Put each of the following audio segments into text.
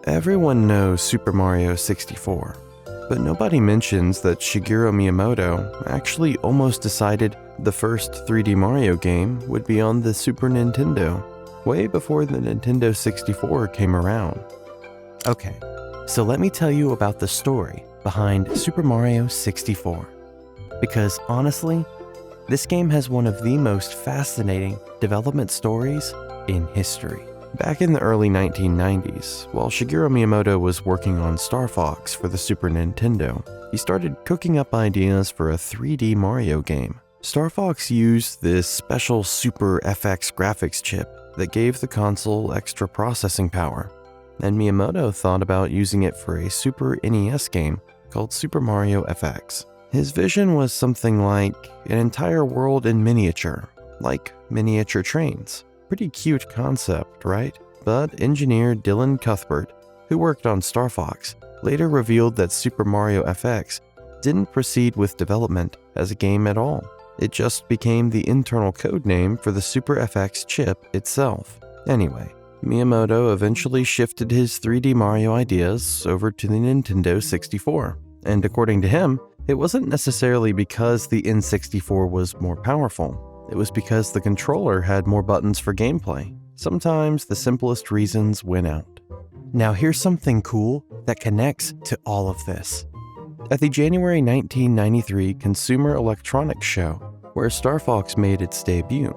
Everyone knows Super Mario 64, but nobody mentions that Shigeru Miyamoto actually almost decided the first 3D Mario game would be on the Super Nintendo, way before the Nintendo 64 came around. Okay, so let me tell you about the story behind Super Mario 64. Because honestly, this game has one of the most fascinating development stories in history. Back in the early 1990s, while Shigeru Miyamoto was working on Star Fox for the Super Nintendo, he started cooking up ideas for a 3D Mario game. Star Fox used this special Super FX graphics chip that gave the console extra processing power, and Miyamoto thought about using it for a Super NES game called Super Mario FX. His vision was something like an entire world in miniature, like miniature trains. Pretty cute concept, right? But engineer Dylan Cuthbert, who worked on Star Fox, later revealed that Super Mario FX didn't proceed with development as a game at all. It just became the internal code name for the Super FX chip itself. Anyway, Miyamoto eventually shifted his 3D Mario ideas over to the Nintendo 64. And according to him, it wasn't necessarily because the N64 was more powerful. It was because the controller had more buttons for gameplay. Sometimes the simplest reasons win out. Now here's something cool that connects to all of this. At the January 1993 Consumer Electronics Show, where Star Fox made its debut,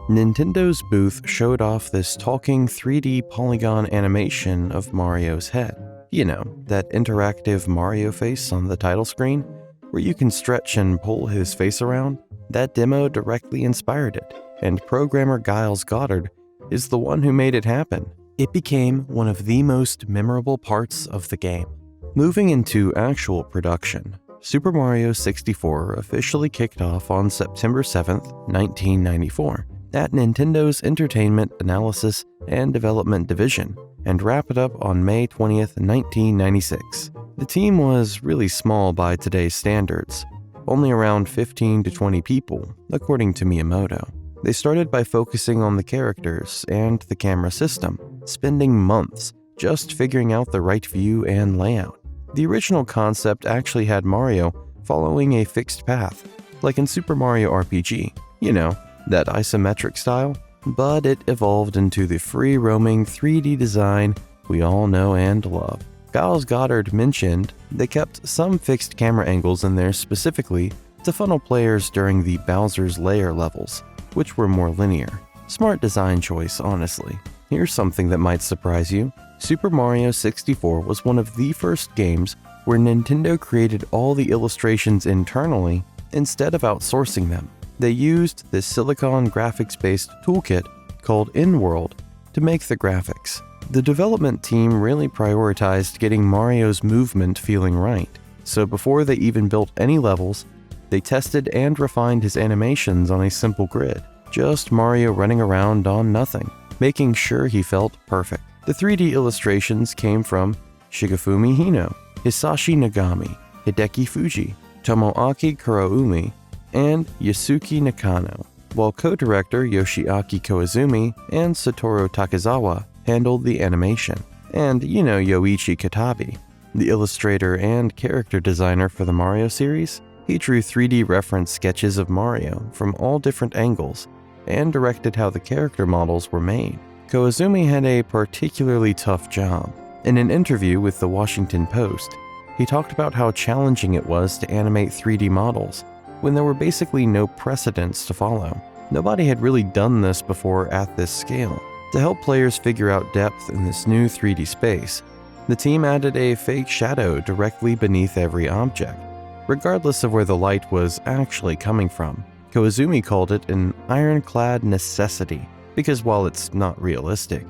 Nintendo's booth showed off this talking 3D polygon animation of Mario's head. You know, that interactive Mario face on the title screen, where you can stretch and pull his face around. That demo directly inspired it, and programmer Giles Goddard is the one who made it happen. It became one of the most memorable parts of the game. Moving into actual production, Super Mario 64 officially kicked off on September 7th, 1994, at Nintendo's Entertainment Analysis and Development Division, and wrapped it up on May 20th, 1996. The team was really small by today's standards, only around 15 to 20 people, according to Miyamoto. They started by focusing on the characters and the camera system, spending months just figuring out the right view and layout. The original concept actually had Mario following a fixed path, like in Super Mario RPG, you know, that isometric style, but it evolved into the free-roaming 3D design we all know and love. Giles Goddard mentioned they kept some fixed camera angles in there specifically to funnel players during the Bowser's Lair levels, which were more linear. Smart design choice, honestly. Here's something that might surprise you. Super Mario 64 was one of the first games where Nintendo created all the illustrations internally instead of outsourcing them. They used this silicon graphics-based toolkit called InWorld to make the graphics. The development team really prioritized getting Mario's movement feeling right, so before they even built any levels, they tested and refined his animations on a simple grid, just Mario running around on nothing, making sure he felt perfect. The 3D illustrations came from Shigefumi Hino, Hisashi Nagami, Hideki Fuji, Tomoaki Kuroumi, and Yasuki Nakano, while co-director Yoshiaki Koizumi and Satoru Takezawa handled the animation. And you know Yoichi Katabi, the illustrator and character designer for the Mario series. He drew 3D reference sketches of Mario from all different angles and directed how the character models were made. Koizumi had a particularly tough job. In an interview with the Washington Post, he talked about how challenging it was to animate 3D models when there were basically no precedents to follow. Nobody had really done this before at this scale. To help players figure out depth in this new 3D space, the team added a fake shadow directly beneath every object, regardless of where the light was actually coming from. Koizumi called it an ironclad necessity, because while it's not realistic,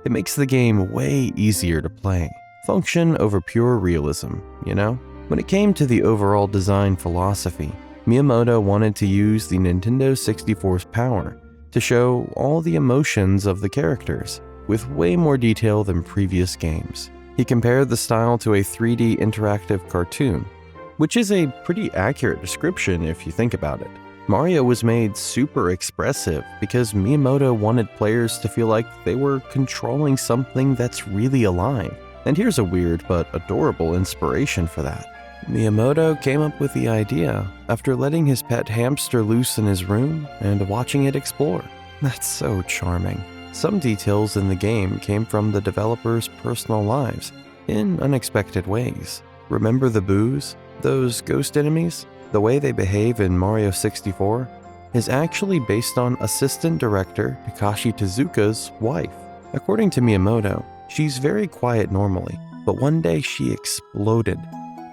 it makes the game way easier to play. Function over pure realism, you know? When it came to the overall design philosophy, Miyamoto wanted to use the Nintendo 64's power to show all the emotions of the characters, with way more detail than previous games. He compared the style to a 3D interactive cartoon, which is a pretty accurate description if you think about it. Mario was made super expressive because Miyamoto wanted players to feel like they were controlling something that's really alive. And here's a weird but adorable inspiration for that. Miyamoto came up with the idea after letting his pet hamster loose in his room and watching it explore. That's so charming. Some details in the game came from the developers' personal lives in unexpected ways. Remember the boos? Those ghost enemies? The way they behave in Mario 64 is actually based on assistant director Takashi Tezuka's wife. According to Miyamoto, she's very quiet normally, but one day she exploded,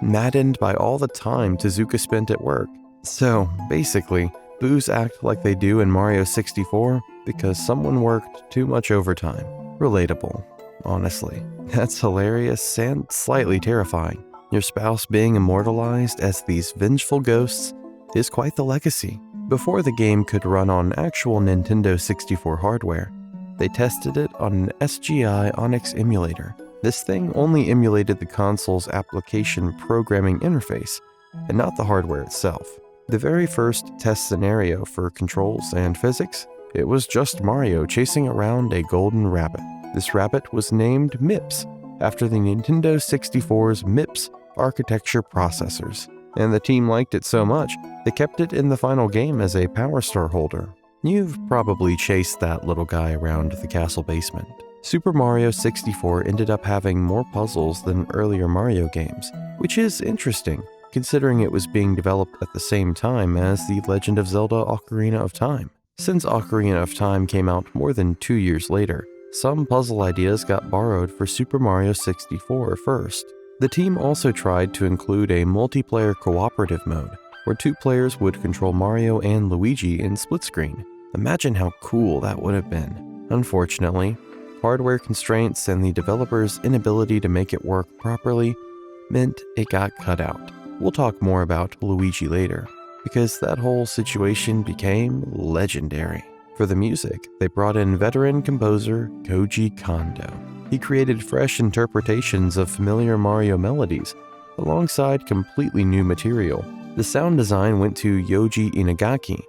maddened by all the time Tezuka spent at work. So, basically, boos act like they do in Mario 64 because someone worked too much overtime. Relatable, honestly. That's hilarious and slightly terrifying. Your spouse being immortalized as these vengeful ghosts is quite the legacy. Before the game could run on actual Nintendo 64 hardware, they tested it on an SGI Onyx emulator. This thing only emulated the console's application programming interface, and not the hardware itself. The very first test scenario for controls and physics, it was just Mario chasing around a golden rabbit. This rabbit was named MIPS, after the Nintendo 64's MIPS architecture processors, and the team liked it so much, they kept it in the final game as a Power Star holder. You've probably chased that little guy around the castle basement. Super Mario 64 ended up having more puzzles than earlier Mario games, which is interesting, considering it was being developed at the same time as The Legend of Zelda Ocarina of Time. Since Ocarina of Time came out more than 2 years later, some puzzle ideas got borrowed for Super Mario 64 first. The team also tried to include a multiplayer cooperative mode, where 2 players would control Mario and Luigi in split screen. Imagine how cool that would have been. Unfortunately, hardware constraints and the developers' inability to make it work properly meant it got cut out. We'll talk more about Luigi later, because that whole situation became legendary. For the music, they brought in veteran composer Koji Kondo. He created fresh interpretations of familiar Mario melodies, alongside completely new material. The sound design went to Yoji Inagaki,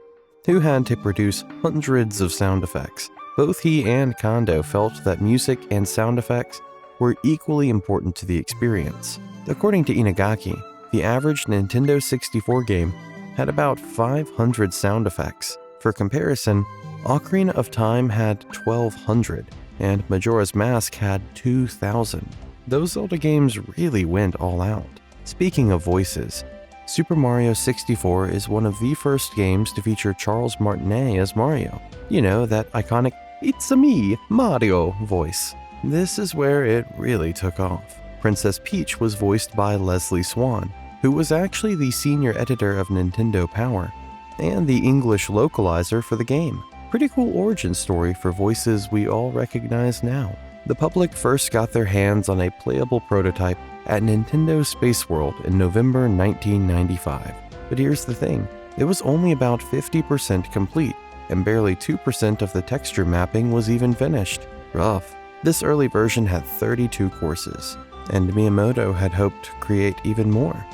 who had to produce hundreds of sound effects. Both he and Kondo felt that music and sound effects were equally important to the experience. According to Inagaki, the average Nintendo 64 game had about 500 sound effects. For comparison, Ocarina of Time had 1,200, and Majora's Mask had 2,000. Those Zelda games really went all out. Speaking of voices, Super Mario 64 is one of the first games to feature Charles Martinet as Mario. You know, that iconic "It's-a-me, Mario" voice. This is where it really took off. Princess Peach was voiced by Leslie Swan, who was actually the senior editor of Nintendo Power, and the English localizer for the game. Pretty cool origin story for voices we all recognize now. The public first got their hands on a playable prototype at Nintendo Space World in November 1995. But here's the thing, it was only about 50% complete, and barely 2% of the texture mapping was even finished. Rough. This early version had 32 courses, and Miyamoto had hoped to create even more,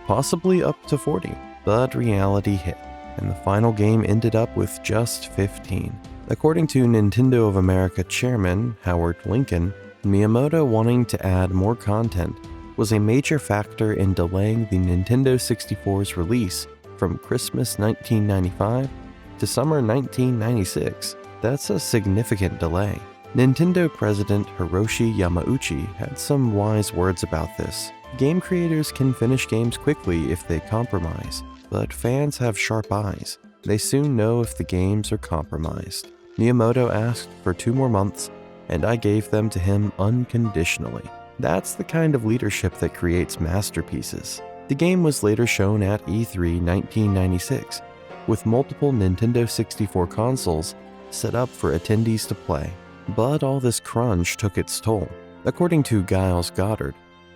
possibly up to 40, but reality hit, and the final game ended up with just 15. According to Nintendo of America chairman Howard Lincoln, Miyamoto wanting to add more content was a major factor in delaying the Nintendo 64's release from Christmas 1995 to summer 1996. That's a significant delay. Nintendo president Hiroshi Yamauchi had some wise words about this. Game creators can finish games quickly if they compromise, but fans have sharp eyes. They soon know if the games are compromised. Miyamoto asked for 2 more months, and I gave them to him unconditionally. That's the kind of leadership that creates masterpieces. The game was later shown at E3 1996, with multiple Nintendo 64 consoles set up for attendees to play. But all this crunch took its toll. According to Giles Goddard,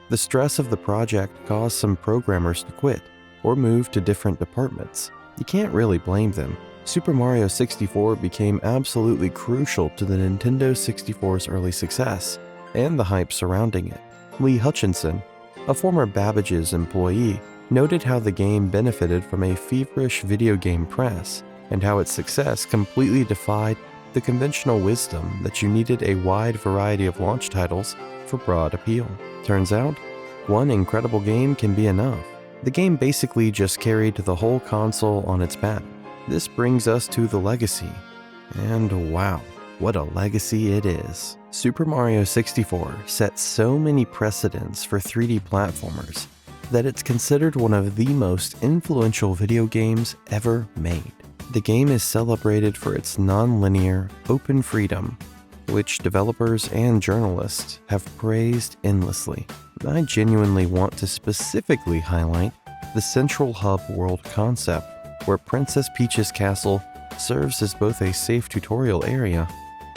the stress of the project caused some programmers to quit or move to different departments. You can't really blame them. Super Mario 64 became absolutely crucial to the Nintendo 64's early success and the hype surrounding it. Lee Hutchinson, a former Babbage's employee, noted how the game benefited from a feverish video game press and how its success completely defied the conventional wisdom that you needed a wide variety of launch titles for broad appeal. Turns out, one incredible game can be enough. The game basically just carried the whole console on its back. This brings us to the legacy. And wow, what a legacy it is. Super Mario 64 set so many precedents for 3D platformers that it's considered one of the most influential video games ever made. The game is celebrated for its non-linear, open freedom, which developers and journalists have praised endlessly. I genuinely want to specifically highlight the Central Hub World concept, where Princess Peach's castle serves as both a safe tutorial area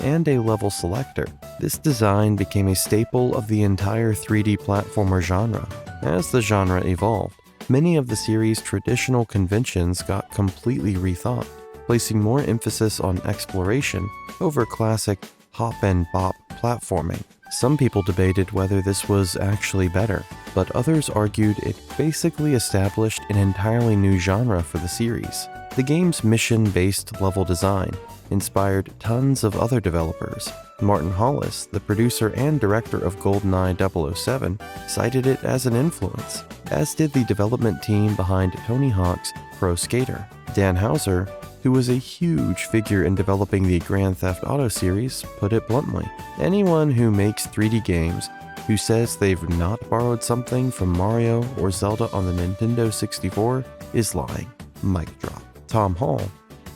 and a level selector. This design became a staple of the entire 3D platformer genre. As the genre evolved, many of the series' traditional conventions got completely rethought, placing more emphasis on exploration over classic hop and bop platforming. Some people debated whether this was actually better, but others argued it basically established an entirely new genre for the series. The game's mission-based level design inspired tons of other developers. Martin Hollis, the producer and director of GoldenEye 007, cited it as an influence, as did the development team behind Tony Hawk's Pro Skater. Dan Houser, who was a huge figure in developing the Grand Theft Auto series, put it bluntly: anyone who makes 3D games who says they've not borrowed something from Mario or Zelda on the Nintendo 64 is lying. Mic drop. Tom Hall,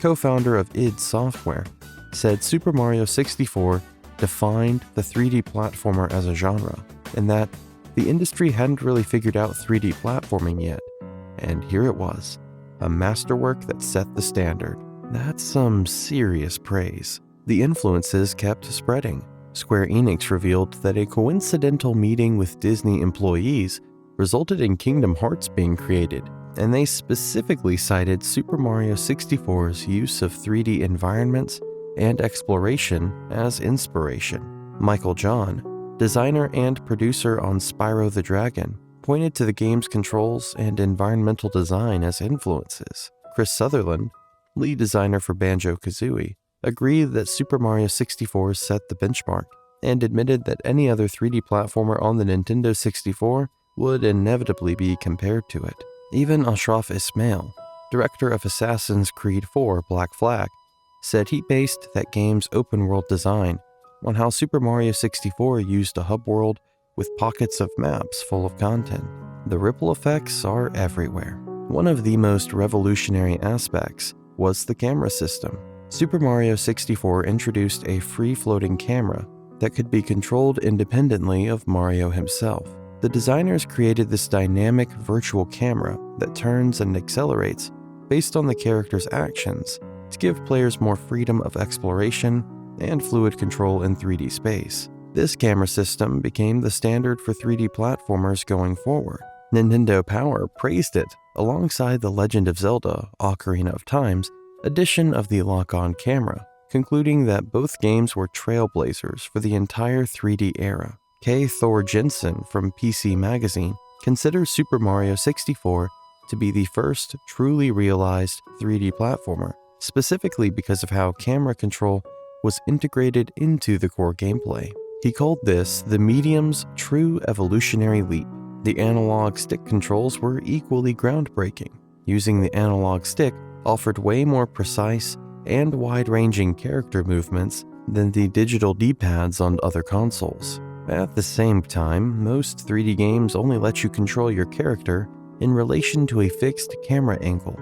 co-founder of id Software, said Super Mario 64 defined the 3D platformer as a genre, and that the industry hadn't really figured out 3D platforming yet. And here it was, a masterwork that set the standard. That's some serious praise. The influences kept spreading. Square Enix revealed that a coincidental meeting with Disney employees resulted in Kingdom Hearts being created, and they specifically cited Super Mario 64's use of 3D environments and exploration as inspiration. Michael John, designer and producer on Spyro the Dragon, pointed to the game's controls and environmental design as influences. Chris Sutherland, lead designer for Banjo-Kazooie, agreed that Super Mario 64 set the benchmark and admitted that any other 3D platformer on the Nintendo 64 would inevitably be compared to it. Even Ashraf Ismail, director of Assassin's Creed 4 Black Flag, said he based that game's open-world design on how Super Mario 64 used a hub world with pockets of maps full of content. The ripple effects are everywhere. One of the most revolutionary aspects was the camera system. Super Mario 64 introduced a free-floating camera that could be controlled independently of Mario himself. The designers created this dynamic virtual camera that turns and accelerates based on the character's actions to give players more freedom of exploration and fluid control in 3D space. This camera system became the standard for 3D platformers going forward. Nintendo Power praised it alongside The Legend of Zelda: Ocarina of Time's edition of the lock-on camera, concluding that both games were trailblazers for the entire 3D era. K. Thor Jensen from PC Magazine considers Super Mario 64 to be the first truly realized 3D platformer, specifically because of how camera control was integrated into the core gameplay. He called this the medium's true evolutionary leap. The analog stick controls were equally groundbreaking. Using the analog stick offered way more precise and wide-ranging character movements than the digital D-pads on other consoles. At the same time, most 3D games only let you control your character in relation to a fixed camera angle,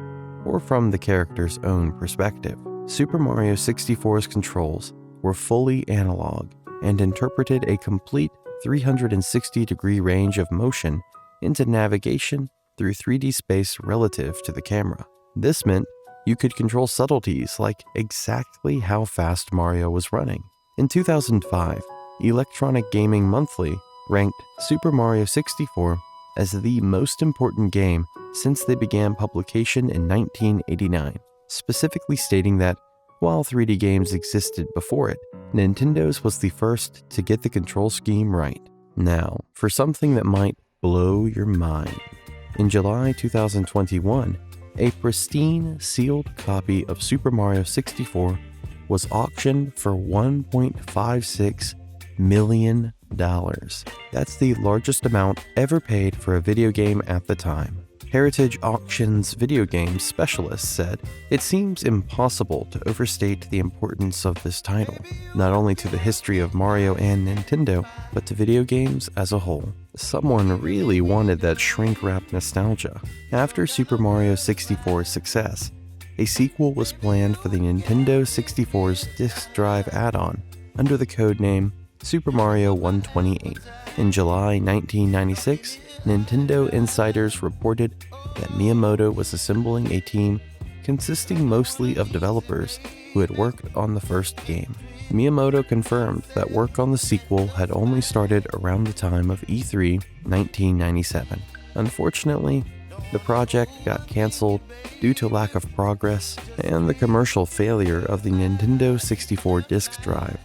or from the character's own perspective. Super Mario 64's controls were fully analog and interpreted a complete 360-degree range of motion into navigation through 3D space relative to the camera. This meant you could control subtleties like exactly how fast Mario was running. In 2005, Electronic Gaming Monthly ranked Super Mario 64 as the most important game since they began publication in 1989, specifically stating that while 3D games existed before it, Nintendo's was the first to get the control scheme right. Now, for something that might blow your mind. In July 2021, a pristine, sealed copy of Super Mario 64 was auctioned for $1.56 million. That's the largest amount ever paid for a video game at the time. Heritage Auctions video game specialist said, "It seems impossible to overstate the importance of this title, not only to the history of Mario and Nintendo, but to video games as a whole." Someone really wanted that shrink-wrap nostalgia. After Super Mario 64's success, a sequel was planned for the Nintendo 64's disk drive add-on under the codename Super Mario 128. In July 1996, Nintendo insiders reported that Miyamoto was assembling a team consisting mostly of developers who had worked on the first game. Miyamoto confirmed that work on the sequel had only started around the time of E3 1997. Unfortunately, the project got cancelled due to lack of progress and the commercial failure of the Nintendo 64 disk drive.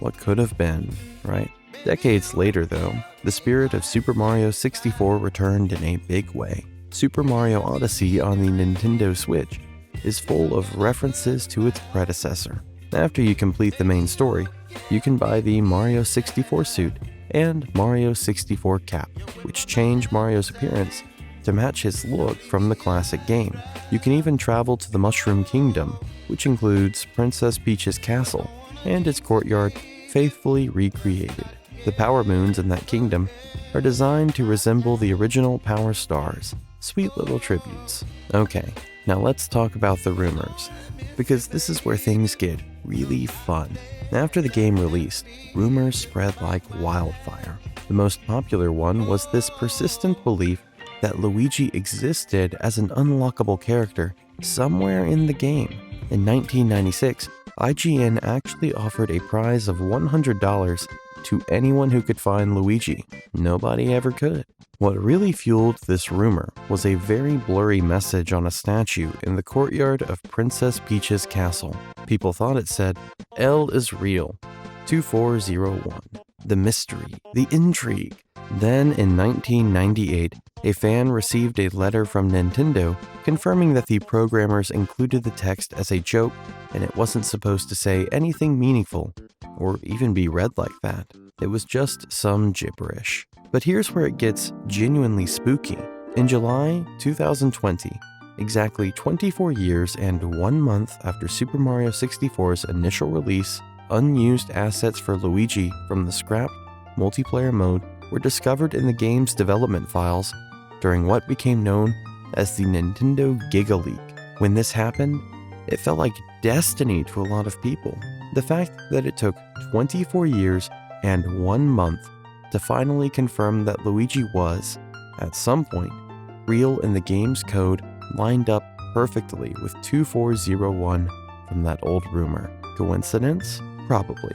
What could have been, right? Decades later, though, the spirit of Super Mario 64 returned in a big way. Super Mario Odyssey on the Nintendo Switch is full of references to its predecessor. After you complete the main story, you can buy the Mario 64 suit and Mario 64 cap, which change Mario's appearance to match his look from the classic game. You can even travel to the Mushroom Kingdom, which includes Princess Peach's castle and its courtyard faithfully recreated. The Power Moons in that kingdom are designed to resemble the original Power Stars. Sweet little tributes. Okay, now let's talk about the rumors, because this is where things get really fun. After the game released, rumors spread like wildfire. The most popular one was this persistent belief that Luigi existed as an unlockable character somewhere in the game. In 1996, IGN actually offered a prize of $100 to anyone who could find Luigi. Nobody ever could. What really fueled this rumor was a very blurry message on a statue in the courtyard of Princess Peach's castle. People thought it said, "L is real, 2401. The mystery, the intrigue." Then in 1998, a fan received a letter from Nintendo confirming that the programmers included the text as a joke and it wasn't supposed to say anything meaningful or even be read like that. It was just some gibberish. But here's where it gets genuinely spooky. In July 2020, exactly 24 years and 1 month after Super Mario 64's initial release, unused assets for Luigi from the scrapped multiplayer mode were discovered in the game's development files during what became known as the Nintendo Giga Leak. When this happened, it felt like destiny to a lot of people. The fact that it took 24 years and 1 month to finally confirm that Luigi was, at some point, real in the game's code lined up perfectly with 2401 from that old rumor. Coincidence? Probably.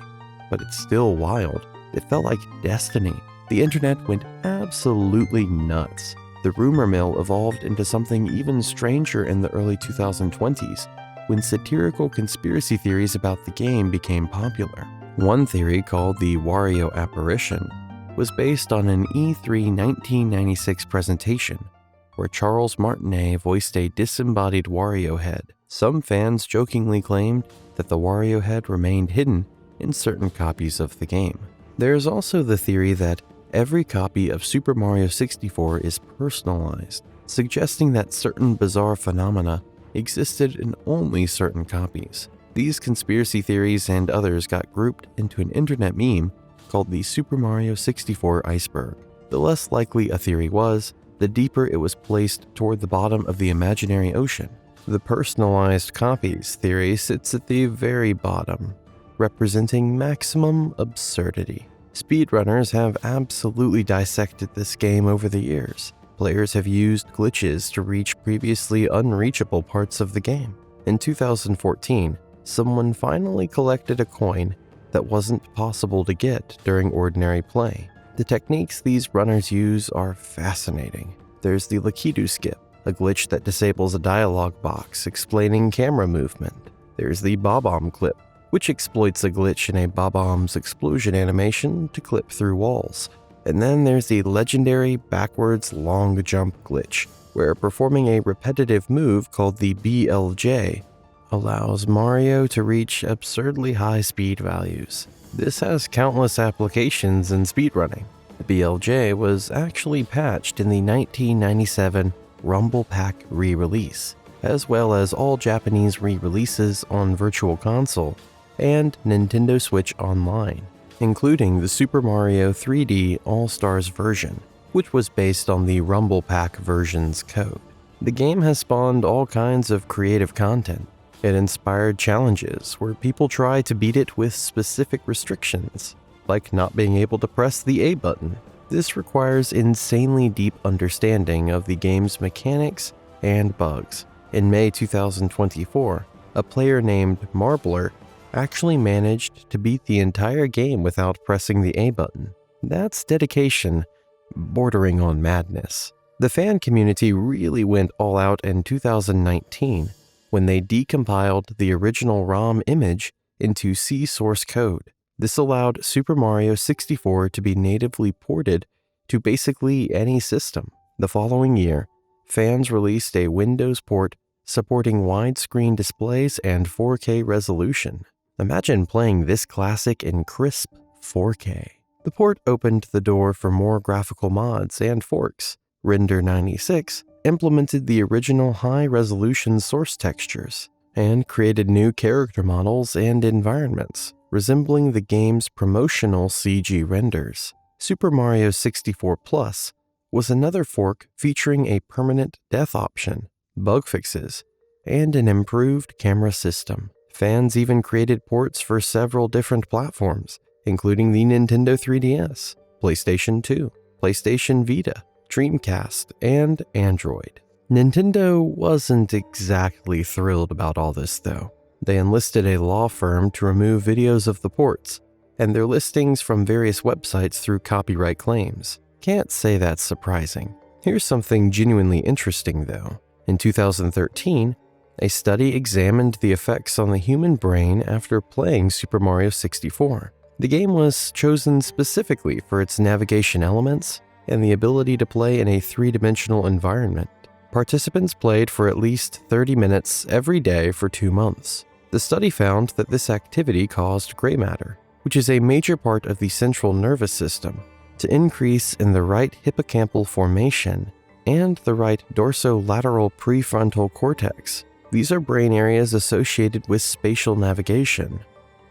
But it's still wild. It felt like destiny. The internet went absolutely nuts. The rumor mill evolved into something even stranger in the early 2020s, when satirical conspiracy theories about the game became popular. One theory, called the Wario apparition, was based on an E3 1996 presentation where Charles Martinet voiced a disembodied Wario head. Some fans jokingly claimed that the Wario head remained hidden in certain copies of the game. There's also the theory that every copy of Super Mario 64 is personalized, suggesting that certain bizarre phenomena existed in only certain copies. These conspiracy theories and others got grouped into an internet meme called the Super Mario 64 iceberg. The less likely a theory was, the deeper it was placed toward the bottom of the imaginary ocean. The personalized copies theory sits at the very bottom, representing maximum absurdity. Speedrunners have absolutely dissected this game over the years. Players have used glitches to reach previously unreachable parts of the game. In 2014, someone finally collected a coin that wasn't possible to get during ordinary play. The techniques these runners use are fascinating. There's the Lakitu skip, a glitch that disables a dialogue box explaining camera movement. There's the Bob-omb clip, which exploits a glitch in a Bob-omb's explosion animation to clip through walls. And then there's the legendary backwards long jump glitch, where performing a repetitive move called the BLJ allows Mario to reach absurdly high speed values. This has countless applications in speedrunning. The BLJ was actually patched in the 1997 Rumble Pack re-release, as well as all Japanese re-releases on Virtual Console and Nintendo Switch Online, including the Super Mario 3D All-Stars version, which was based on the Rumble Pack version's code. The game has spawned all kinds of creative content. It inspired challenges where people try to beat it with specific restrictions, like not being able to press the A button. This requires insanely deep understanding of the game's mechanics and bugs. In May 2024, a player named Marbler actually managed to beat the entire game without pressing the A button. That's dedication bordering on madness. The fan community really went all out in 2019 when they decompiled the original ROM image into C source code. This allowed Super Mario 64 to be natively ported to basically any system. The following year, fans released a Windows port supporting widescreen displays and 4K resolution. Imagine playing this classic in crisp 4K. The port opened the door for more graphical mods and forks. Render 96 implemented the original high-resolution source textures and created new character models and environments, resembling the game's promotional CG renders. Super Mario 64 Plus was another fork featuring a permanent death option, bug fixes, and an improved camera system. Fans even created ports for several different platforms, including the Nintendo 3DS, PlayStation 2, PlayStation Vita, Dreamcast, and Android. Nintendo wasn't exactly thrilled about all this though. They enlisted a law firm to remove videos of the ports and their listings from various websites through copyright claims. Can't say that's surprising. Here's something genuinely interesting though. In 2013, a study examined the effects on the human brain after playing Super Mario 64. The game was chosen specifically for its navigation elements and the ability to play in a three-dimensional environment. Participants played for at least 30 minutes every day for 2 months. The study found that this activity caused gray matter, which is a major part of the central nervous system, to increase in the right hippocampal formation and the right dorsolateral prefrontal cortex. These are brain areas associated with spatial navigation,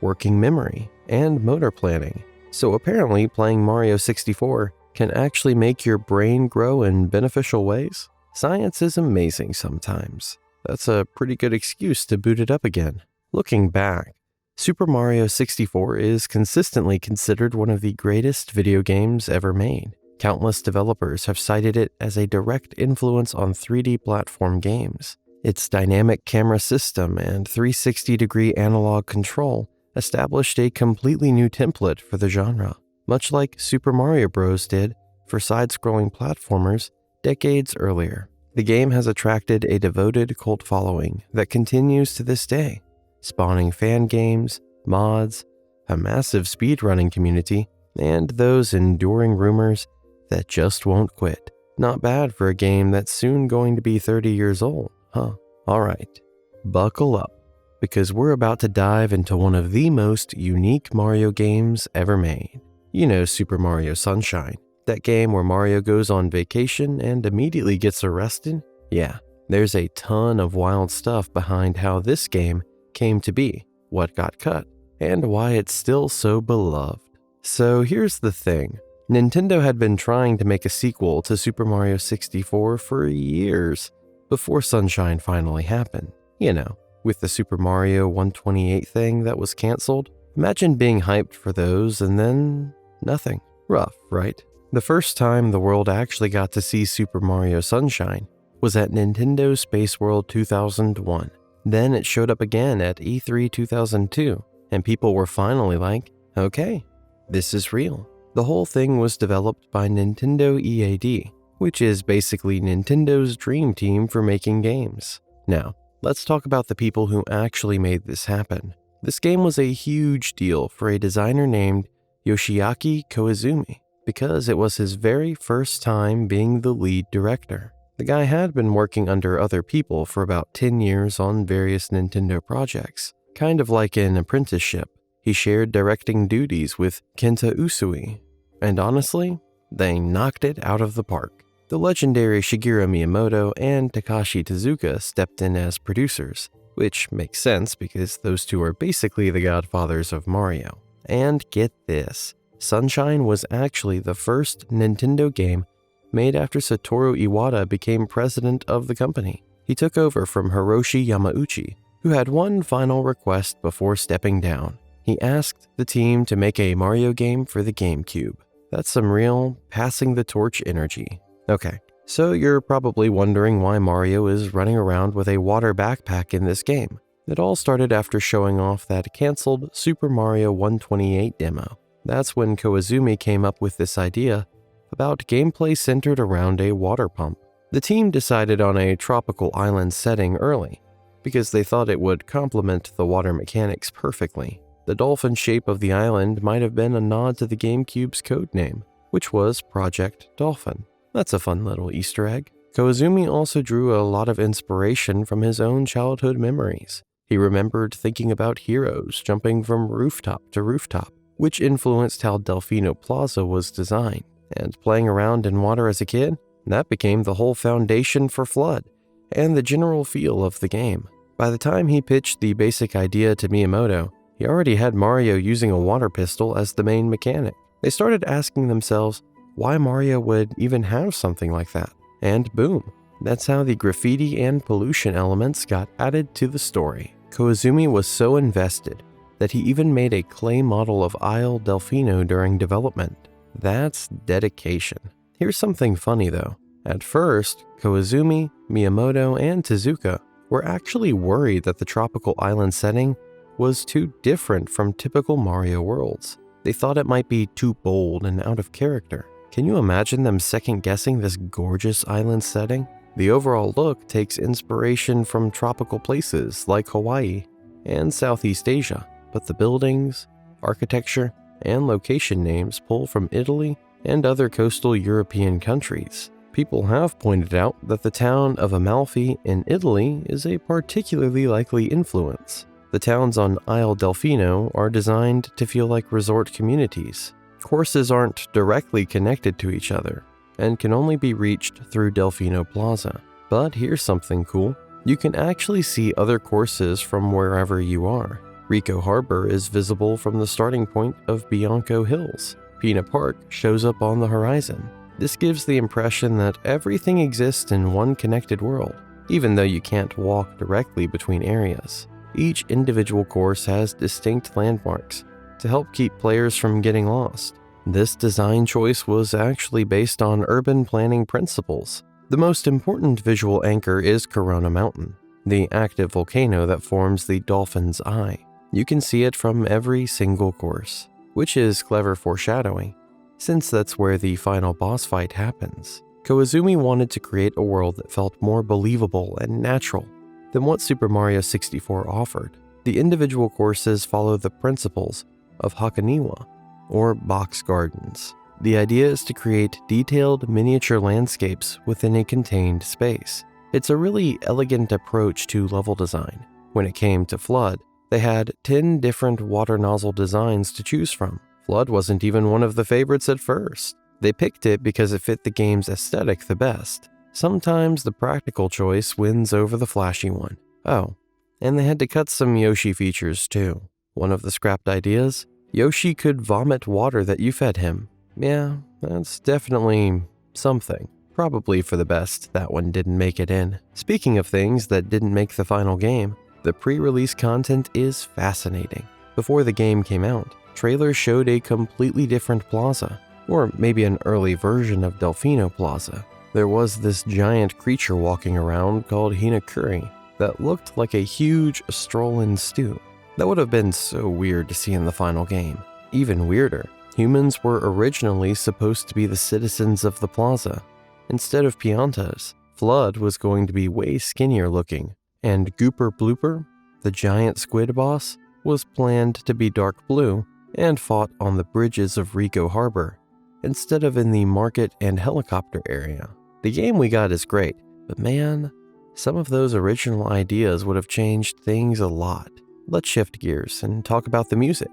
working memory, and motor planning. So apparently playing Mario 64 can actually make your brain grow in beneficial ways. Science is amazing sometimes. That's a pretty good excuse to boot it up again. Looking back, Super Mario 64 is consistently considered one of the greatest video games ever made. Countless developers have cited it as a direct influence on 3D platform games. Its dynamic camera system and 360-degree analog control established a completely new template for the genre, much like Super Mario Bros. Did for side-scrolling platformers decades earlier. The game has attracted a devoted cult following that continues to this day, spawning fan games, mods, a massive speedrunning community, and those enduring rumors that just won't quit. Not bad for a game that's soon going to be 30 years old, huh? Alright, buckle up, because we're about to dive into one of the most unique Mario games ever made. You know Super Mario Sunshine, that game where Mario goes on vacation and immediately gets arrested? Yeah, there's a ton of wild stuff behind how this game came to be, what got cut, and why it's still so beloved. So here's the thing. Nintendo had been trying to make a sequel to Super Mario 64 for years before Sunshine finally happened. You know, with the Super Mario 128 thing that was canceled. Imagine being hyped for those and then nothing. Rough, right? The first time the world actually got to see Super Mario Sunshine was at Nintendo Space World 2001. Then it showed up again at E3 2002, and people were finally like, okay, this is real. The whole thing was developed by Nintendo EAD, which is basically Nintendo's dream team for making games. Now, let's talk about the people who actually made this happen. This game was a huge deal for a designer named Yoshiaki Koizumi, because it was his very first time being the lead director. The guy had been working under other people for about 10 years on various Nintendo projects, kind of like an apprenticeship. He shared directing duties with Kenta Usui, and honestly, they knocked it out of the park. The legendary Shigeru Miyamoto and Takashi Tezuka stepped in as producers, which makes sense because those two are basically the godfathers of Mario. And get this, Sunshine was actually the first Nintendo game made after Satoru Iwata became president of the company. He took over from Hiroshi Yamauchi, who had one final request before stepping down. He asked the team to make a Mario game for the GameCube. That's some real passing the torch energy. Okay, so you're probably wondering why Mario is running around with a water backpack in this game. It all started after showing off that canceled Super Mario 128 demo. That's when Koizumi came up with this idea about gameplay centered around a water pump. The team decided on a tropical island setting early, because they thought it would complement the water mechanics perfectly. The dolphin shape of the island might have been a nod to the GameCube's codename, which was Project Dolphin. That's a fun little Easter egg. Koizumi also drew a lot of inspiration from his own childhood memories. He remembered thinking about heroes jumping from rooftop to rooftop, which influenced how Delfino Plaza was designed. And playing around in water as a kid, that became the whole foundation for Flood, and the general feel of the game. By the time he pitched the basic idea to Miyamoto, he already had Mario using a water pistol as the main mechanic. They started asking themselves why Mario would even have something like that. And boom, that's how the graffiti and pollution elements got added to the story. Koizumi was so invested that he even made a clay model of Isle Delfino during development. That's dedication. Here's something funny though. At first, Koizumi, Miyamoto, and Tezuka were actually worried that the tropical island setting was too different from typical Mario worlds. They thought it might be too bold and out of character. Can you imagine them second-guessing this gorgeous island setting? The overall look takes inspiration from tropical places like Hawaii and Southeast Asia, but the buildings, architecture, and location names pull from Italy and other coastal European countries. People have pointed out that the town of Amalfi in Italy is a particularly likely influence. The towns on Isle Delfino are designed to feel like resort communities. Courses aren't directly connected to each other and can only be reached through Delfino Plaza. But here's something cool. You can actually see other courses from wherever you are. Rico Harbor is visible from the starting point of Bianco Hills. Pina Park shows up on the horizon. This gives the impression that everything exists in one connected world, even though you can't walk directly between areas. Each individual course has distinct landmarks to help keep players from getting lost. This design choice was actually based on urban planning principles. The most important visual anchor is Corona Mountain, the active volcano that forms the Dolphin's Eye. You can see it from every single course, which is clever foreshadowing, since that's where the final boss fight happens. Koizumi wanted to create a world that felt more believable and natural than what Super Mario 64 offered. The individual courses follow the principles of Hakoniwa, or box gardens. The idea is to create detailed miniature landscapes within a contained space. It's a really elegant approach to level design. When it came to Flood, they had 10 different water nozzle designs to choose from. Flood wasn't even one of the favorites at first. They picked it because it fit the game's aesthetic the best. Sometimes the practical choice wins over the flashy one. Oh, and they had to cut some Yoshi features too. One of the scrapped ideas? Yoshi could vomit water that you fed him. Yeah, that's definitely something. Probably for the best that one didn't make it in. Speaking of things that didn't make the final game, the pre-release content is fascinating. Before the game came out, trailers showed a completely different plaza, or maybe an early version of Delfino Plaza. There was this giant creature walking around called Hinakuri that looked like a huge Strolin stew. That would have been so weird to see in the final game. Even weirder, humans were originally supposed to be the citizens of the plaza. Instead of Piantas, Flood was going to be way skinnier looking, and Gooper Blooper, the giant squid boss, was planned to be dark blue and fought on the bridges of Rico Harbor, instead of in the market and helicopter area. The game we got is great, but man, some of those original ideas would have changed things a lot. Let's shift gears and talk about the music,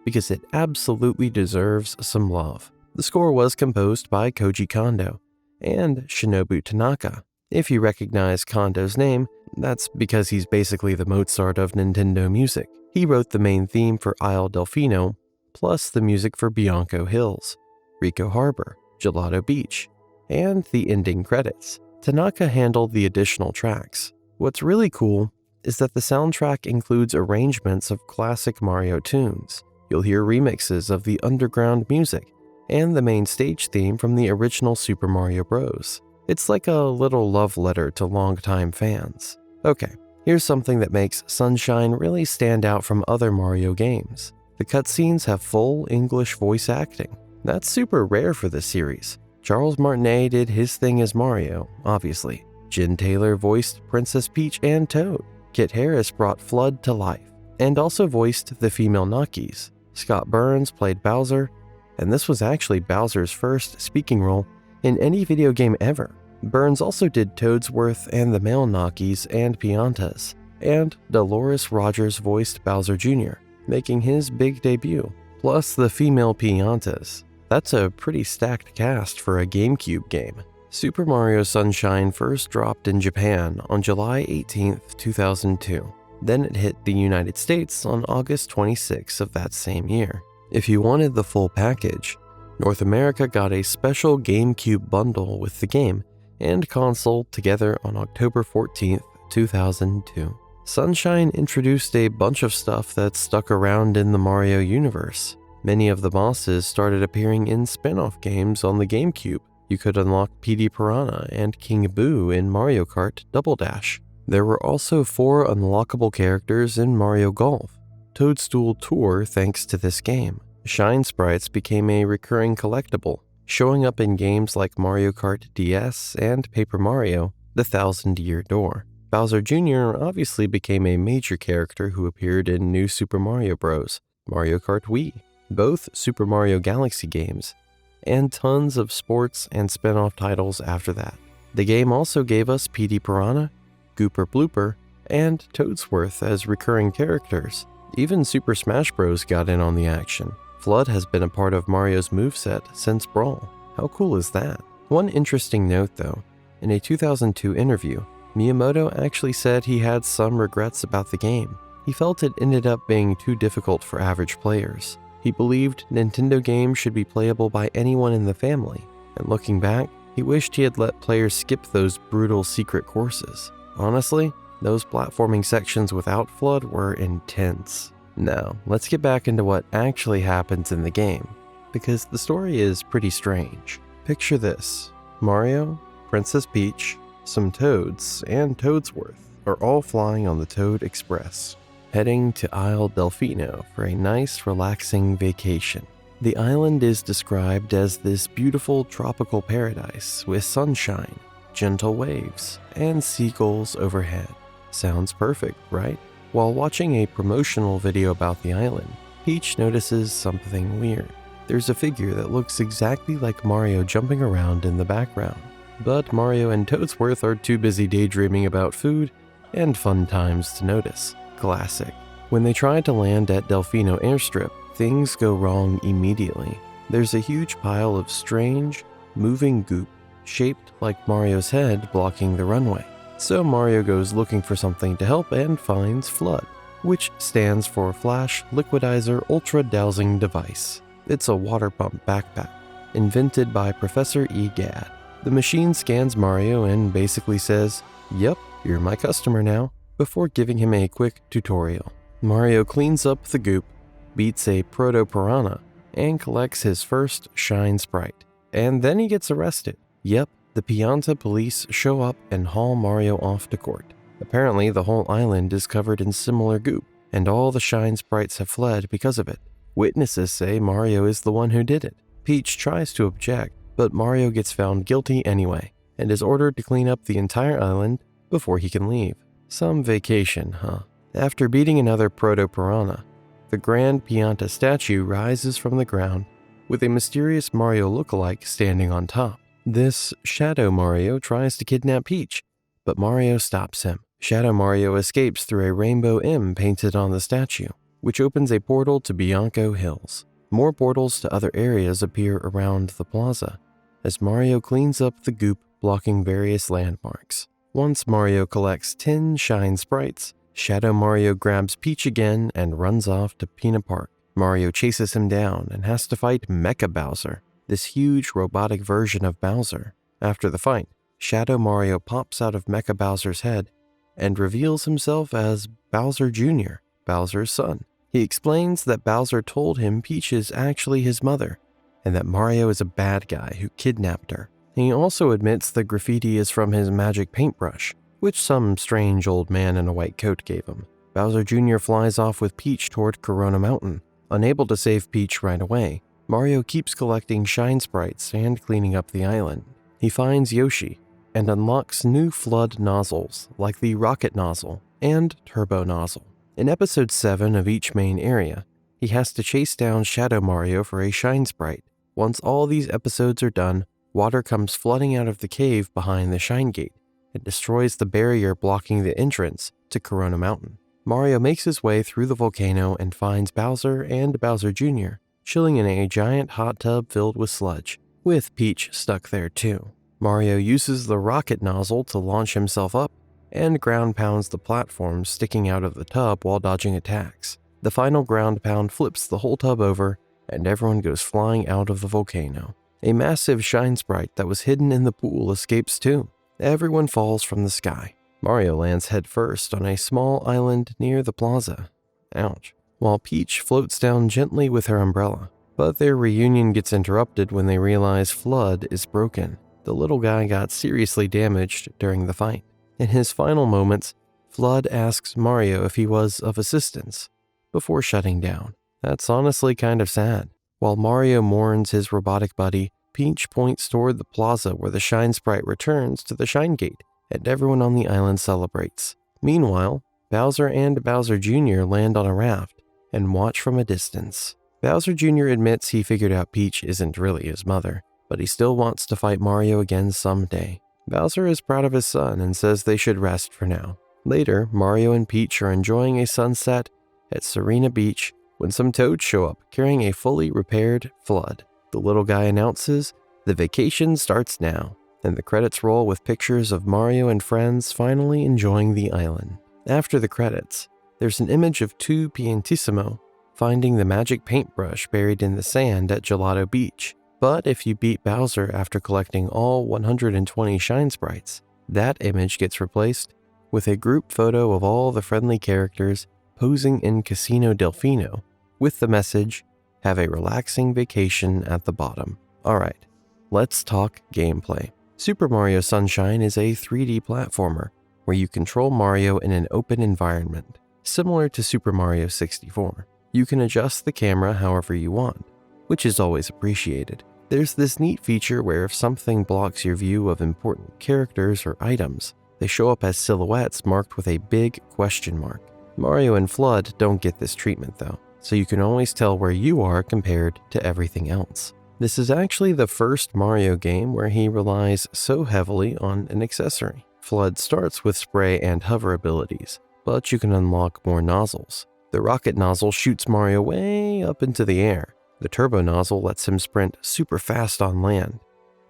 because it absolutely deserves some love. The score was composed by Koji Kondo and Shinobu Tanaka. If you recognize Kondo's name, that's because he's basically the Mozart of Nintendo music. He wrote the main theme for Isle Delfino, plus the music for Bianco Hills, Rico Harbor, Gelato Beach, and the ending credits. Tanaka handled the additional tracks. What's really cool is that the soundtrack includes arrangements of classic Mario tunes. You'll hear remixes of the underground music and the main stage theme from the original Super Mario Bros. It's like a little love letter to longtime fans. Okay, here's something that makes Sunshine really stand out from other Mario games. The cutscenes have full English voice acting. That's super rare for this series. Charles Martinet did his thing as Mario, obviously. Jen Taylor voiced Princess Peach and Toad. Kit Harris brought Flood to life, and also voiced the female Nockies. Scott Burns played Bowser, and this was actually Bowser's first speaking role in any video game ever. Burns also did Toadsworth and the male Nockies and Piantas, and Dolores Rogers voiced Bowser Jr., making his big debut, plus the female Piantas. That's a pretty stacked cast for a GameCube game. Super Mario Sunshine first dropped in Japan on July 18, 2002. Then it hit the United States on August 26 of that same year. If you wanted the full package, North America got a special GameCube bundle with the game and console together on October 14, 2002. Sunshine introduced a bunch of stuff that stuck around in the Mario universe. Many of the bosses started appearing in spin-off games on the GameCube. You could unlock PD Piranha and King Boo in Mario Kart Double Dash. There were also 4 unlockable characters in Mario Golf. Toadstool Tour thanks to this game. Shine Sprites became a recurring collectible, showing up in games like Mario Kart DS and Paper Mario: The Thousand Year Door. Bowser Jr. obviously became a major character who appeared in New Super Mario Bros., Mario Kart Wii, both Super Mario Galaxy games, and tons of sports and spin-off titles after that. The game also gave us PD Piranha, Gooper Blooper, and Toadsworth as recurring characters. Even Super Smash Bros. Got in on the action. Flood has been a part of Mario's moveset since Brawl. How cool is that? One interesting note though, in a 2002 interview, Miyamoto actually said he had some regrets about the game. He felt it ended up being too difficult for average players. He believed Nintendo games should be playable by anyone in the family, and looking back, he wished he had let players skip those brutal secret courses. Honestly, those platforming sections without Flood were intense. Now, let's get back into what actually happens in the game, because the story is pretty strange. Picture this: Mario, Princess Peach, some Toads, and Toadsworth are all flying on the Toad Express, heading to Isle Delfino for a nice, relaxing vacation. The island is described as this beautiful tropical paradise with sunshine, gentle waves, and seagulls overhead. Sounds perfect, right? While watching a promotional video about the island, Peach notices something weird. There's a figure that looks exactly like Mario jumping around in the background. But Mario and Toadsworth are too busy daydreaming about food and fun times to notice. Classic. When they try to land at Delfino Airstrip, things go wrong immediately. There's a huge pile of strange, moving goop shaped like Mario's head blocking the runway. So Mario goes looking for something to help and finds Flood, which stands for Flash Liquidizer Ultra Dowsing Device. It's a water pump backpack, invented by Professor E. Gadd. The machine scans Mario and basically says, "Yep, you're my customer now," before giving him a quick tutorial. Mario cleans up the goop, beats a proto-piranha, and collects his first Shine Sprite. And then he gets arrested. Yep, the Pianta police show up and haul Mario off to court. Apparently, the whole island is covered in similar goop, and all the Shine Sprites have fled because of it. Witnesses say Mario is the one who did it. Peach tries to object, but Mario gets found guilty anyway, and is ordered to clean up the entire island before he can leave. Some vacation, huh? After beating another proto-piranha, the Grand Pianta statue rises from the ground with a mysterious Mario lookalike standing on top. This Shadow Mario tries to kidnap Peach, but Mario stops him. Shadow Mario escapes through a rainbow M painted on the statue, which opens a portal to Bianco Hills. More portals to other areas appear around the plaza, as Mario cleans up the goop blocking various landmarks. Once Mario collects 10 shine sprites, Shadow Mario grabs Peach again and runs off to Peanut Park. Mario chases him down and has to fight Mecha Bowser, this huge robotic version of Bowser. After the fight, Shadow Mario pops out of Mecha Bowser's head and reveals himself as Bowser Jr., Bowser's son. He explains that Bowser told him Peach is actually his mother, and that Mario is a bad guy who kidnapped her. He also admits the graffiti is from his magic paintbrush, which some strange old man in a white coat gave him. Bowser Jr. flies off with Peach toward Corona Mountain. Unable to save Peach right away, Mario keeps collecting shine sprites and cleaning up the island. He finds Yoshi and unlocks new flood nozzles like the rocket nozzle and turbo nozzle. In episode 7 of each main area, he has to chase down Shadow Mario for a shine sprite. Once all these episodes are done, water comes flooding out of the cave behind the Shine Gate. It destroys the barrier blocking the entrance to Corona Mountain. Mario makes his way through the volcano and finds Bowser and Bowser Jr. chilling in a giant hot tub filled with sludge, with Peach stuck there too. Mario uses the rocket nozzle to launch himself up and ground pounds the platforms sticking out of the tub while dodging attacks. The final ground pound flips the whole tub over and everyone goes flying out of the volcano. A massive shine sprite that was hidden in the pool escapes too. Everyone falls from the sky. Mario lands headfirst on a small island near the plaza. Ouch. While Peach floats down gently with her umbrella. But their reunion gets interrupted when they realize Flood is broken. The little guy got seriously damaged during the fight. In his final moments, Flood asks Mario if he was of assistance, before shutting down. That's honestly kind of sad. While Mario mourns his robotic buddy, Peach points toward the plaza where the Shine Sprite returns to the Shine Gate, and everyone on the island celebrates. Meanwhile, Bowser and Bowser Jr. land on a raft and watch from a distance. Bowser Jr. admits he figured out Peach isn't really his mother, but he still wants to fight Mario again someday. Bowser is proud of his son and says they should rest for now. Later, Mario and Peach are enjoying a sunset at Serena Beach when some toads show up carrying a fully repaired Flood. The little guy announces, "The vacation starts now," and the credits roll with pictures of Mario and friends finally enjoying the island. After the credits, there's an image of 2 Piantissimo finding the magic paintbrush buried in the sand at Gelato Beach. But if you beat Bowser after collecting all 120 Shine Sprites, that image gets replaced with a group photo of all the friendly characters posing in Casino Delfino with the message, "Have a relaxing vacation" at the bottom. Alright, let's talk gameplay. Super Mario Sunshine is a 3D platformer where you control Mario in an open environment, similar to Super Mario 64. You can adjust the camera however you want, which is always appreciated. There's this neat feature where if something blocks your view of important characters or items, they show up as silhouettes marked with a big question mark. Mario and Flood don't get this treatment though, so you can always tell where you are compared to everything else. This is actually the first Mario game where he relies so heavily on an accessory. Flood starts with spray and hover abilities, but you can unlock more nozzles. The rocket nozzle shoots Mario way up into the air. The turbo nozzle lets him sprint super fast on land,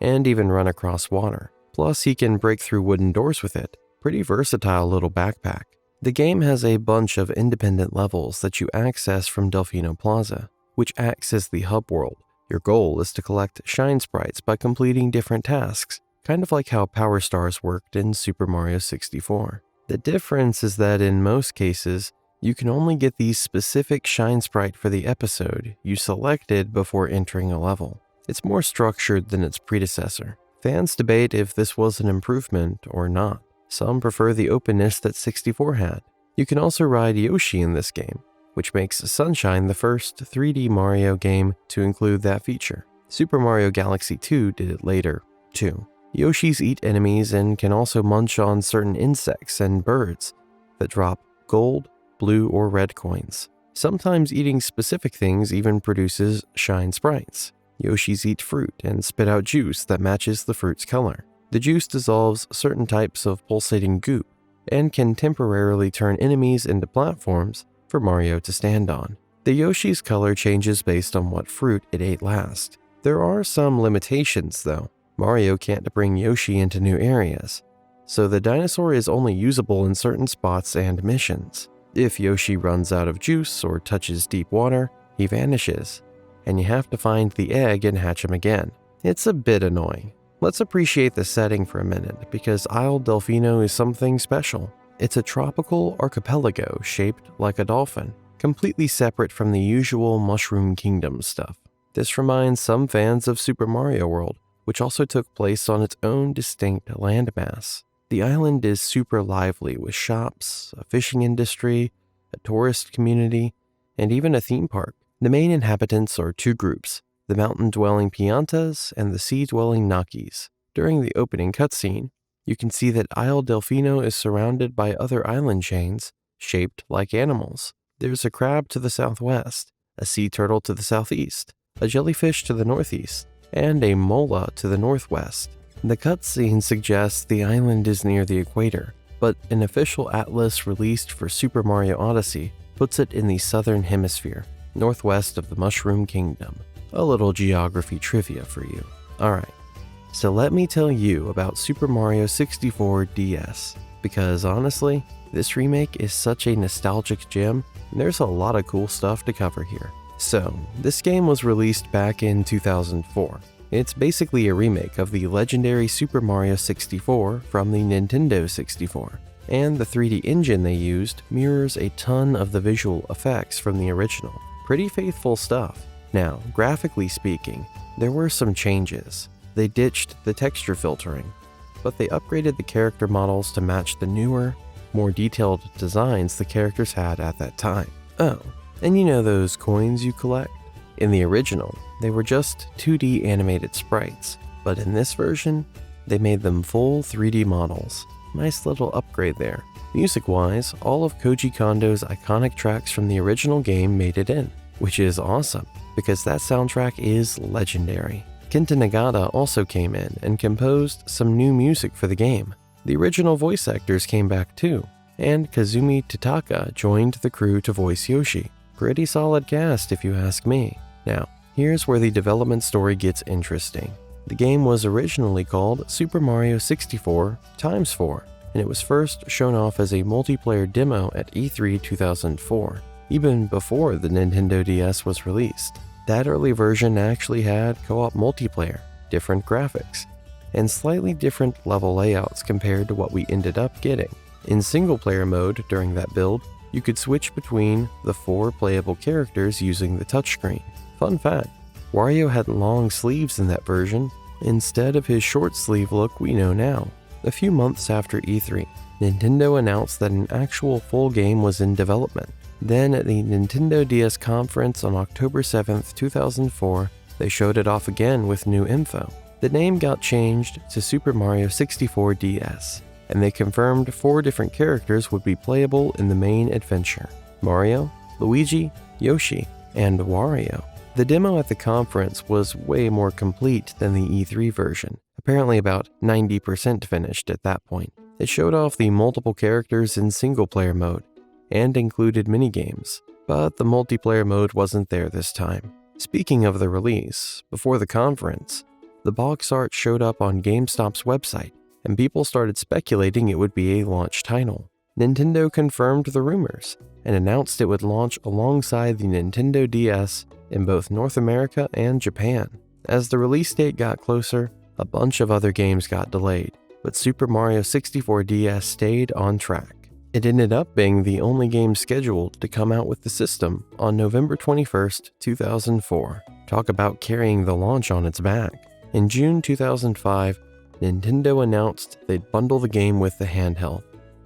and even run across water. Plus, he can break through wooden doors with it. Pretty versatile little backpack. The game has a bunch of independent levels that you access from Delfino Plaza, which acts as the hub world. Your goal is to collect Shine Sprites by completing different tasks, kind of like how Power Stars worked in Super Mario 64. The difference is that in most cases, you can only get the specific Shine Sprite for the episode you selected before entering a level. It's more structured than its predecessor. Fans debate if this was an improvement or not. Some prefer the openness that 64 had. You can also ride Yoshi in this game, which makes Sunshine the first 3D Mario game to include that feature. Super Mario Galaxy 2 did it later, too. Yoshis eat enemies and can also munch on certain insects and birds that drop gold, blue, or red coins. Sometimes eating specific things even produces Shine Sprites. Yoshis eat fruit and spit out juice that matches the fruit's color. The juice dissolves certain types of pulsating goop and can temporarily turn enemies into platforms for Mario to stand on. The Yoshi's color changes based on what fruit it ate last. There are some limitations though. Mario can't bring Yoshi into new areas, so the dinosaur is only usable in certain spots and missions. If Yoshi runs out of juice or touches deep water, he vanishes, and you have to find the egg and hatch him again. It's a bit annoying. Let's appreciate the setting for a minute, because Isle Delfino is something special. It's a tropical archipelago shaped like a dolphin, completely separate from the usual Mushroom Kingdom stuff. This reminds some fans of Super Mario World, which also took place on its own distinct landmass. The island is super lively with shops, a fishing industry, a tourist community, and even a theme park. The main inhabitants are two groups, the mountain-dwelling Piantas and the sea-dwelling Nakis. During the opening cutscene, you can see that Isle Delfino is surrounded by other island chains shaped like animals. There's a crab to the southwest, a sea turtle to the southeast, a jellyfish to the northeast, and a mola to the northwest. The cutscene suggests the island is near the equator, but an official atlas released for Super Mario Odyssey puts it in the southern hemisphere, northwest of the Mushroom Kingdom. A little geography trivia for you. Alright, so let me tell you about Super Mario 64 DS, because honestly, this remake is such a nostalgic gem, and there's a lot of cool stuff to cover here. So, this game was released back in 2004. It's basically a remake of the legendary Super Mario 64 from the Nintendo 64, and the 3D engine they used mirrors a ton of the visual effects from the original. Pretty faithful stuff. Now, graphically speaking, there were some changes. They ditched the texture filtering, but they upgraded the character models to match the newer, more detailed designs the characters had at that time. Oh, and you know those coins you collect? In the original, they were just 2D animated sprites, but in this version, they made them full 3D models. Nice little upgrade there. Music-wise, all of Koji Kondo's iconic tracks from the original game made it in, which is awesome, because that soundtrack is legendary. Kenta Nagata also came in and composed some new music for the game. The original voice actors came back too, and Kazumi Tataka joined the crew to voice Yoshi. Pretty solid cast if you ask me. Now, here's where the development story gets interesting. The game was originally called Super Mario 64 x 4, and it was first shown off as a multiplayer demo at E3 2004, even before the Nintendo DS was released. That early version actually had co-op multiplayer, different graphics, and slightly different level layouts compared to what we ended up getting. In single-player mode during that build, you could switch between the 4 playable characters using the touchscreen. Fun fact, Wario had long sleeves in that version, instead of his short sleeve look we know now. A few months after E3, Nintendo announced that an actual full game was in development. Then at the Nintendo DS conference on October 7th, 2004, they showed it off again with new info. The name got changed to Super Mario 64 DS, and they confirmed 4 different characters would be playable in the main adventure: Mario, Luigi, Yoshi, and Wario. The demo at the conference was way more complete than the E3 version, apparently about 90% finished at that point. It showed off the multiple characters in single-player mode, and included minigames, but the multiplayer mode wasn't there this time. Speaking of the release, before the conference, the box art showed up on GameStop's website, and people started speculating it would be a launch title. Nintendo confirmed the rumors, and announced it would launch alongside the Nintendo DS in both North America and Japan. As the release date got closer, a bunch of other games got delayed, but Super Mario 64 DS stayed on track. It ended up being the only game scheduled to come out with the system on November 21st, 2004. Talk about carrying the launch on its back. In June 2005, Nintendo announced they'd bundle the game with the handheld,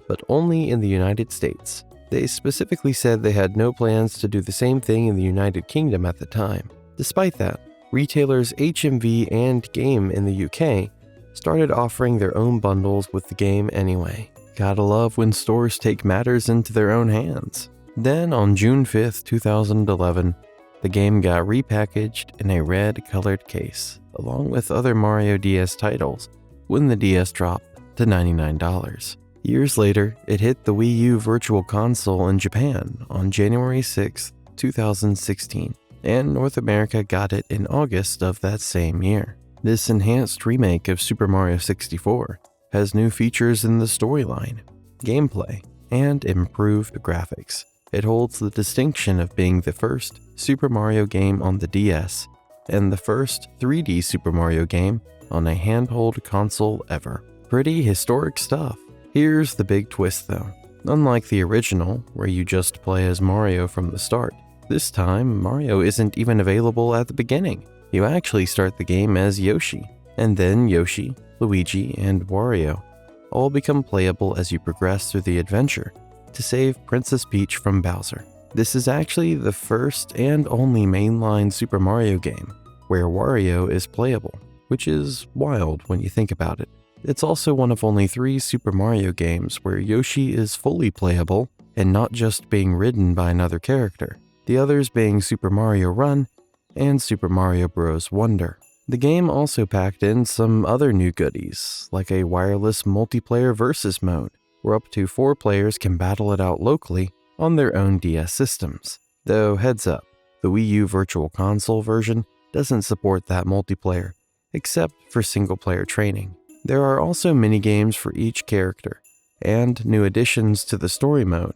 but only in the United States. They specifically said they had no plans to do the same thing in the United Kingdom at the time. Despite that, retailers HMV and Game in the UK started offering their own bundles with the game anyway. Gotta love when stores take matters into their own hands. Then on June 5th, 2011, the game got repackaged in a red-colored case, along with other Mario DS titles, when the DS dropped to $99. Years later, it hit the Wii U Virtual Console in Japan on January 6, 2016, and North America got it in August of that same year. This enhanced remake of Super Mario 64 has new features in the storyline, gameplay, and improved graphics. It holds the distinction of being the first Super Mario game on the DS and the first 3D Super Mario game on a handheld console ever. Pretty historic stuff. Here's the big twist though. Unlike the original, where you just play as Mario from the start, this time Mario isn't even available at the beginning. You actually start the game as Yoshi, and then Yoshi, Luigi, and Wario all become playable as you progress through the adventure to save Princess Peach from Bowser. This is actually the first and only mainline Super Mario game where Wario is playable, which is wild when you think about it. It's also one of only 3 Super Mario games where Yoshi is fully playable and not just being ridden by another character, the others being Super Mario Run and Super Mario Bros. Wonder. The game also packed in some other new goodies, like a wireless multiplayer versus mode, where up to 4 players can battle it out locally on their own DS systems. Though heads up, the Wii U Virtual Console version doesn't support that multiplayer, except for single-player training. There are also minigames for each character, and new additions to the story mode,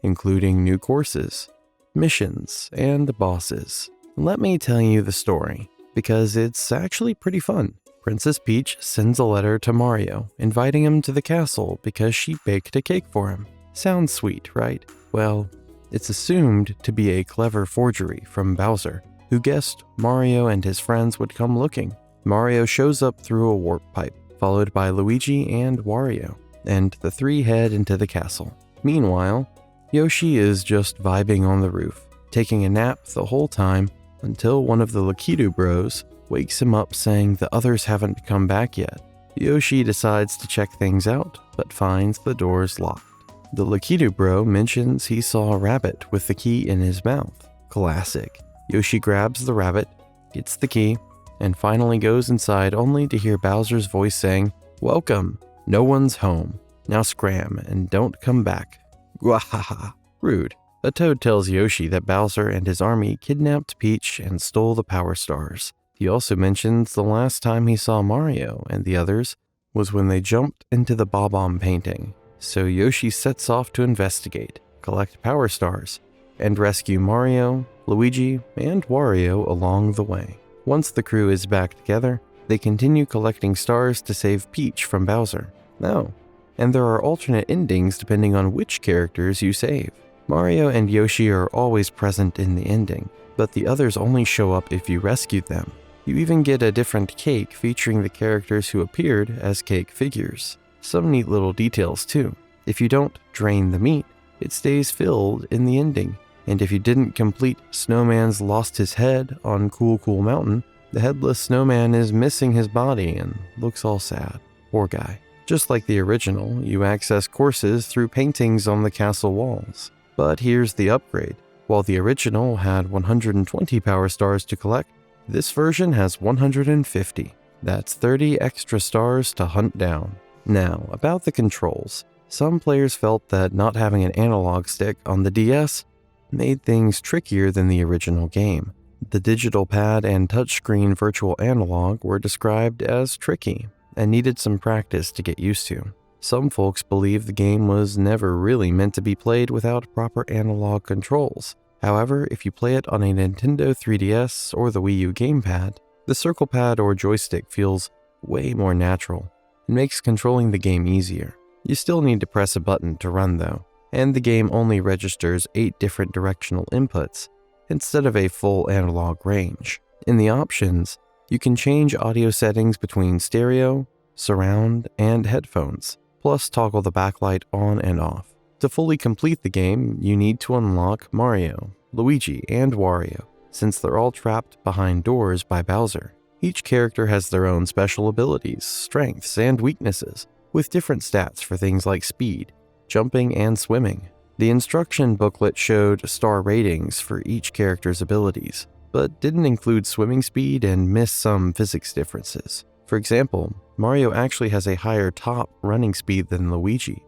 including new courses, missions, and bosses. Let me tell you the story, because it's actually pretty fun. Princess Peach sends a letter to Mario, inviting him to the castle because she baked a cake for him. Sounds sweet, right? Well, it's assumed to be a clever forgery from Bowser, who guessed Mario and his friends would come looking. Mario shows up through a warp pipe, followed by Luigi and Wario, and the 3 head into the castle. Meanwhile, Yoshi is just vibing on the roof, taking a nap the whole time until one of the Lakitu Bros wakes him up saying the others haven't come back yet. Yoshi decides to check things out, but finds the doors locked. The Lakitu Bro mentions he saw a rabbit with the key in his mouth. Classic. Yoshi grabs the rabbit, gets the key, and finally goes inside only to hear Bowser's voice saying, "Welcome, no one's home. Now scram and don't come back." Gwahaha. Rude. A Toad tells Yoshi that Bowser and his army kidnapped Peach and stole the Power Stars. He also mentions the last time he saw Mario and the others was when they jumped into the Bob-omb painting. So Yoshi sets off to investigate, collect Power Stars, and rescue Mario, Luigi, and Wario along the way. Once the crew is back together, they continue collecting stars to save Peach from Bowser. Oh, and there are alternate endings depending on which characters you save. Mario and Yoshi are always present in the ending, but the others only show up if you rescue them. You even get a different cake featuring the characters who appeared as cake figures. Some neat little details too. If you don't drain the meat, it stays filled in the ending. And if you didn't complete Snowman's Lost His Head on Cool Cool Mountain, the headless snowman is missing his body and looks all sad. Poor guy. Just like the original, you access courses through paintings on the castle walls. But here's the upgrade. While the original had 120 Power Stars to collect, this version has 150. That's 30 extra stars to hunt down. Now, about the controls. Some players felt that not having an analog stick on the DS made things trickier than the original game. The digital pad and touchscreen virtual analog were described as tricky and needed some practice to get used to. Some folks believe the game was never really meant to be played without proper analog controls. However, if you play it on a Nintendo 3DS or the Wii U gamepad, the circle pad or joystick feels way more natural and makes controlling the game easier. You still need to press a button to run though, and the game only registers 8 different directional inputs instead of a full analog range. In the options, you can change audio settings between stereo, surround, and headphones, plus toggle the backlight on and off. To fully complete the game, you need to unlock Mario, Luigi, and Wario, since they're all trapped behind doors by Bowser. Each character has their own special abilities, strengths, and weaknesses, with different stats for things like speed, jumping, and swimming. The instruction booklet showed star ratings for each character's abilities, but didn't include swimming speed and missed some physics differences. For example, Mario actually has a higher top running speed than Luigi,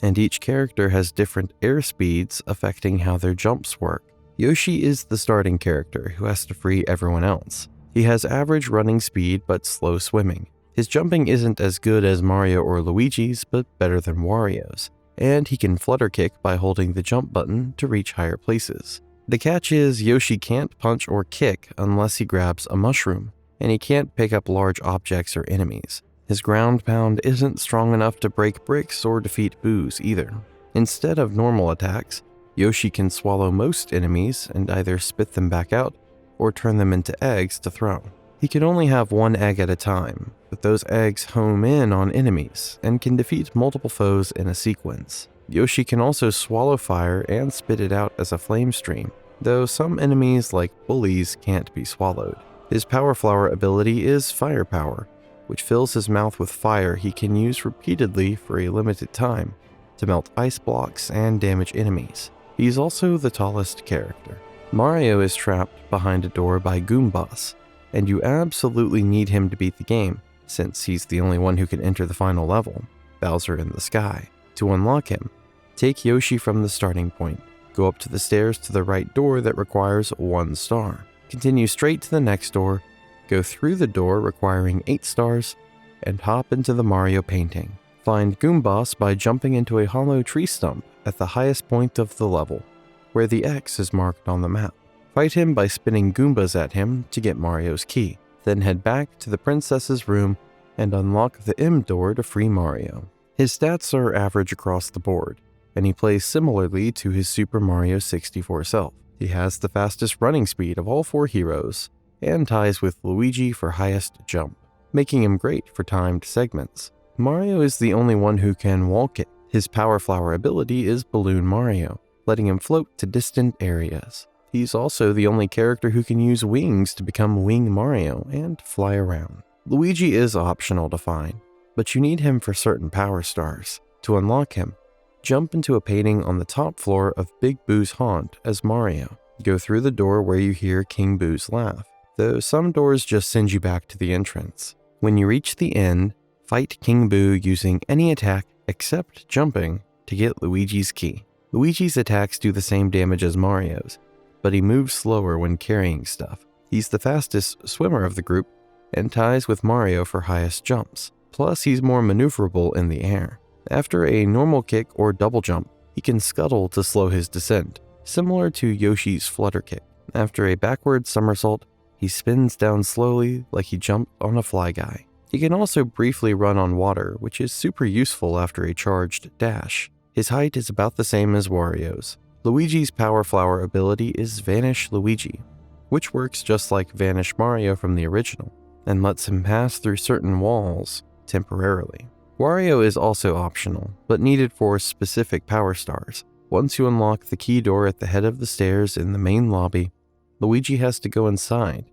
and each character has different air speeds affecting how their jumps work. Yoshi is the starting character who has to free everyone else. He has average running speed but slow swimming. His jumping isn't as good as Mario or Luigi's, but better than Wario's, and he can flutter kick by holding the jump button to reach higher places. The catch is Yoshi can't punch or kick unless he grabs a mushroom, and he can't pick up large objects or enemies. His ground pound isn't strong enough to break bricks or defeat boos either. Instead of normal attacks, Yoshi can swallow most enemies and either spit them back out or turn them into eggs to throw. He can only have one egg at a time, but those eggs home in on enemies and can defeat multiple foes in a sequence. Yoshi can also swallow fire and spit it out as a flame stream, though some enemies like bullies can't be swallowed. His Power Flower ability is Fire Power, which fills his mouth with fire he can use repeatedly for a limited time to melt ice blocks and damage enemies. He's also the tallest character. Mario is trapped behind a door by Goombas, and you absolutely need him to beat the game, since he's the only one who can enter the final level, Bowser in the Sky. To unlock him, take Yoshi from the starting point, go up to the stairs to the right door that requires 1 star, continue straight to the next door, go through the door requiring 8 stars, and hop into the Mario painting. Find Goombas by jumping into a hollow tree stump at the highest point of the level, where the X is marked on the map. Fight him by spinning Goombas at him to get Mario's key, then head back to the princess's room and unlock the M door to free Mario. His stats are average across the board, and he plays similarly to his Super Mario 64 self. He has the fastest running speed of all 4 heroes, and ties with Luigi for highest jump, making him great for timed segments. Mario is the only one who can wall kick. His Power Flower ability is Balloon Mario, letting him float to distant areas. He's also the only character who can use wings to become Wing Mario and fly around. Luigi is optional to find, but you need him for certain power stars. To unlock him, jump into a painting on the top floor of Big Boo's haunt as Mario. Go through the door where you hear King Boo's laugh, though some doors just send you back to the entrance. When you reach the end, fight King Boo using any attack except jumping to get Luigi's key. Luigi's attacks do the same damage as Mario's, but he moves slower when carrying stuff. He's the fastest swimmer of the group and ties with Mario for highest jumps. Plus, he's more maneuverable in the air. After a normal kick or double jump, he can scuttle to slow his descent, similar to Yoshi's flutter kick. After a backward somersault, he spins down slowly like he jumped on a fly guy. He can also briefly run on water, which is super useful after a charged dash. His height is about the same as Wario's. Luigi's Power Flower ability is Vanish Luigi, which works just like Vanish Mario from the original, and lets him pass through certain walls temporarily. Wario is also optional, but needed for specific power stars. Once you unlock the key door at the head of the stairs in the main lobby, Luigi has to go inside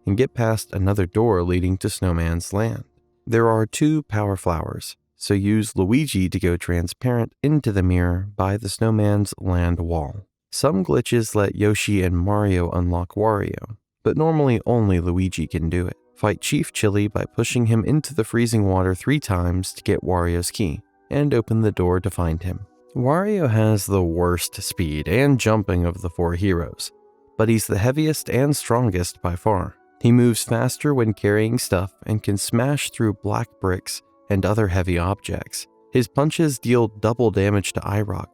and get past another door leading to Snowman's land. There are 2 Power Flowers, so use Luigi to go transparent into the mirror by the Snowman's land wall. Some glitches let Yoshi and Mario unlock Wario, but normally only Luigi can do it. Fight Chief Chili by pushing him into the freezing water 3 times to get Wario's key, and open the door to find him. Wario has the worst speed and jumping of the 4 heroes, but he's the heaviest and strongest by far. He moves faster when carrying stuff and can smash through black bricks and other heavy objects. His punches deal double damage to iRock,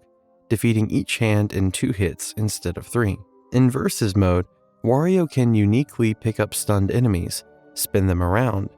defeating each hand in 2 hits instead of 3. In Versus mode, Wario can uniquely pick up stunned enemies, spin them around,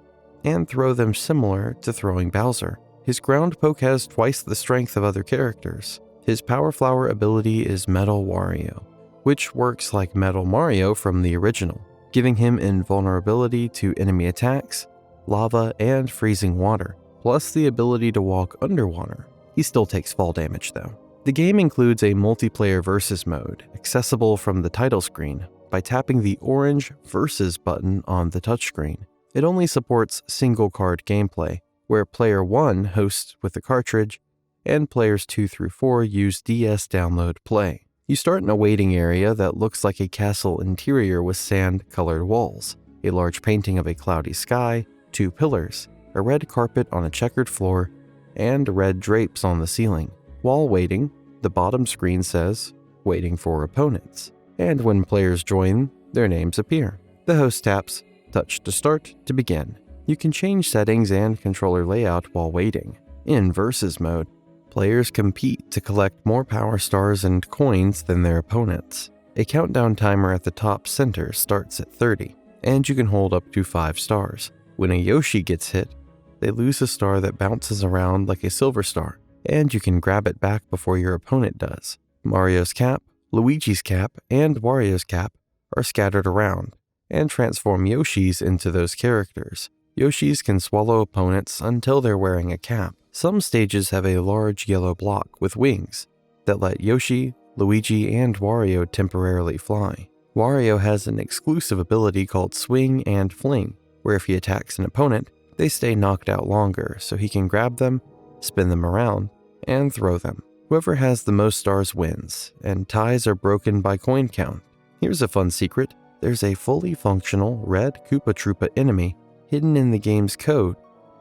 and throw them similar to throwing Bowser. His ground poke has twice the strength of other characters. His Power Flower ability is Metal Wario, which works like Metal Mario from the original, giving him invulnerability to enemy attacks, lava, and freezing water, plus the ability to walk underwater. He still takes fall damage though. The game includes a multiplayer versus mode, accessible from the title screen by tapping the orange Versus button on the touchscreen. It only supports single card gameplay, where player 1 hosts with the cartridge, and players 2 through 4 use DS download play. You start in a waiting area that looks like a castle interior with sand-colored walls, a large painting of a cloudy sky, 2 pillars, a red carpet on a checkered floor, and red drapes on the ceiling. While waiting, the bottom screen says, "Waiting for opponents," and when players join, their names appear. The host taps, "Touch to start" to begin. You can change settings and controller layout while waiting. In Versus mode, players compete to collect more power stars and coins than their opponents. A countdown timer at the top center starts at 30, and you can hold up to 5 stars. When a Yoshi gets hit, they lose a star that bounces around like a silver star, and you can grab it back before your opponent does. Mario's cap, Luigi's cap, and Wario's cap are scattered around, and transform Yoshis into those characters. Yoshis can swallow opponents until they're wearing a cap. Some stages have a large yellow block with wings that let Yoshi, Luigi, and Wario temporarily fly. Wario has an exclusive ability called Swing and Fling, where if he attacks an opponent, they stay knocked out longer so he can grab them, spin them around, and throw them. Whoever has the most stars wins, and ties are broken by coin count. Here's a fun secret. There's a fully functional red Koopa Troopa enemy hidden in the game's code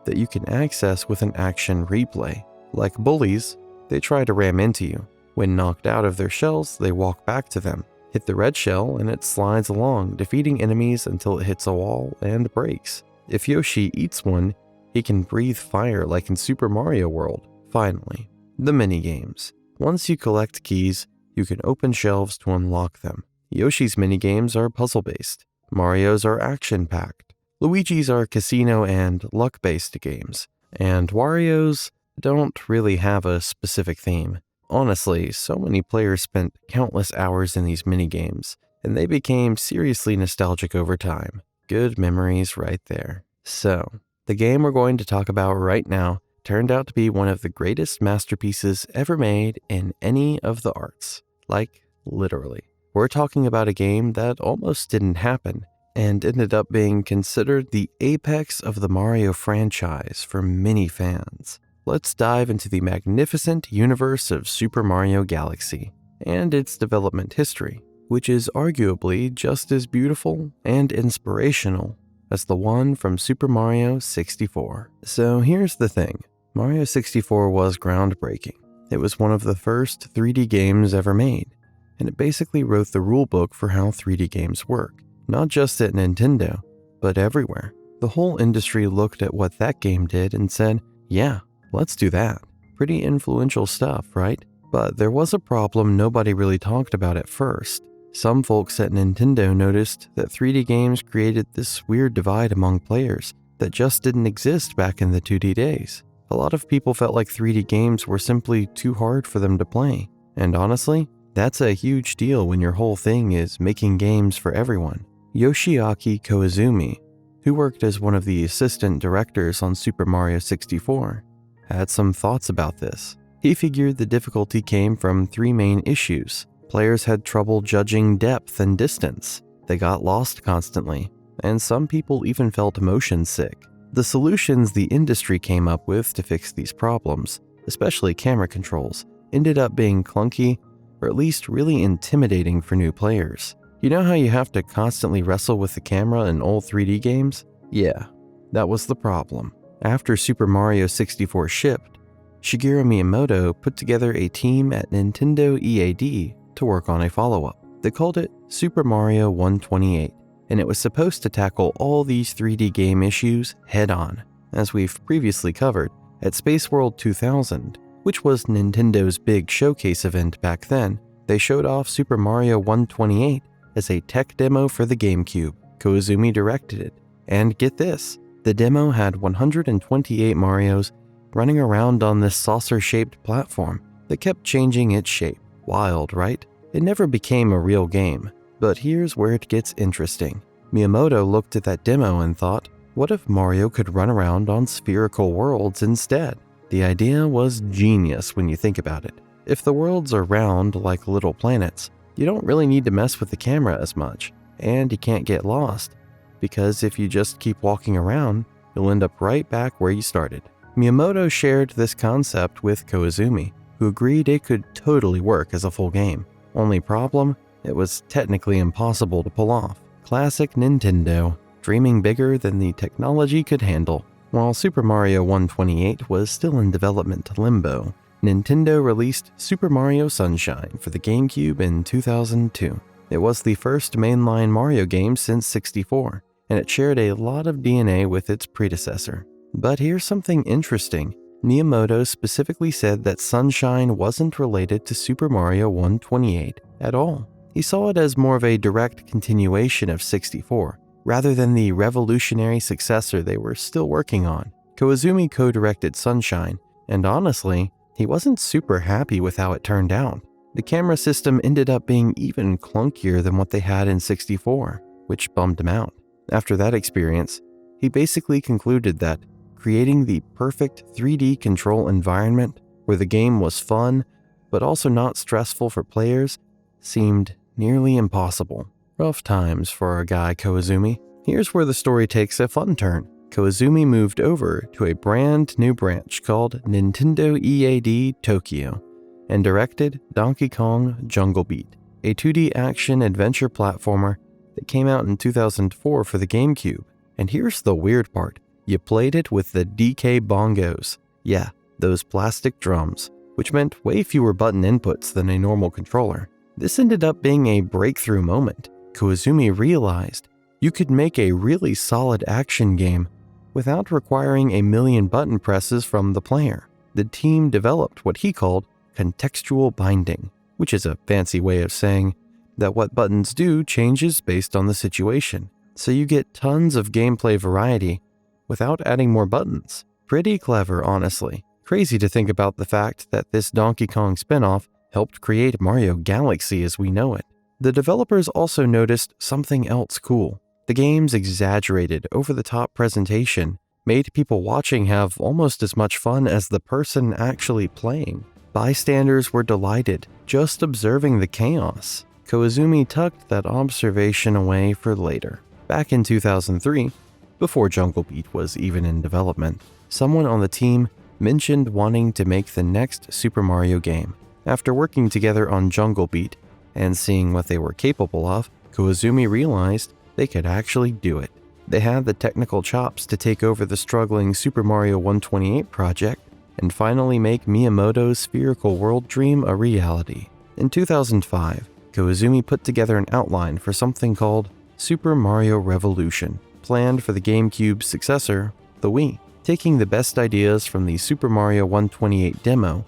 that you can access with an action replay. Like bullies, they try to ram into you. When knocked out of their shells, they walk back to them. Hit the red shell and it slides along, defeating enemies until it hits a wall and breaks. If Yoshi eats one, he can breathe fire like in Super Mario World. Finally, the minigames. Once you collect keys, you can open shelves to unlock them. Yoshi's minigames are puzzle-based. Mario's are action-packed. Luigi's are casino and luck-based games. And Wario's don't really have a specific theme. Honestly, so many players spent countless hours in these minigames, and they became seriously nostalgic over time. Good memories right there. So, the game we're going to talk about right now turned out to be one of the greatest masterpieces ever made in any of the arts. Like, literally. We're talking about a game that almost didn't happen, and ended up being considered the apex of the Mario franchise for many fans. Let's dive into the magnificent universe of Super Mario Galaxy and its development history, which is arguably just as beautiful and inspirational as the one from Super Mario 64. So here's the thing. Mario 64 was groundbreaking. It was one of the first 3D games ever made, and it basically wrote the rulebook for how 3D games work, not just at Nintendo, but everywhere. The whole industry looked at what that game did and said, yeah, let's do that. Pretty influential stuff, right? But there was a problem nobody really talked about at first. Some folks at Nintendo noticed that 3D games created this weird divide among players that just didn't exist back in the 2D days. A lot of people felt like 3D games were simply too hard for them to play. And honestly, that's a huge deal when your whole thing is making games for everyone. Yoshiaki Koizumi, who worked as one of the assistant directors on Super Mario 64, had some thoughts about this. He figured the difficulty came from 3 main issues. Players had trouble judging depth and distance. They got lost constantly, and some people even felt motion sick. The solutions the industry came up with to fix these problems, especially camera controls, ended up being clunky or at least really intimidating for new players. You know how you have to constantly wrestle with the camera in old 3D games? Yeah, that was the problem. After Super Mario 64 shipped, Shigeru Miyamoto put together a team at Nintendo EAD to work on a follow-up. They called it Super Mario 128, and it was supposed to tackle all these 3D game issues head-on. As we've previously covered, at Space World 2000, which was Nintendo's big showcase event back then, they showed off Super Mario 128 as a tech demo for the GameCube. Koizumi directed it, and get this, the demo had 128 Marios running around on this saucer-shaped platform that kept changing its shape. Wild, right? It never became a real game. But here's where it gets interesting. Miyamoto looked at that demo and thought, what if Mario could run around on spherical worlds instead? The idea was genius when you think about it. If the worlds are round like little planets, you don't really need to mess with the camera as much, and you can't get lost, because if you just keep walking around, you'll end up right back where you started. Miyamoto shared this concept with Koizumi, who agreed it could totally work as a full game. Only problem, it was technically impossible to pull off. Classic Nintendo, dreaming bigger than the technology could handle. While Super Mario 128 was still in development limbo, Nintendo released Super Mario Sunshine for the GameCube in 2002. It was the first mainline Mario game since 64, and it shared a lot of DNA with its predecessor. But here's something interesting. Miyamoto specifically said that Sunshine wasn't related to Super Mario 128 at all. He saw it as more of a direct continuation of 64, rather than the revolutionary successor they were still working on. Koizumi co-directed Sunshine, and honestly, he wasn't super happy with how it turned out. The camera system ended up being even clunkier than what they had in 64, which bummed him out. After that experience, he basically concluded that creating the perfect 3D control environment where the game was fun but also not stressful for players seemed nearly impossible. Rough times for our guy Koizumi. Here's where the story takes a fun turn. Koizumi moved over to a brand new branch called Nintendo EAD Tokyo and directed Donkey Kong Jungle Beat, a 2D action adventure platformer that came out in 2004 for the GameCube. And here's the weird part. You played it with the DK bongos. Yeah, those plastic drums, which meant way fewer button inputs than a normal controller. This ended up being a breakthrough moment. Koizumi realized you could make a really solid action game without requiring a million button presses from the player. The team developed what he called contextual binding, which is a fancy way of saying that what buttons do changes based on the situation. So you get tons of gameplay variety without adding more buttons. Pretty clever, honestly. Crazy to think about the fact that this Donkey Kong spinoff helped create Mario Galaxy as we know it. The developers also noticed something else cool. The game's exaggerated, over-the-top presentation made people watching have almost as much fun as the person actually playing. Bystanders were delighted, just observing the chaos. Koizumi tucked that observation away for later. Back in 2003, before Jungle Beat was even in development, someone on the team mentioned wanting to make the next Super Mario game. After working together on Jungle Beat and seeing what they were capable of, Koizumi realized they could actually do it. They had the technical chops to take over the struggling Super Mario 128 project and finally make Miyamoto's spherical world dream a reality. In 2005, Koizumi put together an outline for something called Super Mario Revolution, planned for the GameCube's successor, the Wii. Taking the best ideas from the Super Mario 128 demo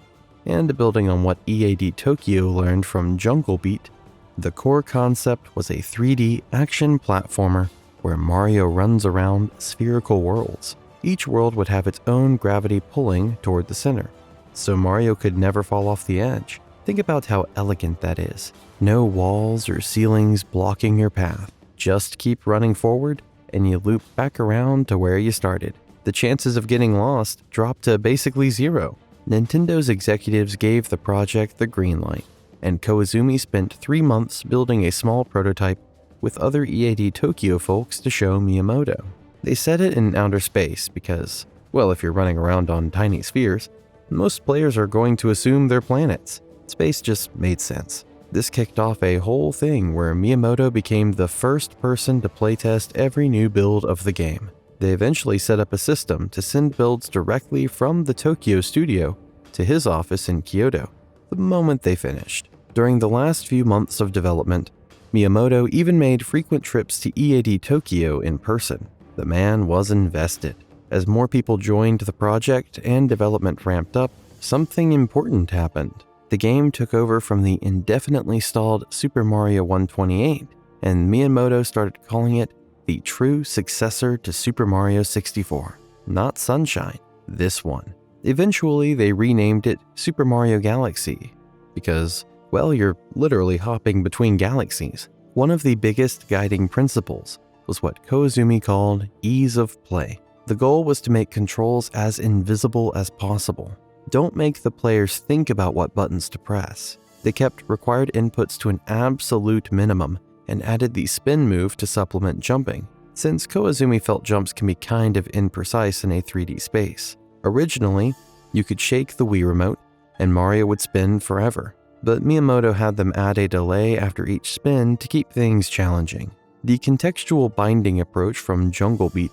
and building on what EAD Tokyo learned from Jungle Beat, the core concept was a 3D action platformer where Mario runs around spherical worlds. Each world would have its own gravity pulling toward the center, so Mario could never fall off the edge. Think about how elegant that is. No walls or ceilings blocking your path. Just keep running forward and you loop back around to where you started. The chances of getting lost drop to basically zero. Nintendo's executives gave the project the green light, and Koizumi spent 3 months building a small prototype with other EAD Tokyo folks to show Miyamoto. They set it in outer space because, well, if you're running around on tiny spheres, most players are going to assume they're planets. Space just made sense. This kicked off a whole thing where Miyamoto became the first person to playtest every new build of the game. They eventually set up a system to send builds directly from the Tokyo studio to his office in Kyoto the moment they finished. During the last few months of development, Miyamoto even made frequent trips to EAD Tokyo in person. The man was invested. As more people joined the project and development ramped up, something important happened. The game took over from the indefinitely stalled Super Mario 128, and Miyamoto started calling it the true successor to Super Mario 64. Not Sunshine, this one. Eventually, they renamed it Super Mario Galaxy because, well, you're literally hopping between galaxies. One of the biggest guiding principles was what Koizumi called ease of play. The goal was to make controls as invisible as possible. Don't make the players think about what buttons to press. They kept required inputs to an absolute minimum and added the spin move to supplement jumping, since Koizumi felt jumps can be kind of imprecise in a 3D space. Originally, you could shake the Wii remote and Mario would spin forever, but Miyamoto had them add a delay after each spin to keep things challenging. The contextual binding approach from Jungle Beat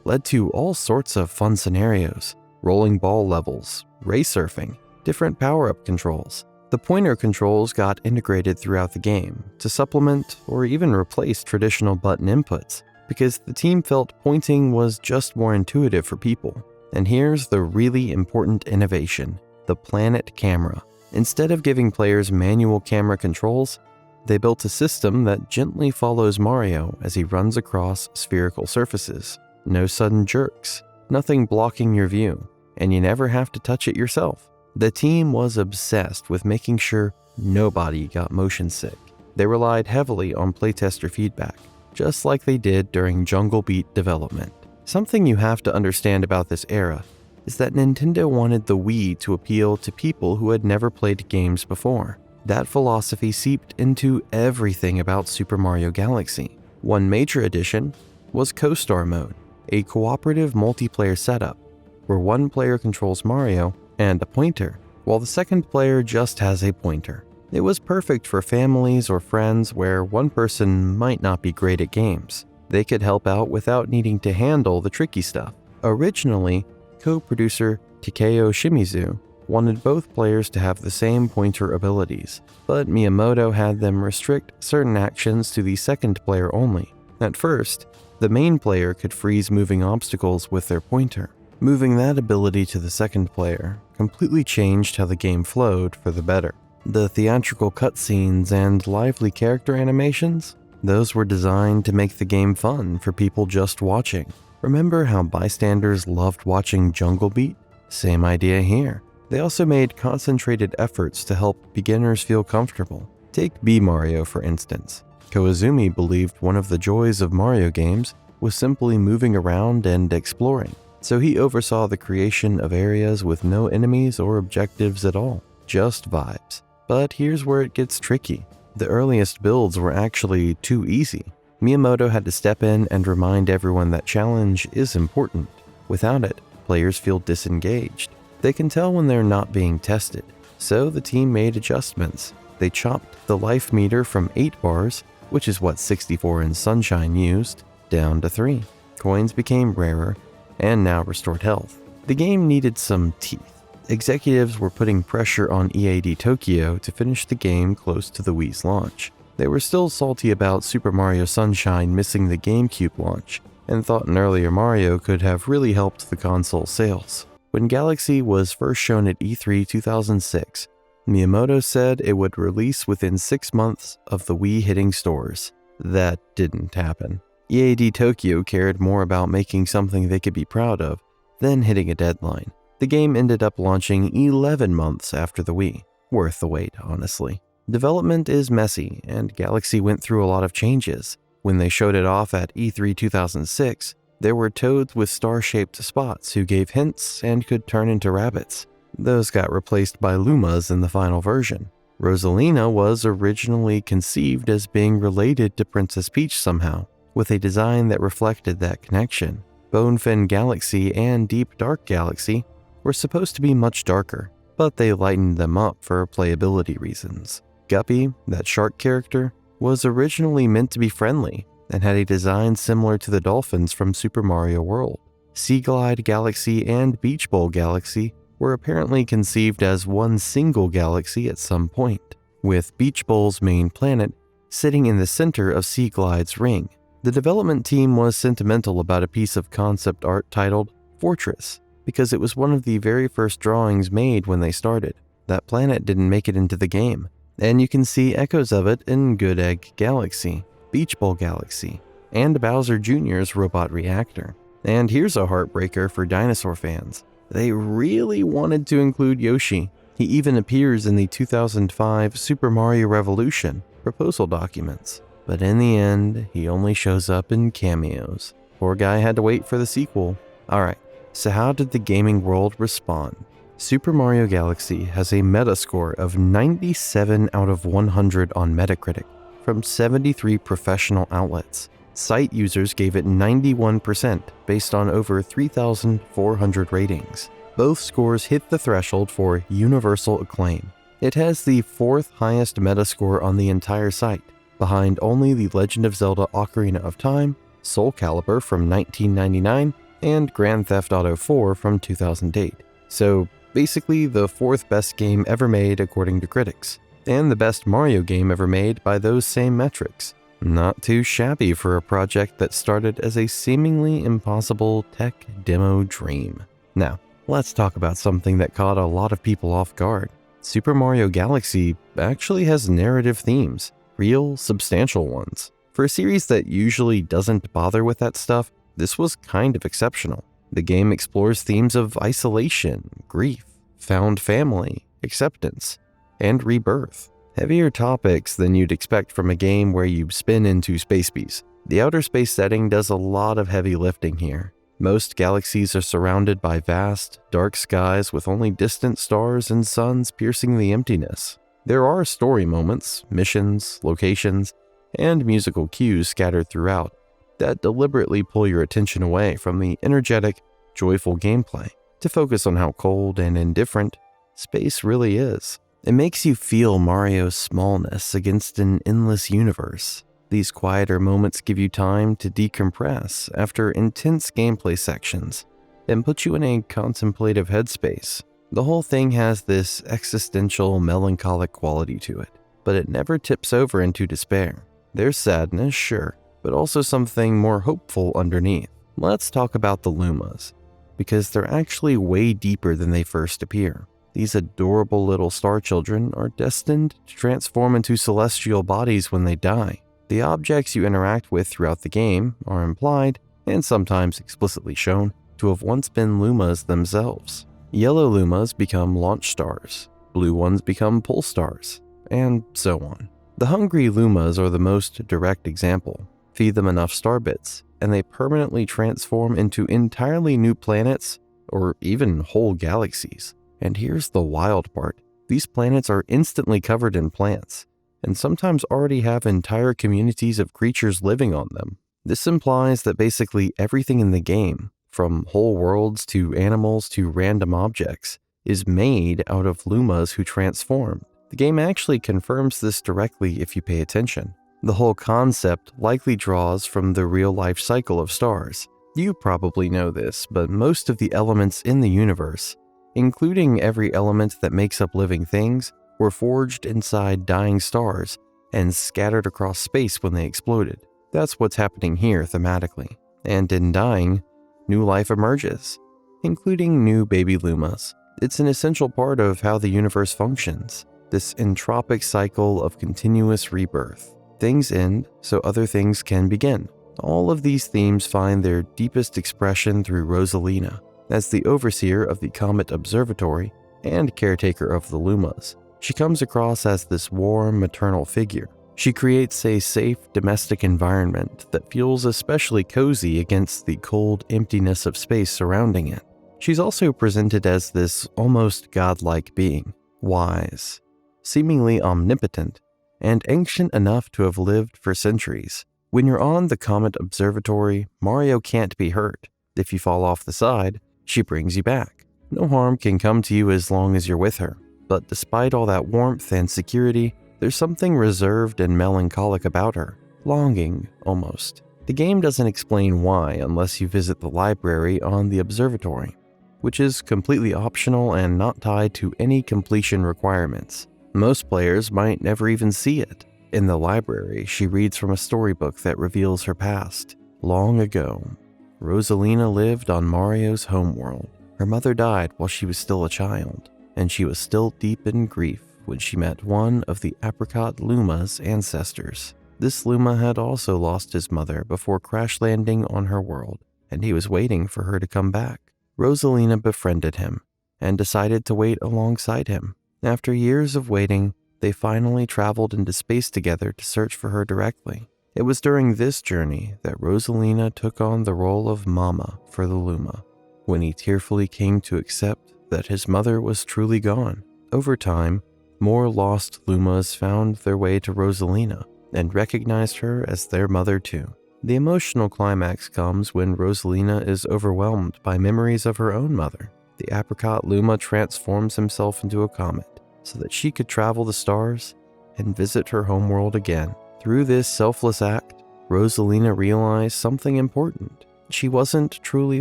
led to all sorts of fun scenarios: rolling ball levels, race surfing, different power-up controls. The pointer controls got integrated throughout the game to supplement or even replace traditional button inputs, because the team felt pointing was just more intuitive for people. And here's the really important innovation: the planet camera. Instead of giving players manual camera controls, they built a system that gently follows Mario as he runs across spherical surfaces. No sudden jerks, nothing blocking your view, and you never have to touch it yourself. The team was obsessed with making sure nobody got motion sick. They relied heavily on playtester feedback, just like they did during Jungle Beat development. Something you have to understand about this era is that Nintendo wanted the Wii to appeal to people who had never played games before. That philosophy seeped into everything about Super Mario Galaxy. One major addition was Co-Star Mode, a cooperative multiplayer setup where one player controls Mario and a pointer, while the second player just has a pointer. It was perfect for families or friends where one person might not be great at games. They could help out without needing to handle the tricky stuff. Originally, co-producer Takeo Shimizu wanted both players to have the same pointer abilities, but Miyamoto had them restrict certain actions to the second player only. At first, the main player could freeze moving obstacles with their pointer. Moving that ability to the second player completely changed how the game flowed for the better. The theatrical cutscenes and lively character animations, those were designed to make the game fun for people just watching. Remember how bystanders loved watching Jungle Beat? Same idea here. They also made concentrated efforts to help beginners feel comfortable. Take B Mario for instance. Koizumi believed one of the joys of Mario games was simply moving around and exploring, so he oversaw the creation of areas with no enemies or objectives at all, just vibes. But here's where it gets tricky. The earliest builds were actually too easy. Miyamoto had to step in and remind everyone that challenge is important. Without it, players feel disengaged. They can tell when they're not being tested, so the team made adjustments. They chopped the life meter from 8 bars, which is what 64 and Sunshine used, down to 3. Coins became rarer, and now restored health. The game needed some teeth. Executives were putting pressure on EAD Tokyo to finish the game close to the Wii's launch. They were still salty about Super Mario Sunshine missing the GameCube launch, and thought an earlier Mario could have really helped the console sales. When Galaxy was first shown at E3 2006, Miyamoto said it would release within 6 months of the Wii hitting stores. That didn't happen. EAD Tokyo cared more about making something they could be proud of than hitting a deadline. The game ended up launching 11 months after the Wii. Worth the wait, honestly. Development is messy, and Galaxy went through a lot of changes. When they showed it off at E3 2006, there were toads with star-shaped spots who gave hints and could turn into rabbits. Those got replaced by Lumas in the final version. Rosalina was originally conceived as being related to Princess Peach somehow, with a design that reflected that connection. Bonefin Galaxy and Deep Dark Galaxy were supposed to be much darker, but they lightened them up for playability reasons. Guppy, that shark character, was originally meant to be friendly and had a design similar to the dolphins from Super Mario World. Sea Glide Galaxy and Beach Bowl Galaxy were apparently conceived as one single galaxy at some point, with Beach Bowl's main planet sitting in the center of Sea Glide's ring. The development team was sentimental about a piece of concept art titled Fortress, because it was one of the very first drawings made when they started. That planet didn't make it into the game, and you can see echoes of it in Good Egg Galaxy, Beach Bowl Galaxy, and Bowser Jr.'s Robot Reactor. And here's a heartbreaker for dinosaur fans. They really wanted to include Yoshi. He even appears in the 2005 Super Mario Revolution proposal documents. But in the end, he only shows up in cameos. Poor guy had to wait for the sequel. Alright, so how did the gaming world respond? Super Mario Galaxy has a Metascore of 97 out of 100 on Metacritic from 73 professional outlets. Site users gave it 91% based on over 3,400 ratings. Both scores hit the threshold for universal acclaim. It has the 4th highest Metascore on the entire site, behind only The Legend of Zelda Ocarina of Time, Soul Calibur from 1999, and Grand Theft Auto 4 from 2008. So basically the fourth best game ever made according to critics, and the best Mario game ever made by those same metrics. Not too shabby for a project that started as a seemingly impossible tech demo dream. Now, let's talk about something that caught a lot of people off guard. Super Mario Galaxy actually has narrative themes, real, substantial ones. For a series that usually doesn't bother with that stuff, this was kind of exceptional. The game explores themes of isolation, grief, found family, acceptance, and rebirth. Heavier topics than you'd expect from a game where you spin into space bees. The outer space setting does a lot of heavy lifting here. Most galaxies are surrounded by vast, dark skies with only distant stars and suns piercing the emptiness. There are story moments, missions, locations, and musical cues scattered throughout that deliberately pull your attention away from the energetic, joyful gameplay to focus on how cold and indifferent space really is. It makes you feel Mario's smallness against an endless universe. These quieter moments give you time to decompress after intense gameplay sections and put you in a contemplative headspace. The whole thing has this existential, melancholic quality to it, but it never tips over into despair. There's sadness, sure, but also something more hopeful underneath. Let's talk about the Lumas, because they're actually way deeper than they first appear. These adorable little star children are destined to transform into celestial bodies when they die. The objects you interact with throughout the game are implied, and sometimes explicitly shown, to have once been Lumas themselves. Yellow Lumas become launch stars, blue ones become pole stars, and so on. The hungry Lumas are the most direct example. Feed them enough star bits, and they permanently transform into entirely new planets or even whole galaxies. And here's the wild part. These planets are instantly covered in plants, and sometimes already have entire communities of creatures living on them. This implies that basically everything in the game, from whole worlds to animals to random objects, is made out of Lumas who transform. The game actually confirms this directly if you pay attention. The whole concept likely draws from the real-life cycle of stars. You probably know this, but most of the elements in the universe, including every element that makes up living things, were forged inside dying stars and scattered across space when they exploded. That's what's happening here thematically. And in dying, new life emerges, including new baby Lumas. It's an essential part of how the universe functions, this entropic cycle of continuous rebirth. Things end so other things can begin. All of these themes find their deepest expression through Rosalina, as the overseer of the Comet Observatory and caretaker of the Lumas. She comes across as this warm, maternal figure. She creates a safe, domestic environment that feels especially cozy against the cold emptiness of space surrounding it. She's also presented as this almost godlike being, wise, seemingly omnipotent, and ancient enough to have lived for centuries. When you're on the Comet Observatory, Mario can't be hurt. If you fall off the side, she brings you back. No harm can come to you as long as you're with her. But despite all that warmth and security, there's something reserved and melancholic about her. Longing, almost. The game doesn't explain why unless you visit the library on the observatory, which is completely optional and not tied to any completion requirements. Most players might never even see it. In the library, she reads from a storybook that reveals her past. Long ago, Rosalina lived on Mario's homeworld. Her mother died while she was still a child, and she was still deep in grief when she met one of the Apricot Luma's ancestors. This Luma had also lost his mother before crash landing on her world, and he was waiting for her to come back. Rosalina befriended him and decided to wait alongside him. After years of waiting, they finally traveled into space together to search for her directly. It was during this journey that Rosalina took on the role of Mama for the Luma, when he tearfully came to accept that his mother was truly gone. Over time, more lost Lumas found their way to Rosalina and recognized her as their mother too. The emotional climax comes when Rosalina is overwhelmed by memories of her own mother. The Apricot Luma transforms himself into a comet so that she could travel the stars and visit her homeworld again. Through this selfless act, Rosalina realized something important. she wasn't truly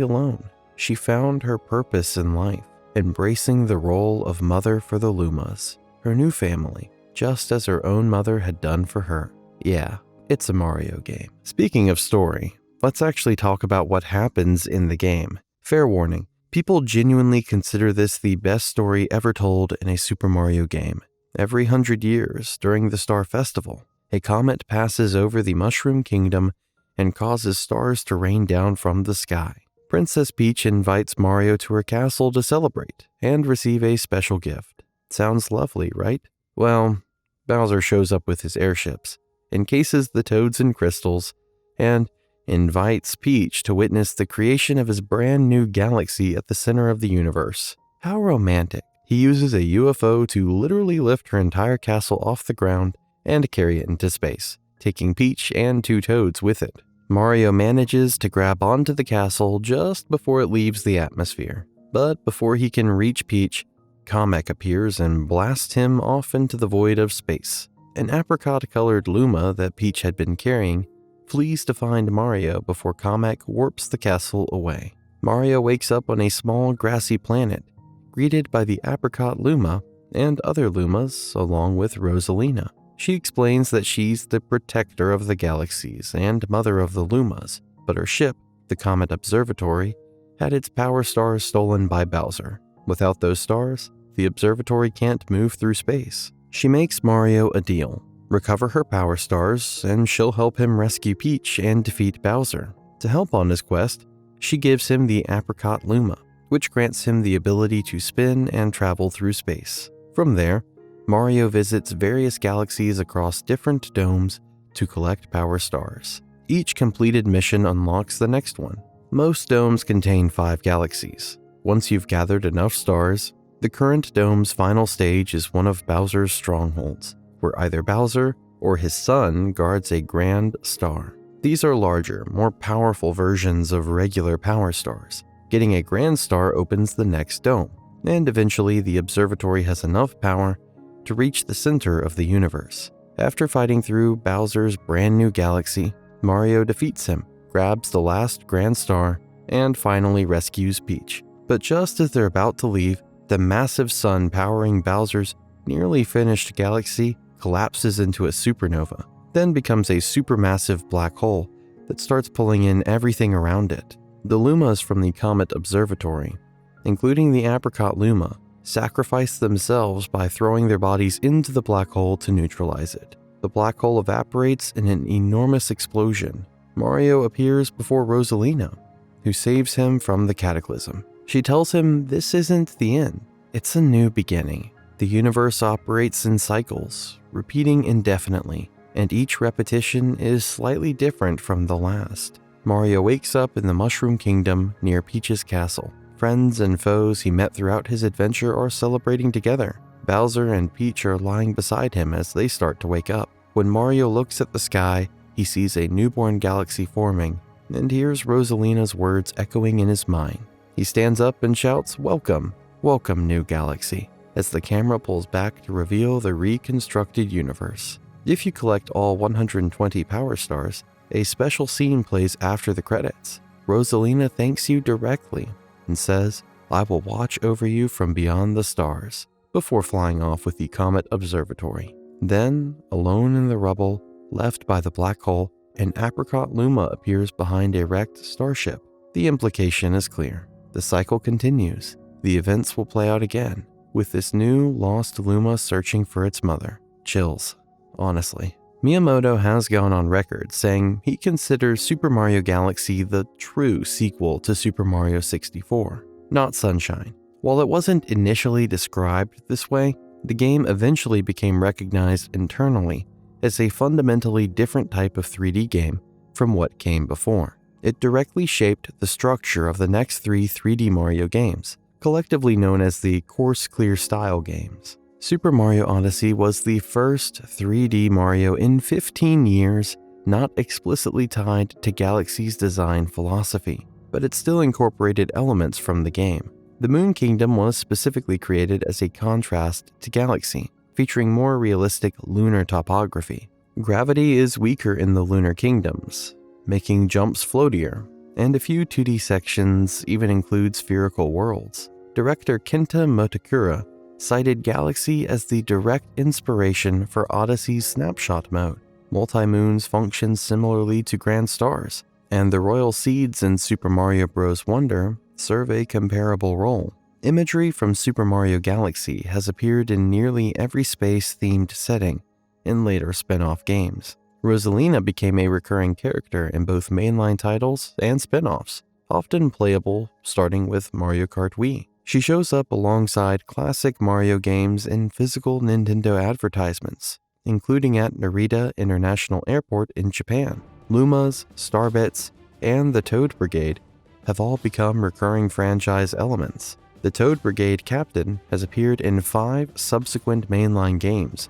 alone. She found her purpose in life, embracing the role of mother for the Lumas, her new family, just as her own mother had done for her. Yeah, it's a Mario game. Speaking of story, let's actually talk about what happens in the game. Fair warning, people genuinely consider this the best story ever told in a Super Mario game. Every 100 years, during the Star Festival, a comet passes over the Mushroom Kingdom and causes stars to rain down from the sky. Princess Peach invites Mario to her castle to celebrate and receive a special gift. Sounds lovely, right? Well, Bowser shows up with his airships, encases the toads in crystals, and invites Peach to witness the creation of his brand new galaxy at the center of the universe. How romantic. He uses a UFO to literally lift her entire castle off the ground and carry it into space, taking Peach and 2 toads with it. Mario manages to grab onto the castle just before it leaves the atmosphere. But before he can reach Peach, Kamek appears and blasts him off into the void of space. An apricot-colored Luma that Peach had been carrying flees to find Mario before Kamek warps the castle away. Mario wakes up on a small grassy planet, greeted by the apricot Luma and other Lumas along with Rosalina. She explains that she's the protector of the galaxies and mother of the Lumas, but her ship, the Comet Observatory, had its power stars stolen by Bowser. Without those stars, the observatory can't move through space. She makes Mario a deal. Recover her power stars, and she'll help him rescue Peach and defeat Bowser. To help on his quest, she gives him the Apricot Luma, which grants him the ability to spin and travel through space. From there, Mario visits various galaxies across different domes to collect power stars. Each completed mission unlocks the next one. Most domes contain 5 galaxies. Once you've gathered enough stars, the current dome's final stage is one of Bowser's strongholds, where either Bowser or his son guards a grand star. These are larger, more powerful versions of regular power stars. Getting a grand star opens the next dome, and eventually the observatory has enough power to reach the center of the universe. After fighting through Bowser's brand new galaxy, Mario defeats him, grabs the last grand star, and finally rescues Peach. But just as they're about to leave, the massive sun powering Bowser's nearly finished galaxy collapses into a supernova, then becomes a supermassive black hole that starts pulling in everything around it. The Lumas from the Comet Observatory, including the Apricot Luma, sacrifice themselves by throwing their bodies into the black hole to neutralize it. The black hole evaporates in an enormous explosion. Mario appears before Rosalina, who saves him from the cataclysm. She tells him this isn't the end, it's a new beginning. The universe operates in cycles, repeating indefinitely, and each repetition is slightly different from the last. Mario wakes up in the Mushroom Kingdom near Peach's castle. Friends and foes he met throughout his adventure are celebrating together. Bowser and Peach are lying beside him as they start to wake up. When Mario looks at the sky, he sees a newborn galaxy forming and hears Rosalina's words echoing in his mind. He stands up and shouts, "Welcome, welcome, new galaxy," as the camera pulls back to reveal the reconstructed universe. If you collect all 120 power stars, a special scene plays after the credits. Rosalina thanks you directly and says, "I will watch over you from beyond the stars," before flying off with the Comet Observatory. Then, alone in the rubble, left by the black hole, an Apricot Luma appears behind a wrecked starship. The implication is clear. The cycle continues. The events will play out again, with this new lost Luma searching for its mother. Chills, honestly. Miyamoto has gone on record saying he considers Super Mario Galaxy the true sequel to Super Mario 64, not Sunshine. While it wasn't initially described this way, the game eventually became recognized internally as a fundamentally different type of 3D game from what came before. It directly shaped the structure of the next 3 3D Mario games, collectively known as the Course Clear style games. Super Mario Odyssey was the first 3D Mario in 15 years not explicitly tied to Galaxy's design philosophy, but it still incorporated elements from the game. The Moon Kingdom was specifically created as a contrast to Galaxy, featuring more realistic lunar topography. Gravity is weaker in the lunar kingdoms, making jumps floatier, and a few 2D sections even include spherical worlds. Director Kenta Motakura cited Galaxy as the direct inspiration for Odyssey's snapshot mode. Multi-moons function similarly to grand stars, and the royal seeds in Super Mario Bros. Wonder serve a comparable role. Imagery from Super Mario Galaxy has appeared in nearly every space-themed setting in later spin-off games. Rosalina became a recurring character in both mainline titles and spin-offs, often playable starting with Mario Kart Wii. She shows up alongside classic Mario games in physical Nintendo advertisements, including at Narita International Airport in Japan. Lumas, Starbits, and the Toad Brigade have all become recurring franchise elements. The Toad Brigade captain has appeared in 5 subsequent mainline games,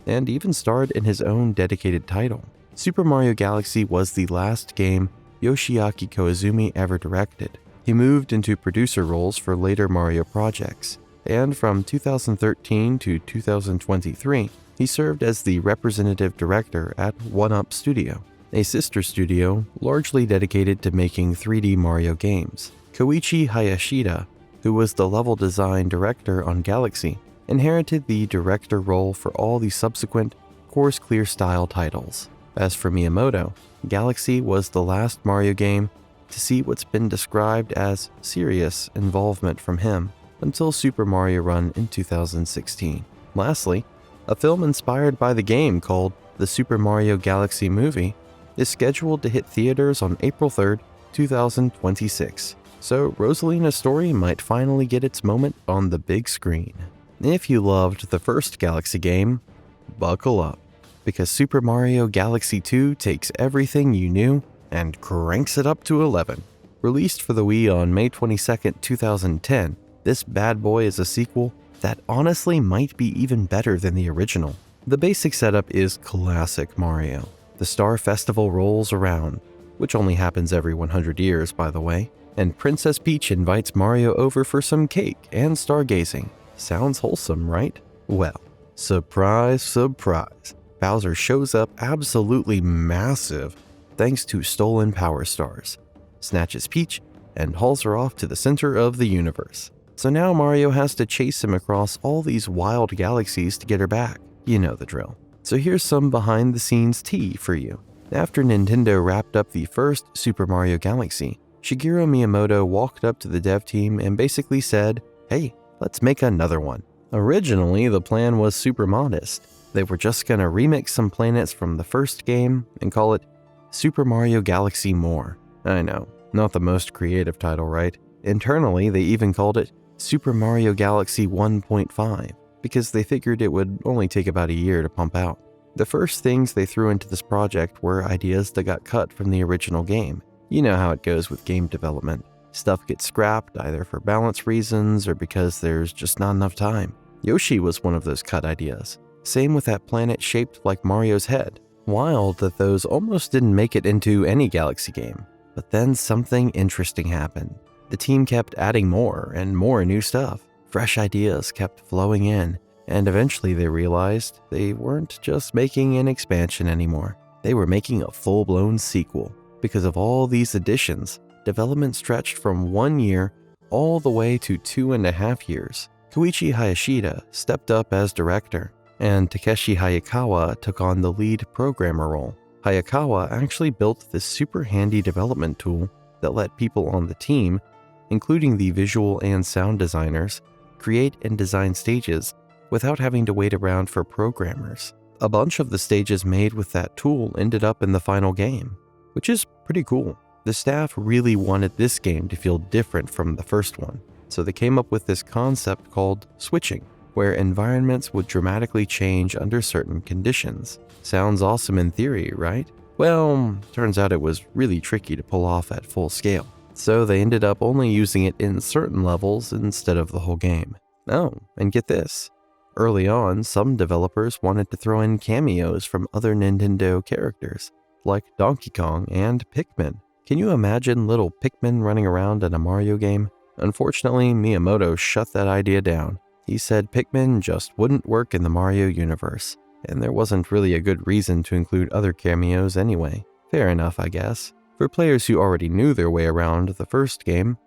and even starred in his own dedicated title. Super Mario Galaxy was the last game Yoshiaki Koizumi ever directed. He moved into producer roles for later Mario projects, and from 2013 to 2023, he served as the representative director at 1UP Studio, a sister studio largely dedicated to making 3D Mario games. Koichi Hayashida, who was the level design director on Galaxy, inherited the director role for all the subsequent course clear style titles. As for Miyamoto, Galaxy was the last Mario game to see what's been described as serious involvement from him until Super Mario Run in 2016. Lastly, a film inspired by the game called The Super Mario Galaxy Movie is scheduled to hit theaters on April 3rd, 2026. So Rosalina's story might finally get its moment on the big screen. If you loved the first Galaxy game, buckle up, because Super Mario Galaxy 2 takes everything you knew and cranks it up to 11. Released for the Wii on May 22, 2010, this bad boy is a sequel that honestly might be even better than the original. The basic setup is classic Mario. The Star Festival rolls around, which only happens every 100 years, by the way, and Princess Peach invites Mario over for some cake and stargazing. Sounds wholesome, right? Well, surprise, surprise. Bowser shows up absolutely massive thanks to stolen power stars, snatches Peach, and hauls her off to the center of the universe. So now Mario has to chase him across all these wild galaxies to get her back. You know the drill. So here's some behind-the-scenes tea for you. After Nintendo wrapped up the first Super Mario Galaxy, Shigeru Miyamoto walked up to the dev team and basically said, "Hey, let's make another one." Originally, the plan was super modest. They were just gonna remix some planets from the first game and call it Super Mario Galaxy More. I know, not the most creative title, right? Internally, they even called it Super Mario Galaxy 1.5 because they figured it would only take about a year to pump out. The first things they threw into this project were ideas that got cut from the original game. You know how it goes with game development. Stuff gets scrapped either for balance reasons or because there's just not enough time. Yoshi was one of those cut ideas. Same with that planet shaped like Mario's head. Wild that those almost didn't make it into any Galaxy game. But then something interesting happened. The team kept adding more and more new stuff. Fresh ideas kept flowing in, and eventually they realized they weren't just making an expansion anymore. They were making a full-blown sequel. Because of all these additions, development stretched from 1 year all the way to 2.5 years. Koichi Hayashida stepped up as director, and Takeshi Hayakawa took on the lead programmer role. Hayakawa actually built this super handy development tool that let people on the team, including the visual and sound designers, create and design stages without having to wait around for programmers. A bunch of the stages made with that tool ended up in the final game, which is pretty cool. The staff really wanted this game to feel different from the first one, so they came up with this concept called switching, where environments would dramatically change under certain conditions. Sounds awesome in theory, right? Well, turns out it was really tricky to pull off at full scale, so they ended up only using it in certain levels instead of the whole game. Oh, and get this. Early on, some developers wanted to throw in cameos from other Nintendo characters, like Donkey Kong and Pikmin. Can you imagine little Pikmin running around in a Mario game? Unfortunately, Miyamoto shut that idea down. He said Pikmin just wouldn't work in the Mario universe, and there wasn't really a good reason to include other cameos anyway. Fair enough, I guess. For players who already knew their way around the first game,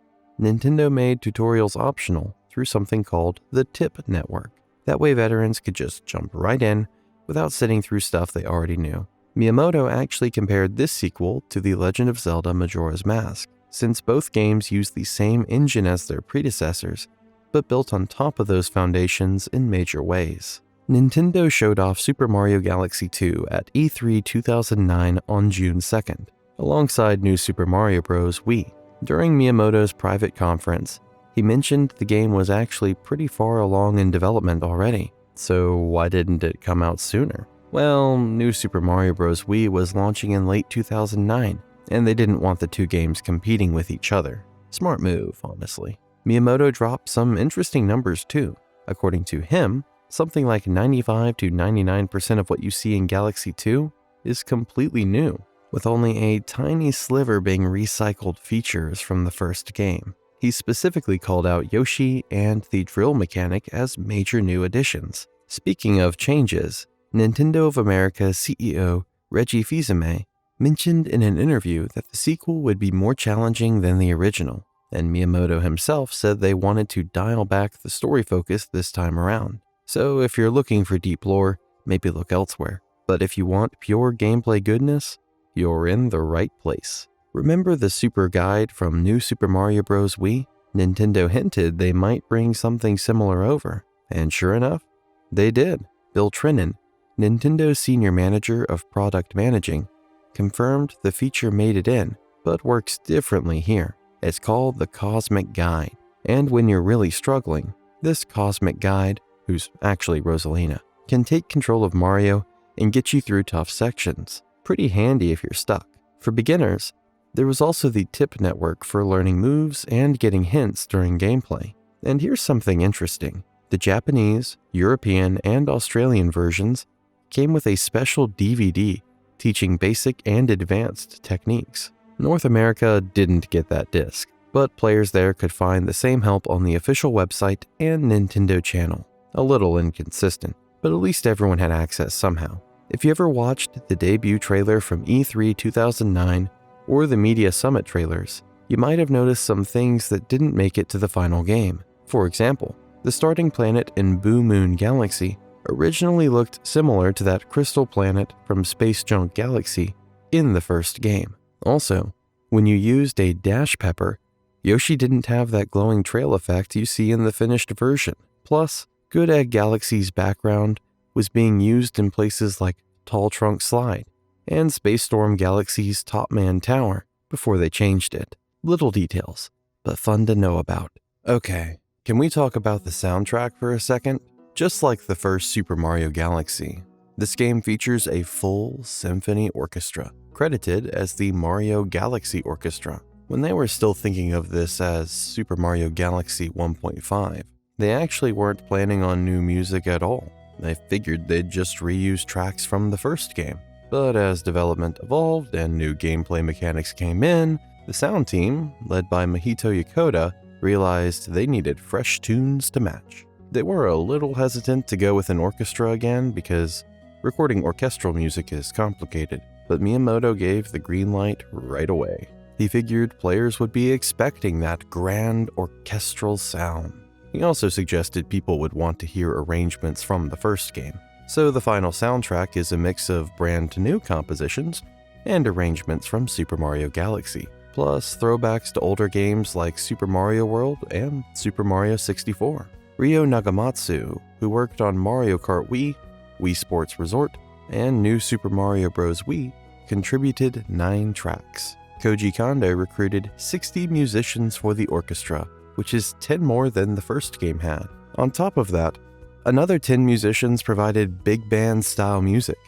Nintendo made tutorials optional through something called the Tip Network. That way veterans could just jump right in without sitting through stuff they already knew. Miyamoto actually compared this sequel to The Legend of Zelda Majora's Mask, since both games use the same engine as their predecessors, but built on top of those foundations in major ways. Nintendo showed off Super Mario Galaxy 2 at E3 2009 on June 2nd, alongside New Super Mario Bros. Wii. During Miyamoto's private conference, he mentioned the game was actually pretty far along in development already, so why didn't it come out sooner? Well, New Super Mario Bros. Wii was launching in late 2009, and they didn't want the two games competing with each other. Smart move, honestly. Miyamoto dropped some interesting numbers too. According to him, something like 95 to 99% of what you see in Galaxy 2 is completely new, with only a tiny sliver being recycled features from the first game. He specifically called out Yoshi and the drill mechanic as major new additions. Speaking of changes, Nintendo of America CEO Reggie Fils-Aimé mentioned in an interview that the sequel would be more challenging than the original, and Miyamoto himself said they wanted to dial back the story focus this time around. So if you're looking for deep lore, maybe look elsewhere. But if you want pure gameplay goodness, you're in the right place. Remember the Super Guide from New Super Mario Bros. Wii? Nintendo hinted they might bring something similar over, and sure enough, they did. Bill Trinan, Nintendo's senior manager of product managing, confirmed the feature made it in, but works differently here. It's called the Cosmic Guide, and when you're really struggling, this Cosmic Guide, who's actually Rosalina, can take control of Mario and get you through tough sections. Pretty handy if you're stuck. For beginners, there was also the Tip Network for learning moves and getting hints during gameplay. And here's something interesting. The Japanese, European, and Australian versions came with a special DVD teaching basic and advanced techniques. North America didn't get that disc, but players there could find the same help on the official website and Nintendo channel. A little inconsistent, but at least everyone had access somehow. If you ever watched the debut trailer from E3 2009 or the Media Summit trailers, you might have noticed some things that didn't make it to the final game. For example, the starting planet in Boo Moon Galaxy originally looked similar to that crystal planet from Space Junk Galaxy in the first game. Also, when you used a dash pepper, Yoshi didn't have that glowing trail effect you see in the finished version. Plus, Good Egg Galaxy's background was being used in places like Tall Trunk Slide and Space Storm Galaxy's Top Man Tower before they changed it. Little details, but fun to know about. Okay, can we talk about the soundtrack for a second? Just like the first Super Mario Galaxy, this game features a full symphony orchestra, credited as the Mario Galaxy Orchestra. When they were still thinking of this as Super Mario Galaxy 1.5, they actually weren't planning on new music at all. They figured they'd just reuse tracks from the first game. But as development evolved and new gameplay mechanics came in, the sound team, led by Mahito Yokota, realized they needed fresh tunes to match. They were a little hesitant to go with an orchestra again because recording orchestral music is complicated, but Miyamoto gave the green light right away. He figured players would be expecting that grand orchestral sound. He also suggested people would want to hear arrangements from the first game. So the final soundtrack is a mix of brand new compositions and arrangements from Super Mario Galaxy, plus throwbacks to older games like Super Mario World and Super Mario 64. Ryo Nagamatsu, who worked on Mario Kart Wii, Wii Sports Resort, and New Super Mario Bros. Wii, contributed 9 tracks. Koji Kondo recruited 60 musicians for the orchestra, which is 10 more than the first game had. On top of that, another 10 musicians provided big band style music,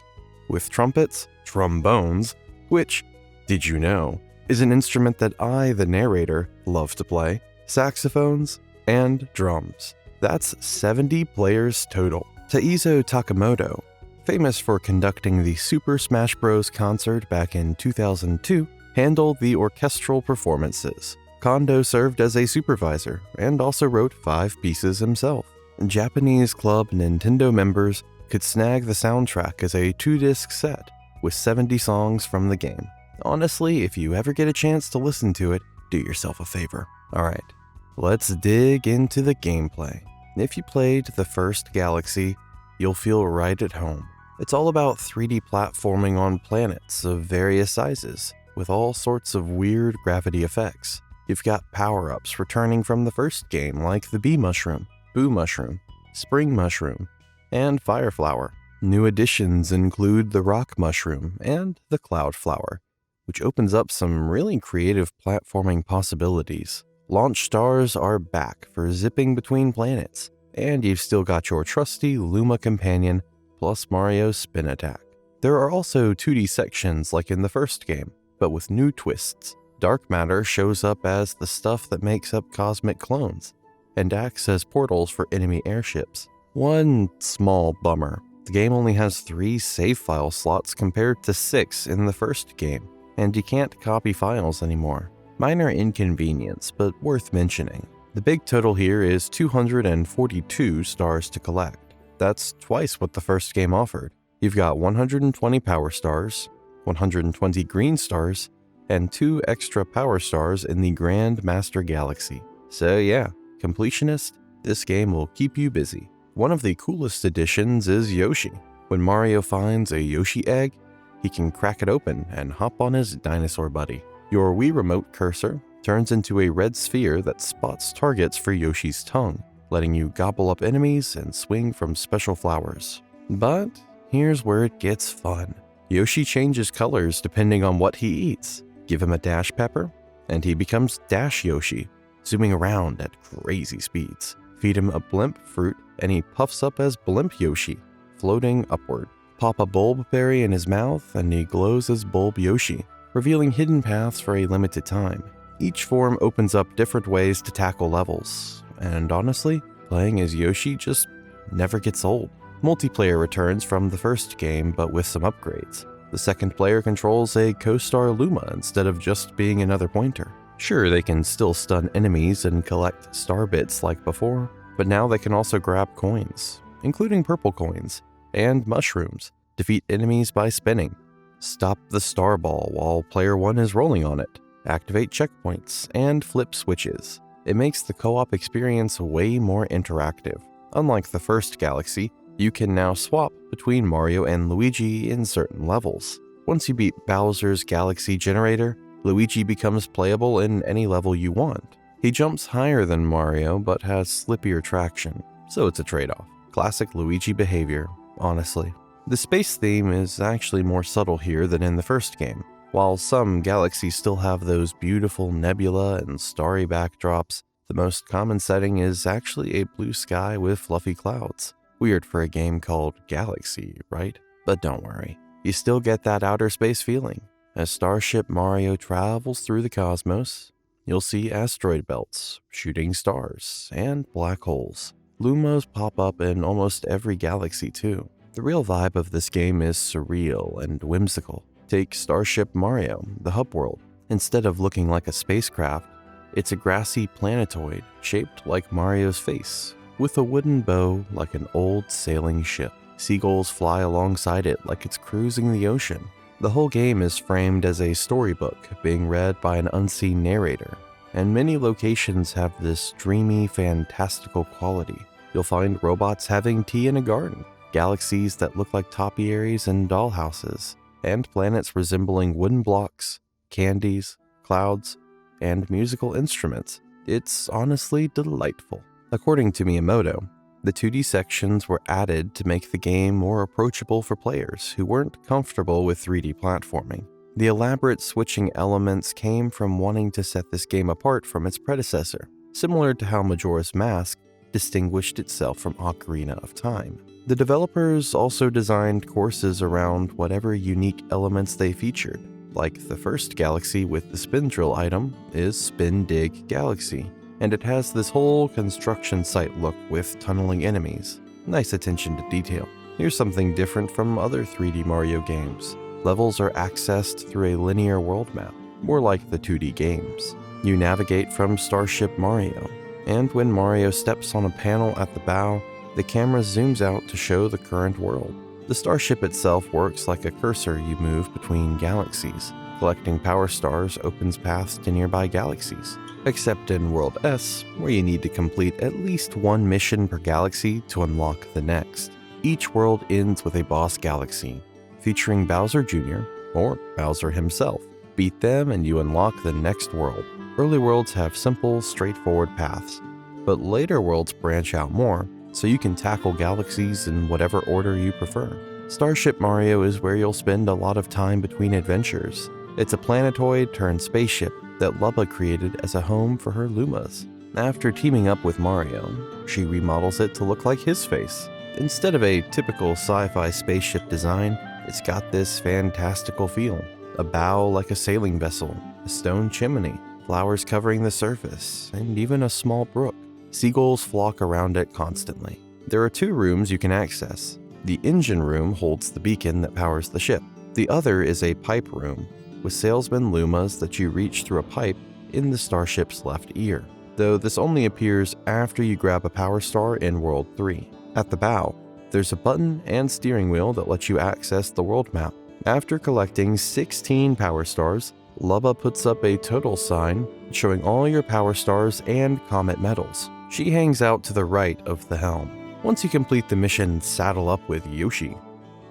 with trumpets, trombones, which, did you know, is an instrument that I, the narrator, love to play, saxophones, and drums. That's 70 players total. Taizo Takamoto, famous for conducting the Super Smash Bros. Concert back in 2002, handled the orchestral performances. Kondo served as a supervisor and also wrote 5 pieces himself. Japanese Club Nintendo members could snag the soundtrack as a 2-disc set with 70 songs from the game. Honestly, if you ever get a chance to listen to it, do yourself a favor. Alright, let's dig into the gameplay. If you played the first Galaxy, you'll feel right at home. It's all about 3D platforming on planets of various sizes, with all sorts of weird gravity effects. You've got power-ups returning from the first game like the Bee Mushroom, Boo Mushroom, Spring Mushroom, and Fire Flower. New additions include the Rock Mushroom and the Cloud Flower, which opens up some really creative platforming possibilities. Launch stars are back for zipping between planets, and you've still got your trusty Luma companion plus Mario's spin attack. There are also 2D sections like in the first game, but with new twists. Dark matter shows up as the stuff that makes up cosmic clones, and acts as portals for enemy airships. One small bummer: the game only has 3 save file slots compared to 6 in the first game, and you can't copy files anymore. Minor inconvenience, but worth mentioning. The big total here is 242 stars to collect. That's twice what the first game offered. You've got 120 power stars, 120 green stars, and 2 extra power stars in the Grand Master Galaxy. So yeah, completionist, this game will keep you busy. One of the coolest additions is Yoshi. When Mario finds a Yoshi egg, he can crack it open and hop on his dinosaur buddy. Your Wii Remote cursor turns into a red sphere that spots targets for Yoshi's tongue, letting you gobble up enemies and swing from special flowers. But here's where it gets fun. Yoshi changes colors depending on what he eats. Give him a Dash Pepper, and he becomes Dash Yoshi, zooming around at crazy speeds. Feed him a Blimp Fruit, and he puffs up as Blimp Yoshi, floating upward. Pop a Bulb Berry in his mouth, and he glows as Bulb Yoshi, revealing hidden paths for a limited time. Each form opens up different ways to tackle levels, and honestly, playing as Yoshi just never gets old. Multiplayer returns from the first game, but with some upgrades. The second player controls a co-star Luma instead of just being another pointer. Sure, they can still stun enemies and collect star bits like before, but now they can also grab coins, including purple coins, and mushrooms, defeat enemies by spinning, stop the star ball while player 1 is rolling on it, activate checkpoints, and flip switches. It makes the co-op experience way more interactive. Unlike the first Galaxy, you can now swap between Mario and Luigi in certain levels. Once you beat Bowser's Galaxy Generator, Luigi becomes playable in any level you want. He jumps higher than Mario but has slippier traction, so it's a trade-off. Classic Luigi behavior, honestly. The space theme is actually more subtle here than in the first game. While some galaxies still have those beautiful nebula and starry backdrops, the most common setting is actually a blue sky with fluffy clouds. Weird for a game called Galaxy, right? But don't worry, you still get that outer space feeling. As Starship Mario travels through the cosmos, you'll see asteroid belts, shooting stars, and black holes. Lumos pop up in almost every galaxy too. The real vibe of this game is surreal and whimsical. Take Starship Mario, the hub world. Instead of looking like a spacecraft, it's a grassy planetoid shaped like Mario's face, with a wooden bow like an old sailing ship. Seagulls fly alongside it like it's cruising the ocean. The whole game is framed as a storybook being read by an unseen narrator, and many locations have this dreamy, fantastical quality. You'll find robots having tea in a garden, galaxies that look like topiaries and dollhouses, and planets resembling wooden blocks, candies, clouds, and musical instruments. It's honestly delightful. According to Miyamoto, the 2D sections were added to make the game more approachable for players who weren't comfortable with 3D platforming. The elaborate switching elements came from wanting to set this game apart from its predecessor, similar to how Majora's Mask distinguished itself from Ocarina of Time. The developers also designed courses around whatever unique elements they featured, like the first Galaxy with the spin drill item is Spin Dig Galaxy, and it has this whole construction site look with tunneling enemies. Nice attention to detail. Here's something different from other 3D Mario games. Levels are accessed through a linear world map, more like the 2D games. You navigate from Starship Mario, and when Mario steps on a panel at the bow, the camera zooms out to show the current world. The starship itself works like a cursor you move between galaxies, Collecting power stars opens paths to nearby galaxies, except in World S, where you need to complete at least one mission per galaxy to unlock the next. Each world ends with a boss galaxy, featuring Bowser Jr. or Bowser himself. Beat them and you unlock the next world. Early worlds have simple, straightforward paths, but later worlds branch out more, so you can tackle galaxies in whatever order you prefer. Starship Mario is where you'll spend a lot of time between adventures. It's a planetoid turned spaceship that Lubba created as a home for her Lumas. After teaming up with Mario, she remodels it to look like his face. Instead of a typical sci-fi spaceship design, it's got this fantastical feel. A bow like a sailing vessel, a stone chimney, flowers covering the surface, and even a small brook. Seagulls flock around it constantly. There are 2 rooms you can access. The engine room holds the beacon that powers the ship. The other is a pipe room, with salesman Lumas that you reach through a pipe in the starship's left ear, though this only appears after you grab a power star in World 3. At the bow, there's a button and steering wheel that lets you access the world map. After collecting 16 power stars, Lubba puts up a total sign showing all your power stars and comet medals. She hangs out to the right of the helm. Once you complete the mission Saddle Up with Yoshi,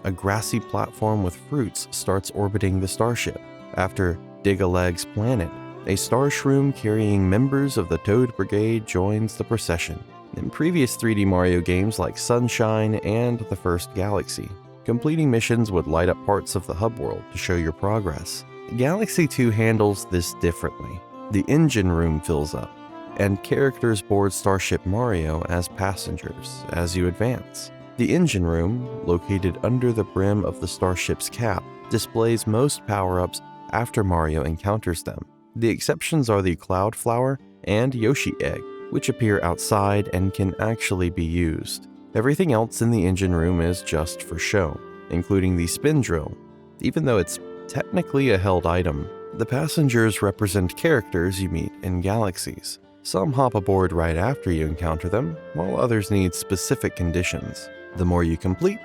a grassy platform with fruits starts orbiting the starship. After Dig-a-Leg's planet, a star shroom carrying members of the Toad Brigade joins the procession. In previous 3D Mario games like Sunshine and the First Galaxy, completing missions would light up parts of the hub world to show your progress. Galaxy 2 handles this differently. The engine room fills up, and characters board Starship Mario as passengers as you advance. The engine room, located under the brim of the starship's cap, displays most power-ups after Mario encounters them. The exceptions are the Cloud Flower and Yoshi Egg, which appear outside and can actually be used. Everything else in the engine room is just for show, including the spin drill. Even though it's technically a held item, the passengers represent characters you meet in galaxies. Some hop aboard right after you encounter them, while others need specific conditions. The more you complete,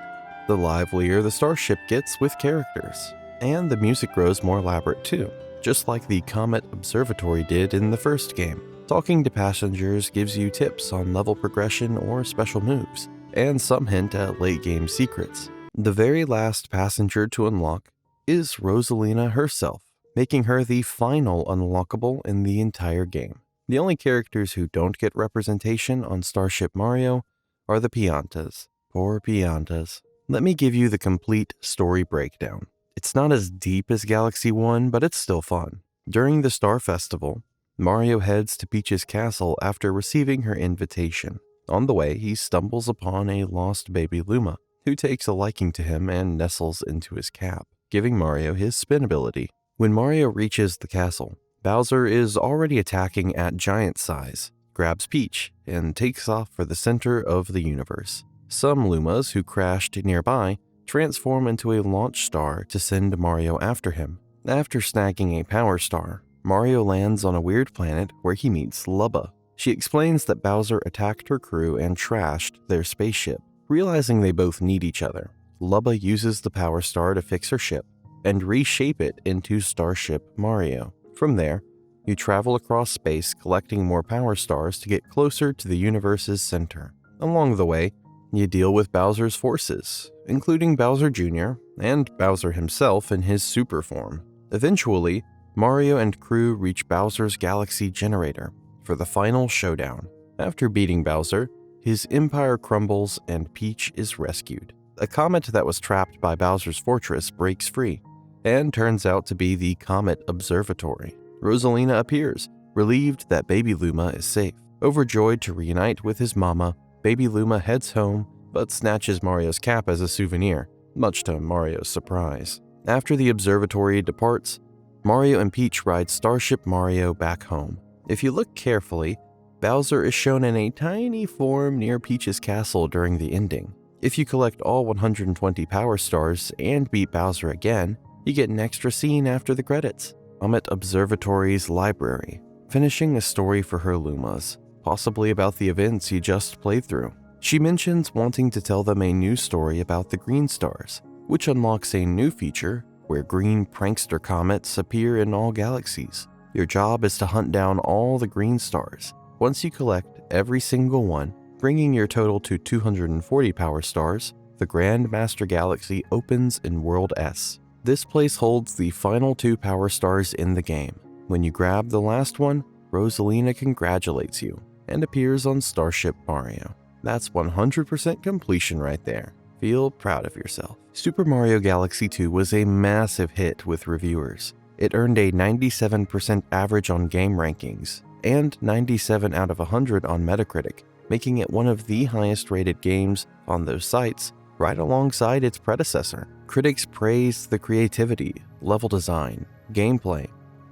the livelier the starship gets with characters. And the music grows more elaborate too, just like the Comet Observatory did in the first game. Talking to passengers gives you tips on level progression or special moves, and some hint at late game secrets. The very last passenger to unlock is Rosalina herself, making her the final unlockable in the entire game. The only characters who don't get representation on Starship Mario are the Piantas. Poor Piantas. Let me give you the complete story breakdown. It's not as deep as Galaxy 1, but it's still fun. During the Star Festival, Mario heads to Peach's castle after receiving her invitation. On the way, he stumbles upon a lost baby Luma, who takes a liking to him and nestles into his cap, giving Mario his spin ability. When Mario reaches the castle, Bowser is already attacking at giant size, grabs Peach, and takes off for the center of the universe. Some Lumas who crashed nearby transform into a launch star to send Mario after him. After snagging a power star, Mario lands on a weird planet where he meets Lubba. She explains that Bowser attacked her crew and trashed their spaceship. Realizing they both need each other, Lubba uses the power star to fix her ship and reshape it into Starship Mario. From there, you travel across space collecting more power stars to get closer to the universe's center. Along the way, you deal with Bowser's forces, including Bowser Jr. and Bowser himself in his super form. Eventually, Mario and crew reach Bowser's galaxy generator for the final showdown. After beating Bowser, his empire crumbles and Peach is rescued. A comet that was trapped by Bowser's fortress breaks free and turns out to be the Comet Observatory. Rosalina appears, relieved that baby Luma is safe. Overjoyed to reunite with his mama, baby Luma heads home but snatches Mario's cap as a souvenir, much to Mario's surprise. After the observatory departs, Mario and Peach ride Starship Mario back home. If you look carefully, Bowser is shown in a tiny form near Peach's castle during the ending. If you collect all 120 power stars and beat Bowser again, you get an extra scene after the credits. Comet Observatory's library, finishing a story for her Lumas, possibly about the events you just played through. She mentions wanting to tell them a new story about the green stars, which unlocks a new feature where green prankster comets appear in all galaxies. Your job is to hunt down all the green stars. Once you collect every single one, bringing your total to 240 power stars, the Grand Master Galaxy opens in World S. This place holds the final 2 power stars in the game. When you grab the last one, Rosalina congratulates you and appears on Starship Mario. That's 100% completion right there. Feel proud of yourself. Super Mario Galaxy 2 was a massive hit with reviewers. It earned a 97% average on game rankings and 97 out of 100 on Metacritic, making it one of the highest rated games on those sites, right alongside its predecessor. Critics praised the creativity, level design, gameplay,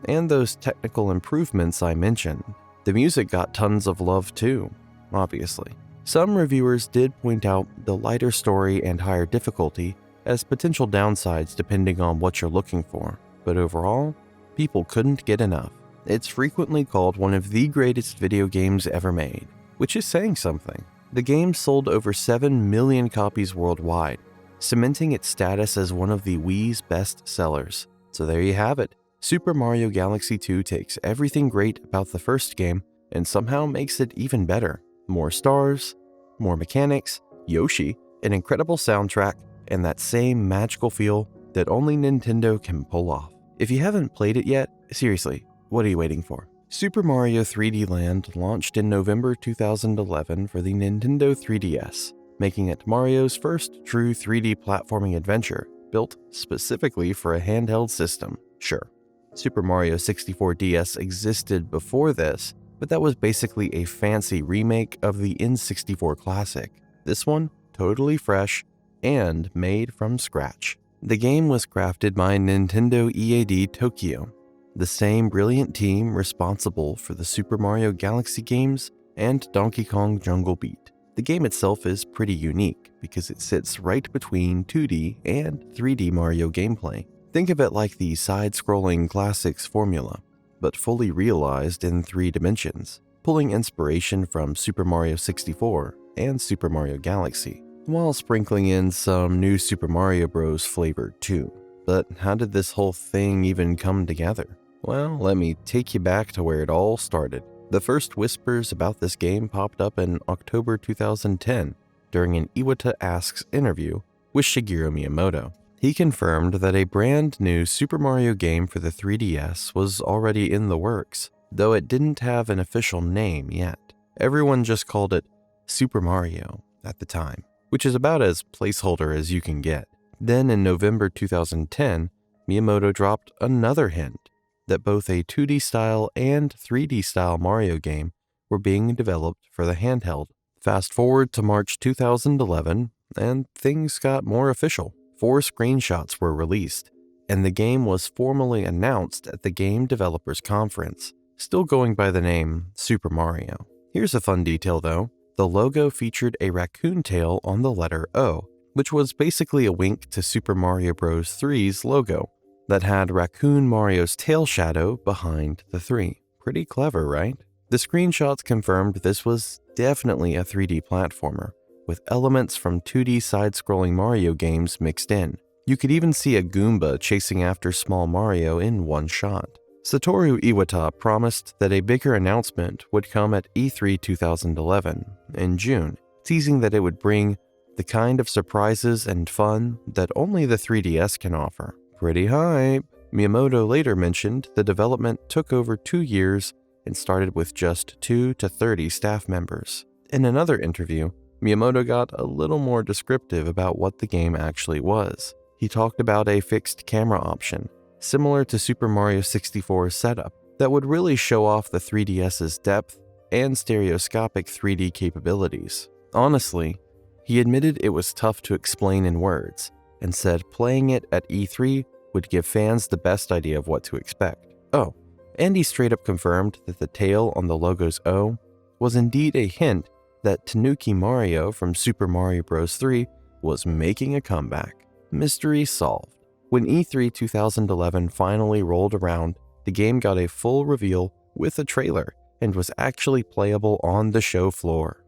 and those technical improvements I mentioned. The music got tons of love too, obviously. Some reviewers did point out the lighter story and higher difficulty as potential downsides depending on what you're looking for, but overall, people couldn't get enough. It's frequently called one of the greatest video games ever made, which is saying something. The game sold over 7 million copies worldwide, cementing its status as one of the Wii's best sellers. So there you have it. Super Mario Galaxy 2 takes everything great about the first game and somehow makes it even better. More stars, more mechanics, Yoshi, an incredible soundtrack, and that same magical feel that only Nintendo can pull off. If you haven't played it yet, seriously, what are you waiting for? Super Mario 3D Land launched in November 2011 for the Nintendo 3DS, making it Mario's first true 3D platforming adventure, built specifically for a handheld system. Sure, Super Mario 64 DS existed before this, but that was basically a fancy remake of the N64 classic. This one, totally fresh and made from scratch. The game was crafted by Nintendo EAD Tokyo, the same brilliant team responsible for the Super Mario Galaxy games and Donkey Kong Jungle Beat. The game itself is pretty unique because it sits right between 2D and 3D Mario gameplay. Think of it like the side-scrolling classics formula, but fully realized in 3 dimensions, pulling inspiration from Super Mario 64 and Super Mario Galaxy, while sprinkling in some new Super Mario Bros. Flavor too. But how did this whole thing even come together? Well, let me take you back to where it all started. The first whispers about this game popped up in October 2010 during an Iwata Asks interview with Shigeru Miyamoto. He confirmed that a brand new Super Mario game for the 3DS was already in the works, though it didn't have an official name yet. Everyone just called it Super Mario at the time, which is about as placeholder as you can get. Then in November 2010, Miyamoto dropped another hint that both a 2D style and 3D style Mario game were being developed for the handheld. Fast forward to March 2011, and things got more official. 4 screenshots were released, and the game was formally announced at the Game Developers Conference, still going by the name Super Mario. Here's a fun detail though. The logo featured a raccoon tail on the letter O, which was basically a wink to Super Mario Bros. 3's logo that had Raccoon Mario's tail shadow behind the 3. Pretty clever, right? The screenshots confirmed this was definitely a 3D platformer, with elements from 2D side-scrolling Mario games mixed in. You could even see a Goomba chasing after small Mario in one shot. Satoru Iwata promised that a bigger announcement would come at E3 2011 in June, teasing that it would bring the kind of surprises and fun that only the 3DS can offer. Pretty hype. Miyamoto later mentioned the development took over 2 years and started with just 2 to 30 staff members. In another interview, Miyamoto got a little more descriptive about what the game actually was. He talked about a fixed camera option, similar to Super Mario 64's setup, that would really show off the 3DS's depth and stereoscopic 3D capabilities. Honestly, he admitted it was tough to explain in words, and said playing it at E3 would give fans the best idea of what to expect. Oh, and he straight up confirmed that the tail on the logo's O was indeed a hint that Tanuki Mario from Super Mario Bros. 3 was making a comeback. Mystery solved. When E3 2011 finally rolled around, the game got a full reveal with a trailer and was actually playable on the show floor.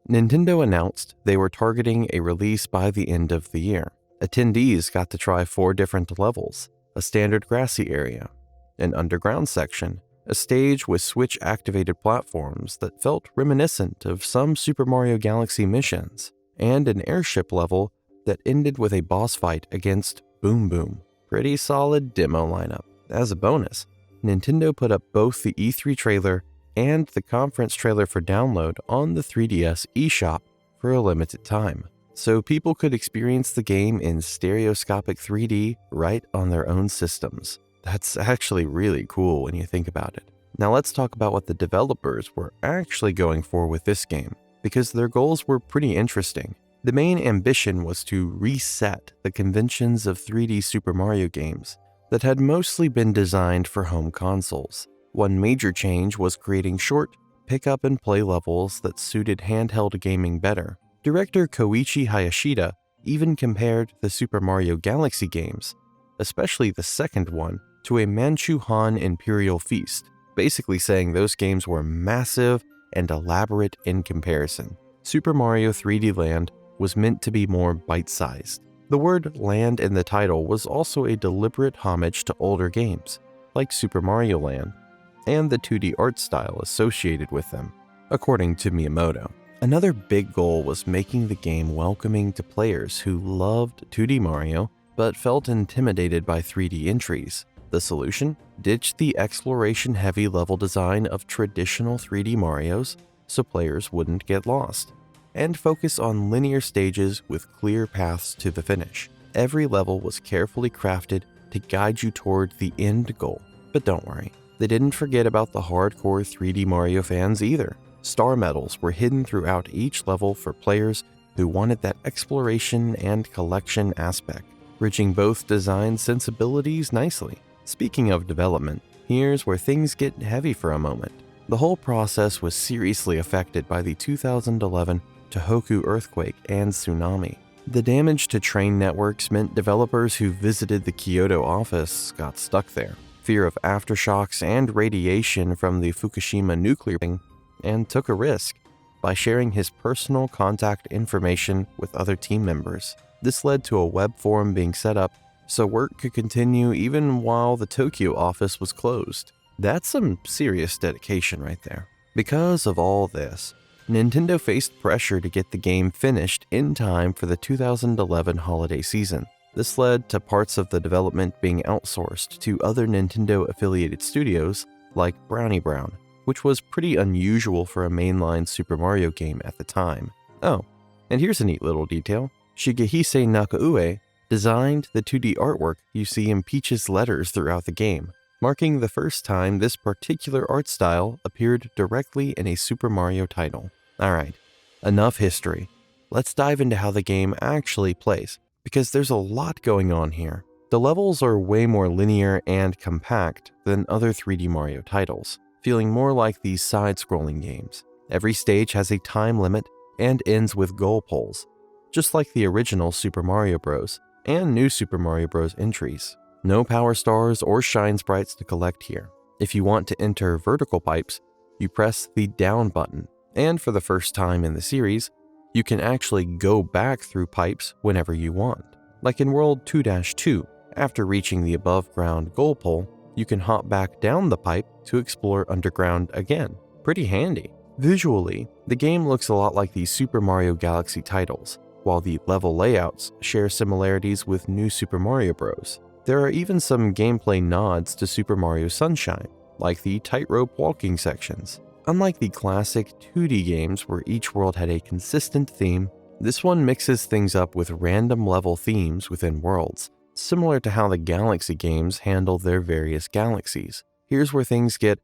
Nintendo announced they were targeting a release by the end of the year. Attendees got to try 4 different levels, a standard grassy area, an underground section, a stage with Switch-activated platforms that felt reminiscent of some Super Mario Galaxy missions, and an airship level that ended with a boss fight against Boom Boom. Pretty solid demo lineup. As a bonus, Nintendo put up both the E3 trailer and the conference trailer for download on the 3DS eShop for a limited time, so people could experience the game in stereoscopic 3D right on their own systems. That's actually really cool when you think about it. Now let's talk about what the developers were actually going for with this game, because their goals were pretty interesting. The main ambition was to reset the conventions of 3D Super Mario games that had mostly been designed for home consoles. One major change was creating short, pick-up-and-play levels that suited handheld gaming better. Director Koichi Hayashida even compared the Super Mario Galaxy games, especially the second one, to a Manchu Han Imperial Feast, basically saying those games were massive and elaborate in comparison. Super Mario 3D Land was meant to be more bite-sized. The word land in the title was also a deliberate homage to older games, like Super Mario Land, and the 2D art style associated with them, according to Miyamoto. Another big goal was making the game welcoming to players who loved 2D Mario but felt intimidated by 3D entries. The solution? Ditch the exploration-heavy level design of traditional 3D Marios so players wouldn't get lost, and focus on linear stages with clear paths to the finish. Every level was carefully crafted to guide you toward the end goal. But don't worry, they didn't forget about the hardcore 3D Mario fans either. Star medals were hidden throughout each level for players who wanted that exploration and collection aspect, bridging both design sensibilities nicely. Speaking of development, here's where things get heavy for a moment. The whole process was seriously affected by the 2011 Tohoku earthquake and tsunami. The damage to train networks meant developers who visited the Kyoto office got stuck there. Fear of aftershocks and radiation from the Fukushima nuclear thing, and took a risk by sharing his personal contact information with other team members. This led to a web forum being set up so work could continue even while the Tokyo office was closed. That's some serious dedication right there. Because of all this, Nintendo faced pressure to get the game finished in time for the 2011 holiday season. This led to parts of the development being outsourced to other Nintendo-affiliated studios like Brownie Brown, which was pretty unusual for a mainline Super Mario game at the time. Oh, and here's a neat little detail. Shigehise Nakaue designed the 2D artwork you see in Peach's letters throughout the game, marking the first time this particular art style appeared directly in a Super Mario title. Alright, enough history. Let's dive into how the game actually plays, because there's a lot going on here. The levels are way more linear and compact than other 3D Mario titles, feeling more like these side-scrolling games. Every stage has a time limit and ends with goal polls, just like the original Super Mario Bros. And new Super Mario Bros. Entries. No power stars or shine sprites to collect here. If you want to enter vertical pipes, you press the down button, and for the first time in the series, you can actually go back through pipes whenever you want. Like in World 2-2, after reaching the above-ground goal pole, you can hop back down the pipe to explore underground again. Pretty handy. Visually, the game looks a lot like the Super Mario Galaxy titles, while the level layouts share similarities with New Super Mario Bros. There are even some gameplay nods to Super Mario Sunshine, like the tightrope walking sections. Unlike the classic 2D games where each world had a consistent theme, this one mixes things up with random level themes within worlds, similar to how the Galaxy games handle their various galaxies. Here's where things get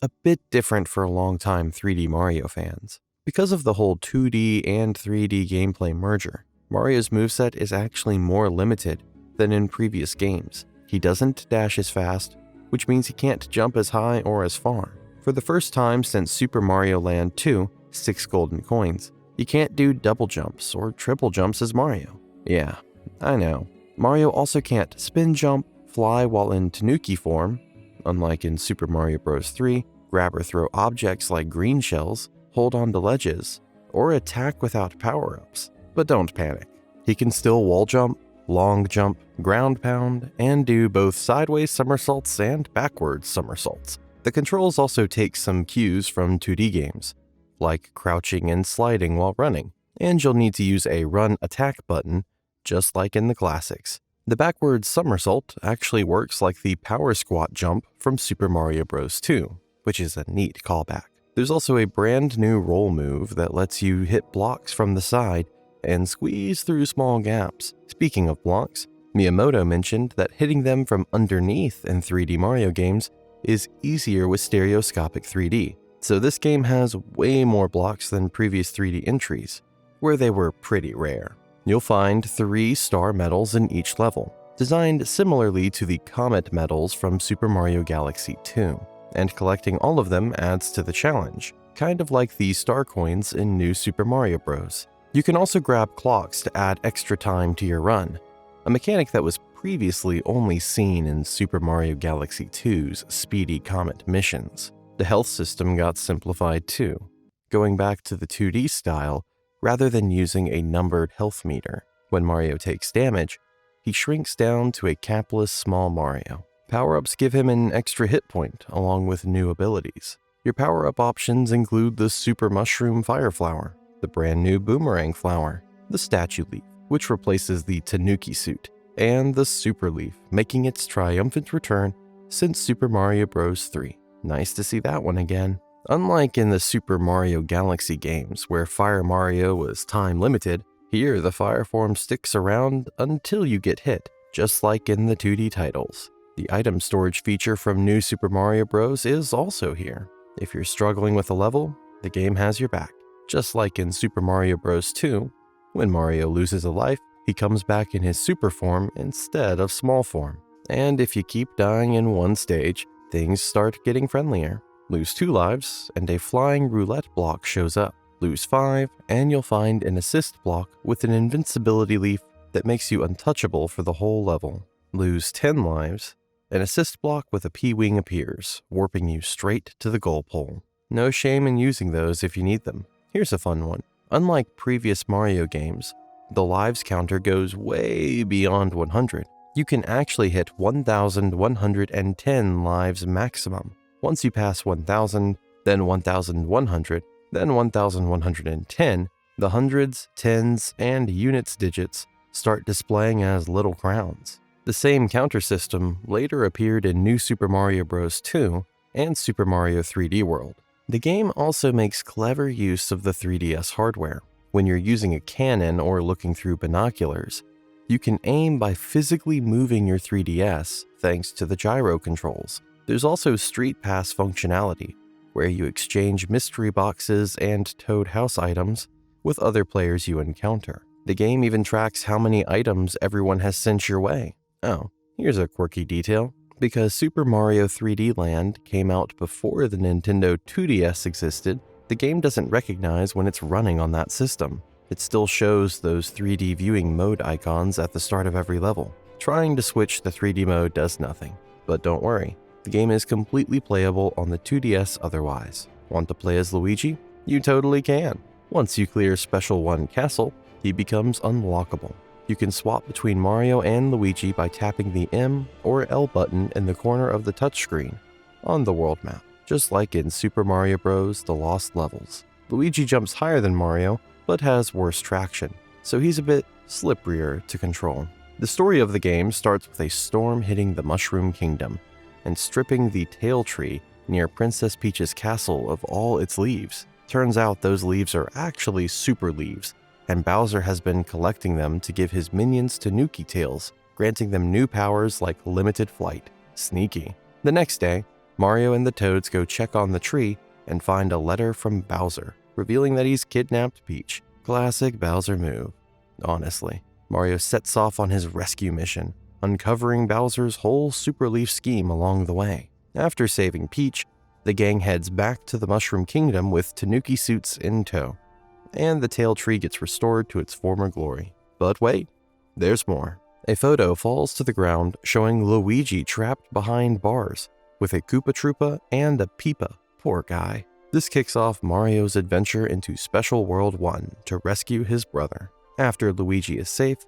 a bit different for longtime 3D Mario fans. Because of the whole 2D and 3D gameplay merger, Mario's moveset is actually more limited than in previous games. He doesn't dash as fast, which means he can't jump as high or as far. For the first time since Super Mario Land 2, 6 golden coins, you can't do double jumps or triple jumps as Mario. Yeah, I know. Mario also can't spin jump, fly while in Tanuki form, unlike in Super Mario Bros. 3, grab or throw objects like green shells, hold on to ledges, or attack without power-ups. But don't panic. He can still wall jump, long jump, ground pound, and do both sideways somersaults and backwards somersaults. The controls also take some cues from 2D games, like crouching and sliding while running, and you'll need to use a run attack button, just like in the classics. The backwards somersault actually works like the power squat jump from Super Mario Bros. 2, which is a neat callback. There's also a brand new roll move that lets you hit blocks from the side and squeeze through small gaps. Speaking of blocks, Miyamoto mentioned that hitting them from underneath in 3D Mario games is easier with stereoscopic 3D, so this game has way more blocks than previous 3D entries, where they were pretty rare. You'll find 3 star medals in each level, designed similarly to the Comet medals from Super Mario Galaxy 2, and collecting all of them adds to the challenge, kind of like the star coins in New Super Mario Bros. You can also grab clocks to add extra time to your run, a mechanic that was previously only seen in Super Mario Galaxy 2's Speedy Comet missions. The health system got simplified too, going back to the 2D style rather than using a numbered health meter. When Mario takes damage, he shrinks down to a capless small Mario. Power-ups give him an extra hit point along with new abilities. Your power-up options include the Super Mushroom Fire Flower, the brand new Boomerang Flower, the Statue Leaf, which replaces the Tanuki suit, and the Super Leaf, making its triumphant return since Super Mario Bros. 3. Nice to see that one again. Unlike in the Super Mario Galaxy games, where Fire Mario was time-limited, here the fire form sticks around until you get hit, just like in the 2D titles. The item storage feature from New Super Mario Bros. Is also here. If you're struggling with a level, the game has your back. Just like in Super Mario Bros. 2, when Mario loses a life, he comes back in his super form instead of small form. And if you keep dying in one stage, things start getting friendlier. Lose 2 lives, and a flying roulette block shows up. Lose 5, and you'll find an assist block with an invincibility leaf that makes you untouchable for the whole level. Lose 10 lives, an assist block with a P-wing appears, warping you straight to the goal pole. No shame in using those if you need them. Here's a fun one. Unlike previous Mario games, the lives counter goes way beyond 100. You can actually hit 1,110 lives maximum. Once you pass 1,000, then 1,100, then 1,110, the hundreds, tens, and units digits start displaying as little crowns. The same counter system later appeared in New Super Mario Bros. 2 and Super Mario 3D World. The game also makes clever use of the 3DS hardware. When you're using a cannon or looking through binoculars, you can aim by physically moving your 3DS thanks to the gyro controls. There's also Street Pass functionality, where you exchange mystery boxes and Toad House items with other players you encounter. The game even tracks how many items everyone has sent your way. Oh, here's a quirky detail. Because Super Mario 3D Land came out before the Nintendo 2DS existed, the game doesn't recognize when it's running on that system. It still shows those 3D viewing mode icons at the start of every level. Trying to switch the 3D mode does nothing. But don't worry. The game is completely playable on the 2DS otherwise. Want to play as Luigi? You totally can. Once you clear Special 1 Castle, he becomes unlockable. You can swap between Mario and Luigi by tapping the M or L button in the corner of the touchscreen on the world map, just like in Super Mario Bros. The Lost Levels. Luigi jumps higher than Mario, but has worse traction, so he's a bit slipperier to control. The story of the game starts with a storm hitting the Mushroom Kingdom and stripping the tail tree near Princess Peach's castle of all its leaves. Turns out those leaves are actually super leaves, and Bowser has been collecting them to give his minions Tanuki tails, granting them new powers like limited flight. Sneaky. The next day, Mario and the Toads go check on the tree and find a letter from Bowser, revealing that he's kidnapped Peach. Classic Bowser move. Honestly, Mario sets off on his rescue mission, uncovering Bowser's whole Super Leaf scheme along the way. After saving Peach, the gang heads back to the Mushroom Kingdom with Tanuki suits in tow, and the tail tree gets restored to its former glory. But wait, there's more. A photo falls to the ground showing Luigi trapped behind bars with a Koopa Troopa and a Peepa. Poor guy. This kicks off Mario's adventure into Special World 1 to rescue his brother. After Luigi is safe,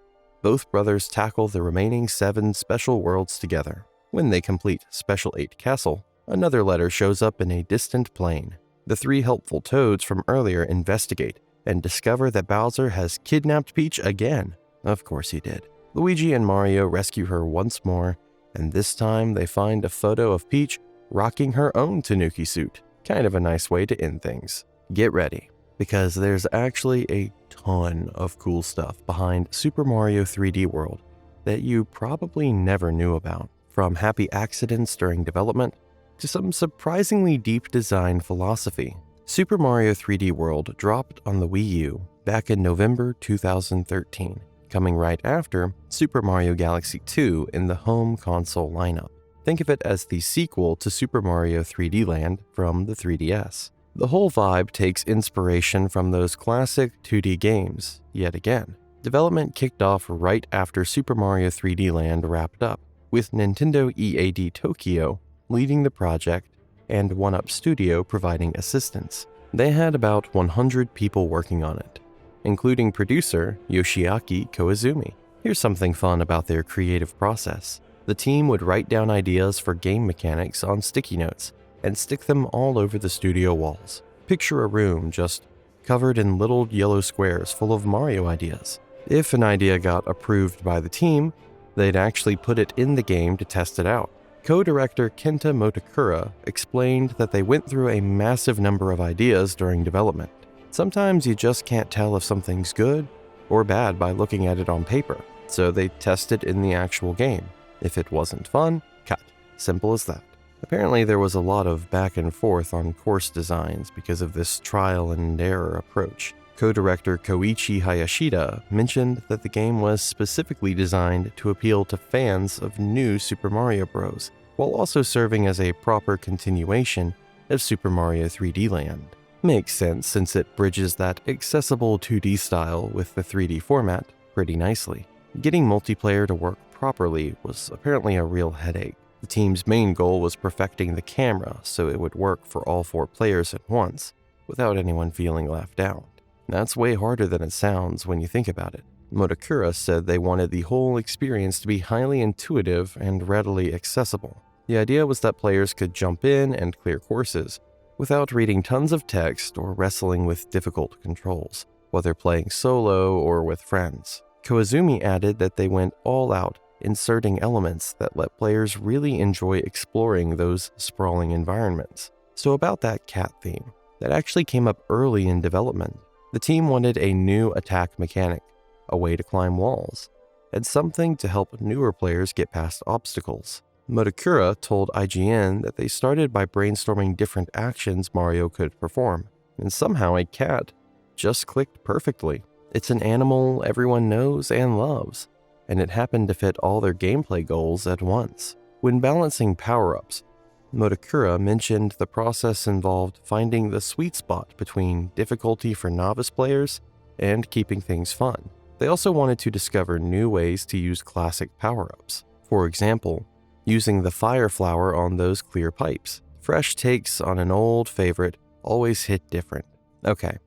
both brothers tackle the remaining 7 special worlds together. When they complete Special 8 Castle, another letter shows up in a distant plane. The 3 helpful toads from earlier investigate and discover that Bowser has kidnapped Peach again. Of course he did. Luigi and Mario rescue her once more, and this time they find a photo of Peach rocking her own Tanuki suit. Kind of a nice way to end things. Get ready, because there's actually a ton of cool stuff behind Super Mario 3D World that you probably never knew about. From happy accidents during development to some surprisingly deep design philosophy. Super Mario 3D World dropped on the Wii U back in November 2013, coming right after Super Mario Galaxy 2 in the home console lineup. Think of it as the sequel to Super Mario 3D Land from the 3DS. The whole vibe takes inspiration from those classic 2D games, yet again. Development kicked off right after Super Mario 3D Land wrapped up, with Nintendo EAD Tokyo leading the project and 1UP Studio providing assistance. They had about 100 people working on it, including producer Yoshiaki Koizumi. Here's something fun about their creative process. The team would write down ideas for game mechanics on sticky notes and stick them all over the studio walls. Picture a room just covered in little yellow squares full of Mario ideas. If an idea got approved by the team, they'd actually put it in the game to test it out. Co-director Kenta Motakura explained that they went through a massive number of ideas during development. Sometimes you just can't tell if something's good or bad by looking at it on paper, so they test it in the actual game. If it wasn't fun, cut. Simple as that. Apparently there was a lot of back and forth on course designs because of this trial and error approach. Co-director Koichi Hayashida mentioned that the game was specifically designed to appeal to fans of new Super Mario Bros., while also serving as a proper continuation of Super Mario 3D Land. Makes sense since it bridges that accessible 2D style with the 3D format pretty nicely. Getting multiplayer to work properly was apparently a real headache. The team's main goal was perfecting the camera so it would work for all 4 players at once, without anyone feeling left out. That's way harder than it sounds when you think about it. Motakura said they wanted the whole experience to be highly intuitive and readily accessible. The idea was that players could jump in and clear courses without reading tons of text or wrestling with difficult controls, whether playing solo or with friends. Koizumi added that they went all out, inserting elements that let players really enjoy exploring those sprawling environments. So about that cat theme, that actually came up early in development. The team wanted a new attack mechanic, a way to climb walls, and something to help newer players get past obstacles. Motakura told IGN that they started by brainstorming different actions Mario could perform, and somehow a cat just clicked perfectly. It's an animal everyone knows and loves, and it happened to fit all their gameplay goals at once. When balancing power-ups, Motakura mentioned the process involved finding the sweet spot between difficulty for novice players and keeping things fun. They also wanted to discover new ways to use classic power-ups. For example, using the fire flower on those clear pipes. Fresh takes on an old favorite always hit different. Okay,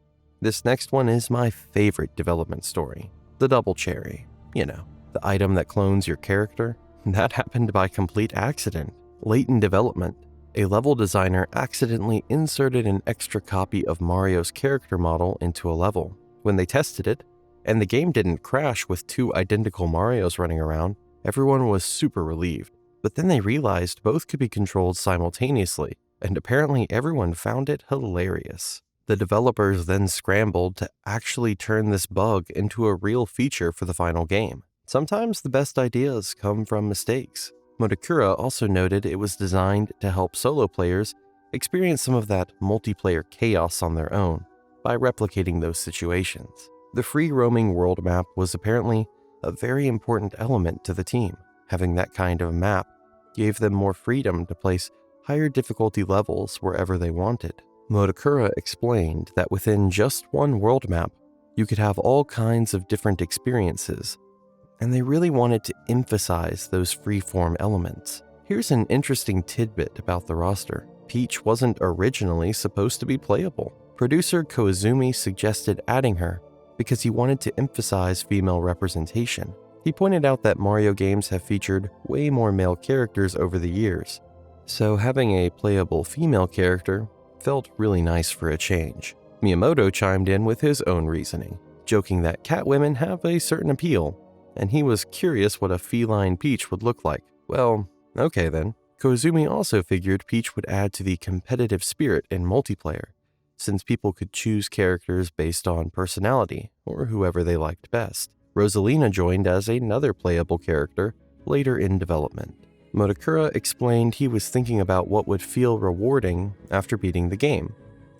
this next one is my favorite development story. The double cherry. You know, the item that clones your character. That happened by complete accident. Late in development, a level designer accidentally inserted an extra copy of Mario's character model into a level. When they tested it, and the game didn't crash with 2 identical Marios running around, everyone was super relieved. But then they realized both could be controlled simultaneously, and apparently everyone found it hilarious. The developers then scrambled to actually turn this bug into a real feature for the final game. Sometimes the best ideas come from mistakes. Motakura also noted it was designed to help solo players experience some of that multiplayer chaos on their own by replicating those situations. The free-roaming world map was apparently a very important element to the team. Having that kind of map gave them more freedom to place higher difficulty levels wherever they wanted. Motakura explained that within just one world map, you could have all kinds of different experiences, and they really wanted to emphasize those freeform elements. Here's an interesting tidbit about the roster. Peach wasn't originally supposed to be playable. Producer Koizumi suggested adding her because he wanted to emphasize female representation. He pointed out that Mario games have featured way more male characters over the years, so having a playable female character felt really nice for a change. Miyamoto chimed in with his own reasoning, joking that cat women have a certain appeal, and he was curious what a feline Peach would look like. Well, okay then. Koizumi also figured Peach would add to the competitive spirit in multiplayer, since people could choose characters based on personality or whoever they liked best. Rosalina joined as another playable character later in development. Motakura explained he was thinking about what would feel rewarding after beating the game,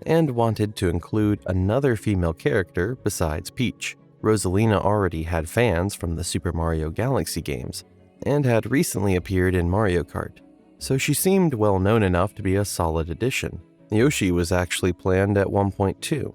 and wanted to include another female character besides Peach. Rosalina already had fans from the Super Mario Galaxy games, and had recently appeared in Mario Kart, so she seemed well known enough to be a solid addition. Yoshi was actually planned at one point too,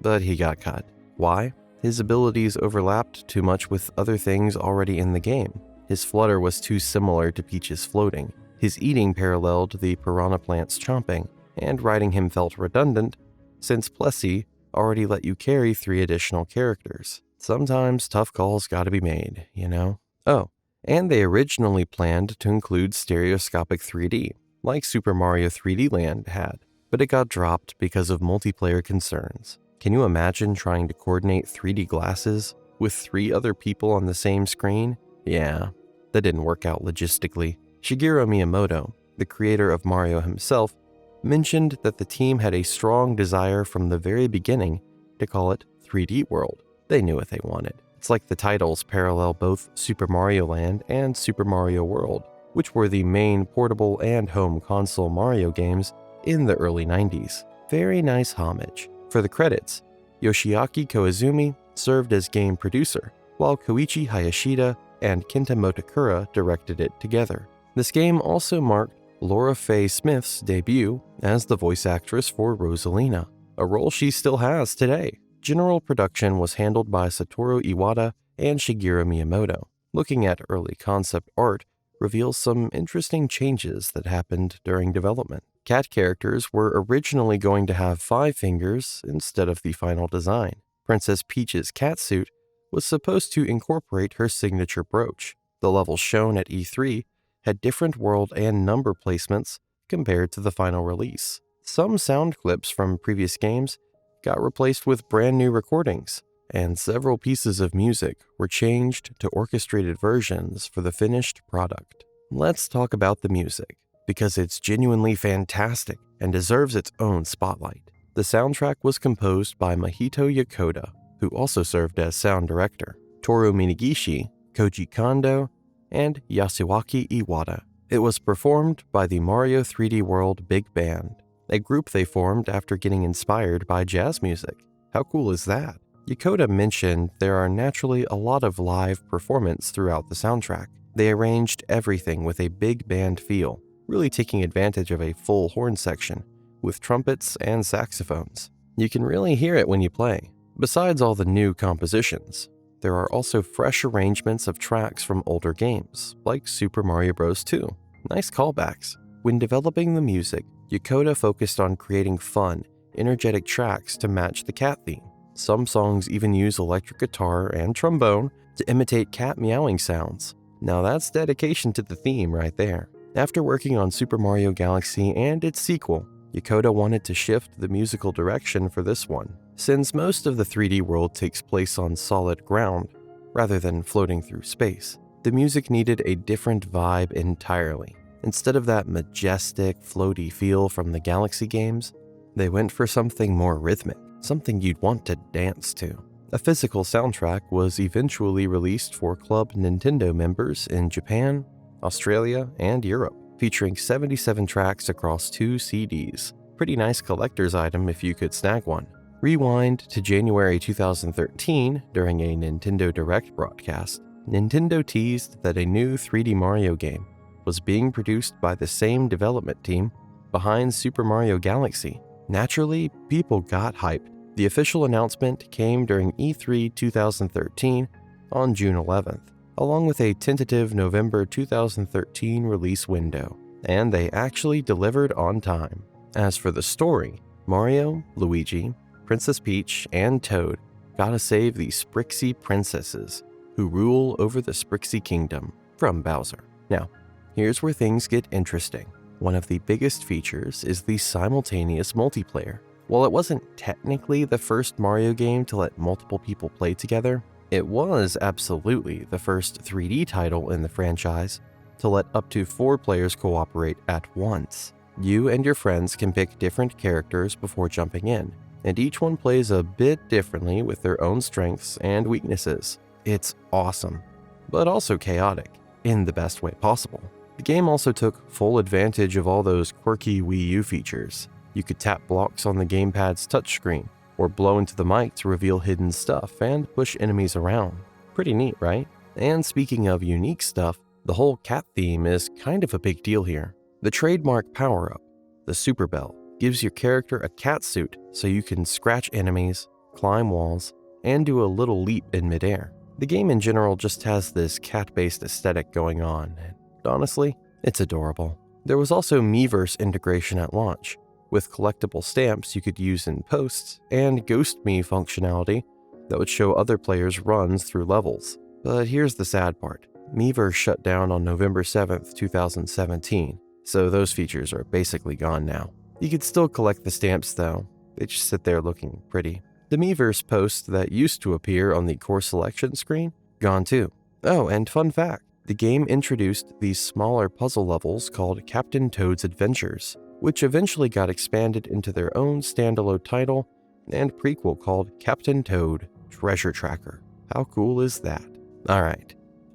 but he got cut. Why? His abilities overlapped too much with other things already in the game. His flutter was too similar to Peach's floating, his eating paralleled the piranha plant's chomping, and riding him felt redundant, since Plessy already let you carry 3 additional characters. Sometimes tough calls gotta be made, you know? Oh, and they originally planned to include stereoscopic 3D, like Super Mario 3D Land had, but it got dropped because of multiplayer concerns. Can you imagine trying to coordinate 3D glasses with 3 other people on the same screen? Yeah, that didn't work out logistically. Shigeru Miyamoto, the creator of Mario himself, mentioned that the team had a strong desire from the very beginning to call it 3D World. They knew what they wanted. It's like the titles parallel both Super Mario Land and Super Mario World, which were the main portable and home console Mario games in the early 90s. Very nice homage. For the credits, Yoshiaki Koizumi served as game producer, while Koichi Hayashida and Kenta Motakura directed it together. This game also marked Laura Faye Smith's debut as the voice actress for Rosalina, a role she still has today. General production was handled by Satoru Iwata and Shigeru Miyamoto. Looking at early concept art reveals some interesting changes that happened during development. Cat characters were originally going to have 5 fingers instead of the final design. Princess Peach's catsuit was supposed to incorporate her signature brooch. The levels shown at E3 had different world and number placements compared to the final release. Some sound clips from previous games got replaced with brand new recordings, and several pieces of music were changed to orchestrated versions for the finished product. Let's talk about the music, because it's genuinely fantastic and deserves its own spotlight. The soundtrack was composed by Mahito Yokota, who also served as sound director, Toru Minegishi, Koji Kondo, and Yasuaki Iwata. It was performed by the Mario 3D World Big Band, a group they formed after getting inspired by jazz music. How cool is that? Yokota mentioned there are naturally a lot of live performance throughout the soundtrack. They arranged everything with a big band feel, really taking advantage of a full horn section with trumpets and saxophones. You can really hear it when you play. Besides all the new compositions, there are also fresh arrangements of tracks from older games, like Super Mario Bros. 2. Nice callbacks. When developing the music, Yokota focused on creating fun, energetic tracks to match the cat theme. Some songs even use electric guitar and trombone to imitate cat meowing sounds. Now that's dedication to the theme right there. After working on Super Mario Galaxy and its sequel, Yokota wanted to shift the musical direction for this one. Since most of the 3D world takes place on solid ground, rather than floating through space, the music needed a different vibe entirely. Instead of that majestic, floaty feel from the Galaxy games, they went for something more rhythmic, something you'd want to dance to. A physical soundtrack was eventually released for Club Nintendo members in Japan, Australia, and Europe, featuring 77 tracks across 2 CDs. Pretty nice collector's item if you could snag one. Rewind to January 2013 during a Nintendo Direct broadcast. Nintendo teased that a new 3D Mario game was being produced by the same development team behind Super Mario Galaxy. Naturally, people got hyped. The official announcement came during E3 2013 on June 11th, along with a tentative November 2013 release window, and they actually delivered on time. As for the story, Mario, Luigi, Princess Peach, and Toad gotta save the Sprixie princesses, who rule over the Sprixie Kingdom from Bowser. Now, here's where things get interesting. One of the biggest features is the simultaneous multiplayer. While it wasn't technically the first Mario game to let multiple people play together, it was absolutely the first 3D title in the franchise to let up to 4 players cooperate at once. You and your friends can pick different characters before jumping in, and each one plays a bit differently with their own strengths and weaknesses. It's awesome, but also chaotic, in the best way possible. The game also took full advantage of all those quirky Wii U features. You could tap blocks on the gamepad's touchscreen, or blow into the mic to reveal hidden stuff and push enemies around. Pretty neat, right? And speaking of unique stuff, the whole cat theme is kind of a big deal here. The trademark power-up, the Super Bell, gives your character a cat suit so you can scratch enemies, climb walls, and do a little leap in midair. The game in general just has this cat-based aesthetic going on, and honestly, it's adorable. There was also Miiverse integration at launch, with collectible stamps you could use in posts, and Ghost Me functionality that would show other players' runs through levels. But here's the sad part. Miiverse shut down on November 7th, 2017, so those features are basically gone now. You could still collect the stamps though, they just sit there looking pretty. The Miiverse post that used to appear on the course selection screen, gone too. Oh, and fun fact, the game introduced these smaller puzzle levels called Captain Toad's Adventures, which eventually got expanded into their own standalone title and prequel called Captain Toad Treasure Tracker. How cool is that? Alright,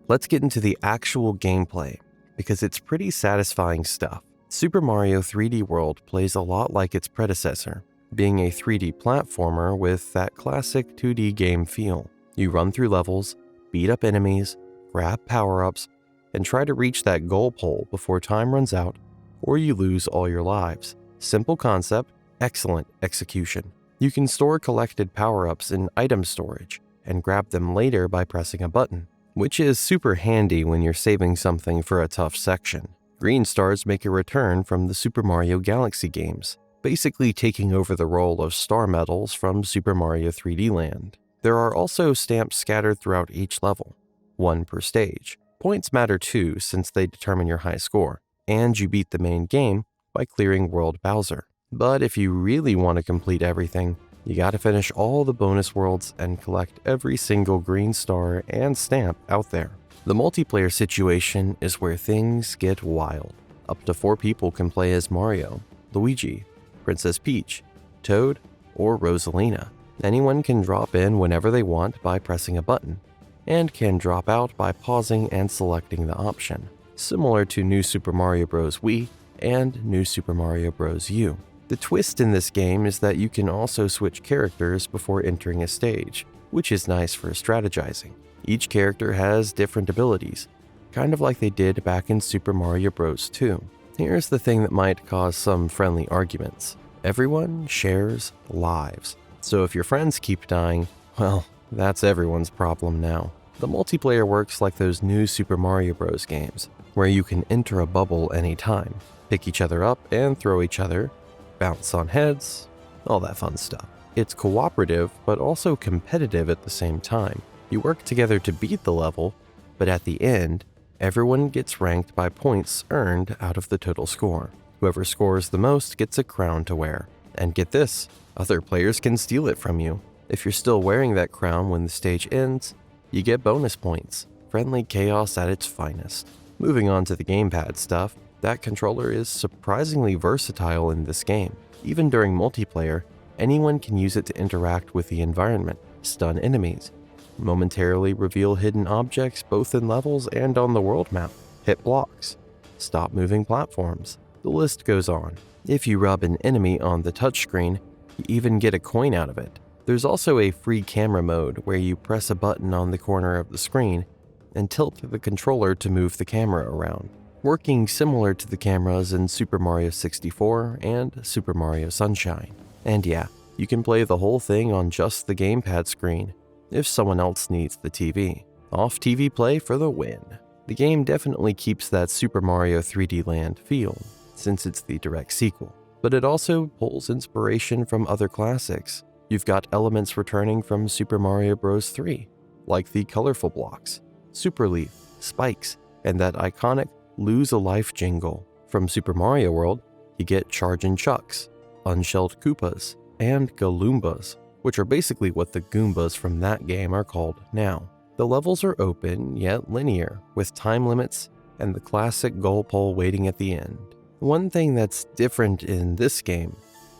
let's get into the actual gameplay, because it's pretty satisfying stuff. Super Mario 3D World plays a lot like its predecessor, being a 3D platformer with that classic 2D game feel. You run through levels, beat up enemies, grab power-ups, and try to reach that goal pole before time runs out or you lose all your lives. Simple concept, excellent execution. You can store collected power-ups in item storage and grab them later by pressing a button, which is super handy when you're saving something for a tough section. Green stars make a return from the Super Mario Galaxy games, basically taking over the role of star medals from Super Mario 3D Land. There are also stamps scattered throughout each level, 1 per stage. Points matter too since they determine your high score, and you beat the main game by clearing World Bowser. But if you really want to complete everything, you gotta finish all the bonus worlds and collect every single green star and stamp out there. The multiplayer situation is where things get wild. Up to 4 people can play as Mario, Luigi, Princess Peach, Toad, or Rosalina. Anyone can drop in whenever they want by pressing a button, and can drop out by pausing and selecting the option, similar to New Super Mario Bros. Wii and New Super Mario Bros. U. The twist in this game is that you can also switch characters before entering a stage, which is nice for strategizing. Each character has different abilities, kind of like they did back in Super Mario Bros. 2. Here's the thing that might cause some friendly arguments. Everyone shares lives, so if your friends keep dying, well, that's everyone's problem now. The multiplayer works like those new Super Mario Bros. Games, where you can enter a bubble anytime, pick each other up and throw each other, bounce on heads, all that fun stuff. It's cooperative, but also competitive at the same time. You work together to beat the level, but at the end, everyone gets ranked by points earned out of the total score. Whoever scores the most gets a crown to wear. And get this, other players can steal it from you. If you're still wearing that crown when the stage ends, you get bonus points. Friendly chaos at its finest. Moving on to the gamepad stuff, that controller is surprisingly versatile in this game. Even during multiplayer, anyone can use it to interact with the environment, stun enemies, momentarily reveal hidden objects both in levels and on the world map, hit blocks, stop moving platforms. The list goes on. If you rub an enemy on the touchscreen, you even get a coin out of it. There's also a free camera mode where you press a button on the corner of the screen and tilt the controller to move the camera around, working similar to the cameras in Super Mario 64 and Super Mario Sunshine. And yeah, you can play the whole thing on just the gamepad screen if someone else needs the TV. Off TV play for the win. The game definitely keeps that Super Mario 3D Land feel, since it's the direct sequel, but it also pulls inspiration from other classics. You've got elements returning from Super Mario Bros. 3, like the colorful blocks, Super Leaf, spikes, and that iconic Lose a Life jingle. From Super Mario World, you get Chargin' Chucks, Unshelled Koopas, and Galoombas, which are basically what the Goombas from that game are called now. The levels are open yet linear, with time limits and the classic goal pole waiting at the end. One thing that's different in this game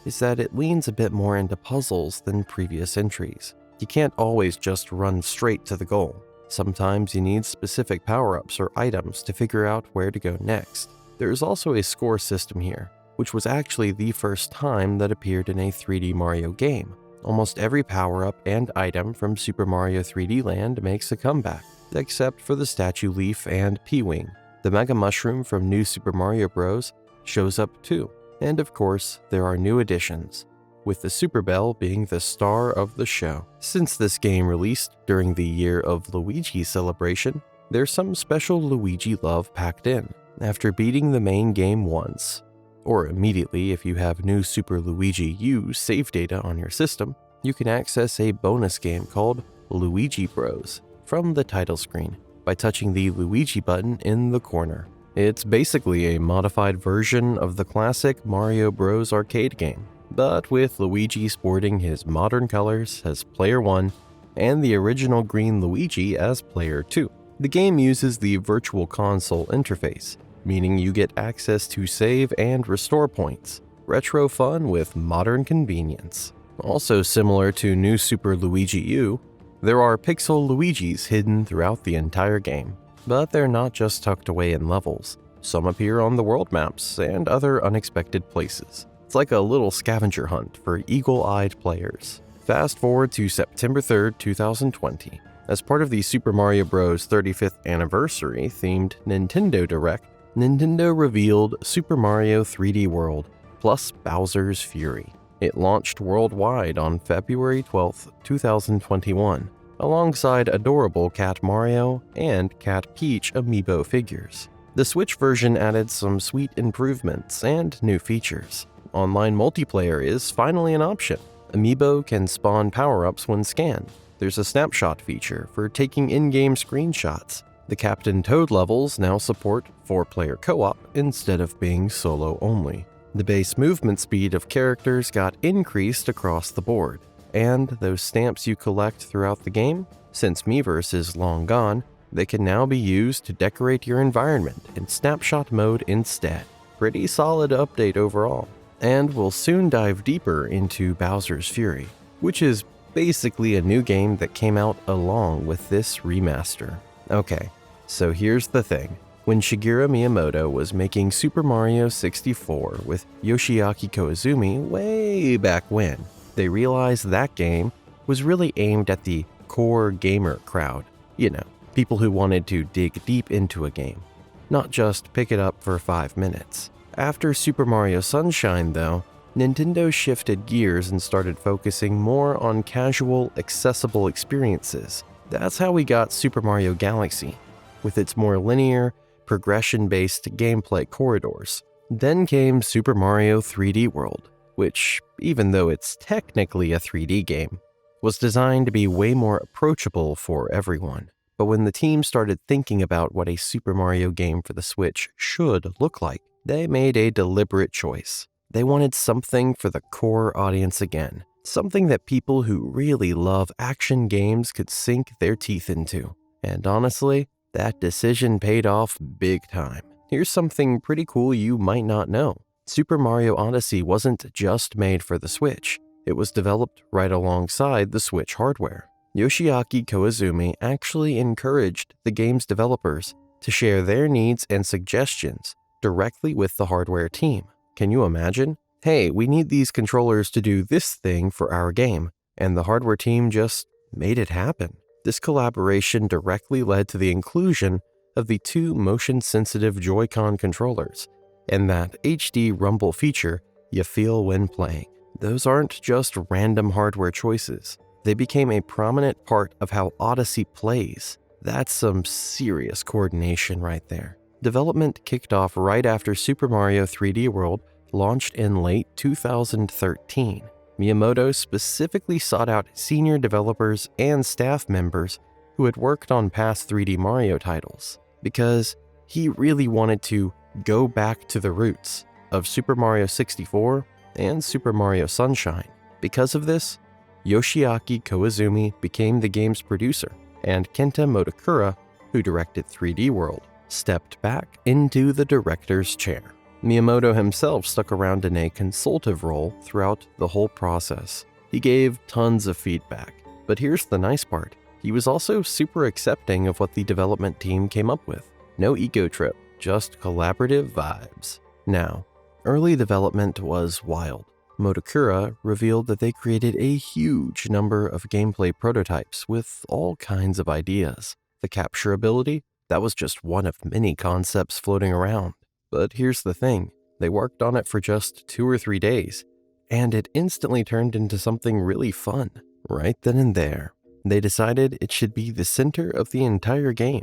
is that it leans a bit more into puzzles than previous entries. You can't always just run straight to the goal. Sometimes you need specific power-ups or items to figure out where to go next. There is also a score system here, which was actually the first time that appeared in a 3D Mario game. Almost every power-up and item from Super Mario 3D Land makes a comeback, except for the Statue Leaf and P-Wing. The Mega Mushroom from New Super Mario Bros. Shows up too. And of course, there are new additions, with the Super Bell being the star of the show. Since this game released during the year of Luigi celebration, there's some special Luigi love packed in. After beating the main game once, or immediately if you have new Super Luigi U save data on your system, you can access a bonus game called Luigi Bros from the title screen by touching the Luigi button in the corner. It's basically a modified version of the classic Mario Bros arcade game, but with Luigi sporting his modern colors as Player 1 and the original green Luigi as Player 2. The game uses the Virtual Console interface, meaning you get access to save and restore points. Retro fun with modern convenience. Also similar to New Super Luigi U, there are pixel Luigis hidden throughout the entire game. But they're not just tucked away in levels. Some appear on the world maps and other unexpected places. It's like a little scavenger hunt for eagle-eyed players. Fast forward to September 3rd, 2020. As part of the Super Mario Bros. 35th anniversary themed Nintendo Direct, Nintendo revealed Super Mario 3D World plus Bowser's Fury. It launched worldwide on February 12th, 2021. Alongside adorable Cat Mario and Cat Peach amiibo figures. The Switch version added some sweet improvements and new features. Online multiplayer is finally an option. Amiibo can spawn power-ups when scanned. There's a snapshot feature for taking in-game screenshots. The Captain Toad levels now support 4-player co-op instead of being solo only. The base movement speed of characters got increased across the board. And those stamps you collect throughout the game, since Miiverse is long gone, they can now be used to decorate your environment in snapshot mode instead. Pretty solid update overall. And we'll soon dive deeper into Bowser's Fury, which is basically a new game that came out along with this remaster. Okay, so here's the thing. When Shigeru Miyamoto was making Super Mario 64 with Yoshiaki Koizumi way back when, they realized that game was really aimed at the core gamer crowd. You know, people who wanted to dig deep into a game, not just pick it up for 5 minutes. After Super Mario Sunshine, though, Nintendo shifted gears and started focusing more on casual, accessible experiences. That's how we got Super Mario Galaxy, with its more linear, progression-based gameplay corridors. Then came Super Mario 3D World, which, even though it's technically a 3D game, was designed to be way more approachable for everyone. But when the team started thinking about what a Super Mario game for the Switch should look like, they made a deliberate choice. They wanted something for the core audience again, something that people who really love action games could sink their teeth into. And honestly, that decision paid off big time. Here's something pretty cool you might not know. Super Mario Odyssey wasn't just made for the Switch. It was developed right alongside the Switch hardware. Yoshiaki Koizumi actually encouraged the game's developers to share their needs and suggestions directly with the hardware team. Can you imagine? Hey, we need these controllers to do this thing for our game, and the hardware team just made it happen. This collaboration directly led to the inclusion of the 2 motion-sensitive Joy-Con controllers, and that HD rumble feature you feel when playing. Those aren't just random hardware choices. They became a prominent part of how Odyssey plays. That's some serious coordination right there. Development kicked off right after Super Mario 3D World launched in late 2013. Miyamoto specifically sought out senior developers and staff members who had worked on past 3D Mario titles, because he really wanted to go back to the roots of Super Mario 64 and Super Mario Sunshine. Because of this, Yoshiaki Koizumi became the game's producer, and Kenta Motakura, who directed 3D World, stepped back into the director's chair. Miyamoto himself stuck around in a consultative role throughout the whole process. He gave tons of feedback, but here's the nice part. He was also super accepting of what the development team came up with. No ego trip, just collaborative vibes. Now, early development was wild. Motakura revealed that they created a huge number of gameplay prototypes with all kinds of ideas. The capturability, that was just one of many concepts floating around. But here's the thing, they worked on it for just 2 or 3 days, and it instantly turned into something really fun. Right then and there, they decided it should be the center of the entire game.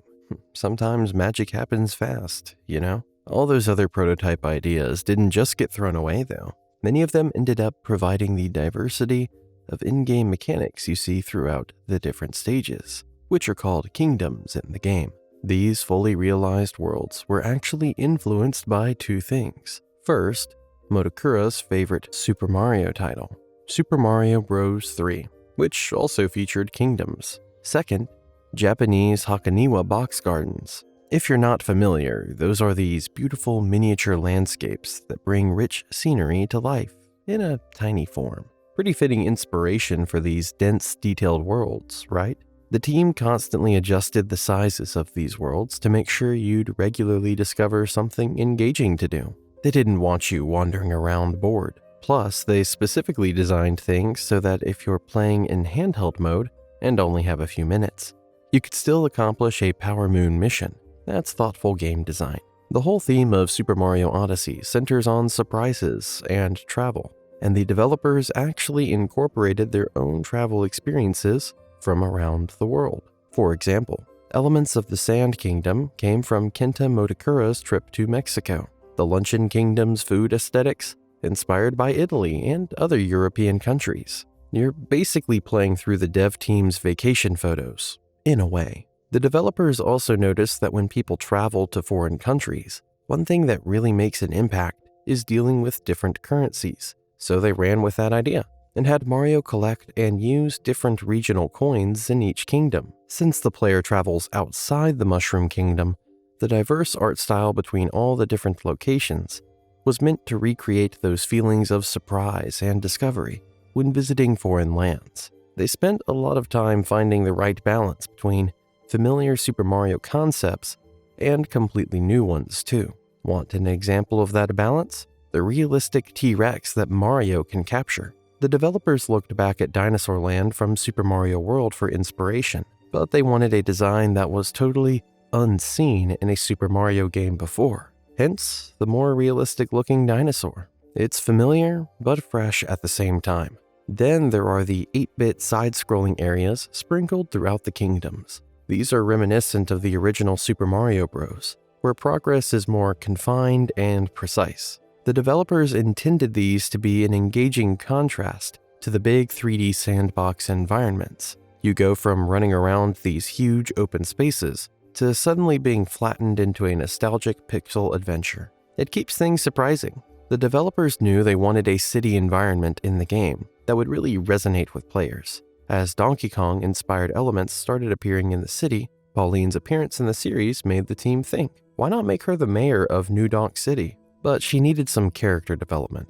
Sometimes magic happens fast, you know? All those other prototype ideas didn't just get thrown away though. Many of them ended up providing the diversity of in-game mechanics you see throughout the different stages, which are called kingdoms in the game. These fully realized worlds were actually influenced by 2 things. First, Motakura's favorite Super Mario title, Super Mario Bros. 3, which also featured kingdoms. Second, Japanese Hakoniwa box gardens. If you're not familiar, those are these beautiful miniature landscapes that bring rich scenery to life in a tiny form. Pretty fitting inspiration for these dense, detailed worlds, right? The team constantly adjusted the sizes of these worlds to make sure you'd regularly discover something engaging to do. They didn't want you wandering around bored. Plus, they specifically designed things so that if you're playing in handheld mode and only have a few minutes, you could still accomplish a Power Moon mission. That's thoughtful game design. The whole theme of Super Mario Odyssey centers on surprises and travel, and the developers actually incorporated their own travel experiences from around the world. For example, elements of the Sand Kingdom came from Kenta Motakura's trip to Mexico. The Luncheon Kingdom's food aesthetics, inspired by Italy and other European countries. You're basically playing through the dev team's vacation photos, in a way. The developers also noticed that when people travel to foreign countries, one thing that really makes an impact is dealing with different currencies. So they ran with that idea and had Mario collect and use different regional coins in each kingdom. Since the player travels outside the Mushroom Kingdom, the diverse art style between all the different locations was meant to recreate those feelings of surprise and discovery when visiting foreign lands. They spent a lot of time finding the right balance between familiar Super Mario concepts and completely new ones too. Want an example of that balance? The realistic T-Rex that Mario can capture. The developers looked back at Dinosaur Land from Super Mario World for inspiration, but they wanted a design that was totally unseen in a Super Mario game before. Hence, the more realistic looking dinosaur. It's familiar, but fresh at the same time. Then there are the 8-bit side-scrolling areas sprinkled throughout the kingdoms. These are reminiscent of the original Super Mario Bros., where progress is more confined and precise. The developers intended these to be an engaging contrast to the big 3D sandbox environments. You go from running around these huge open spaces to suddenly being flattened into a nostalgic pixel adventure. It keeps things surprising. The developers knew they wanted a city environment in the game that would really resonate with players. As Donkey Kong-inspired elements started appearing in the city, Pauline's appearance in the series made the team think, why not make her the mayor of New Donk City? But she needed some character development.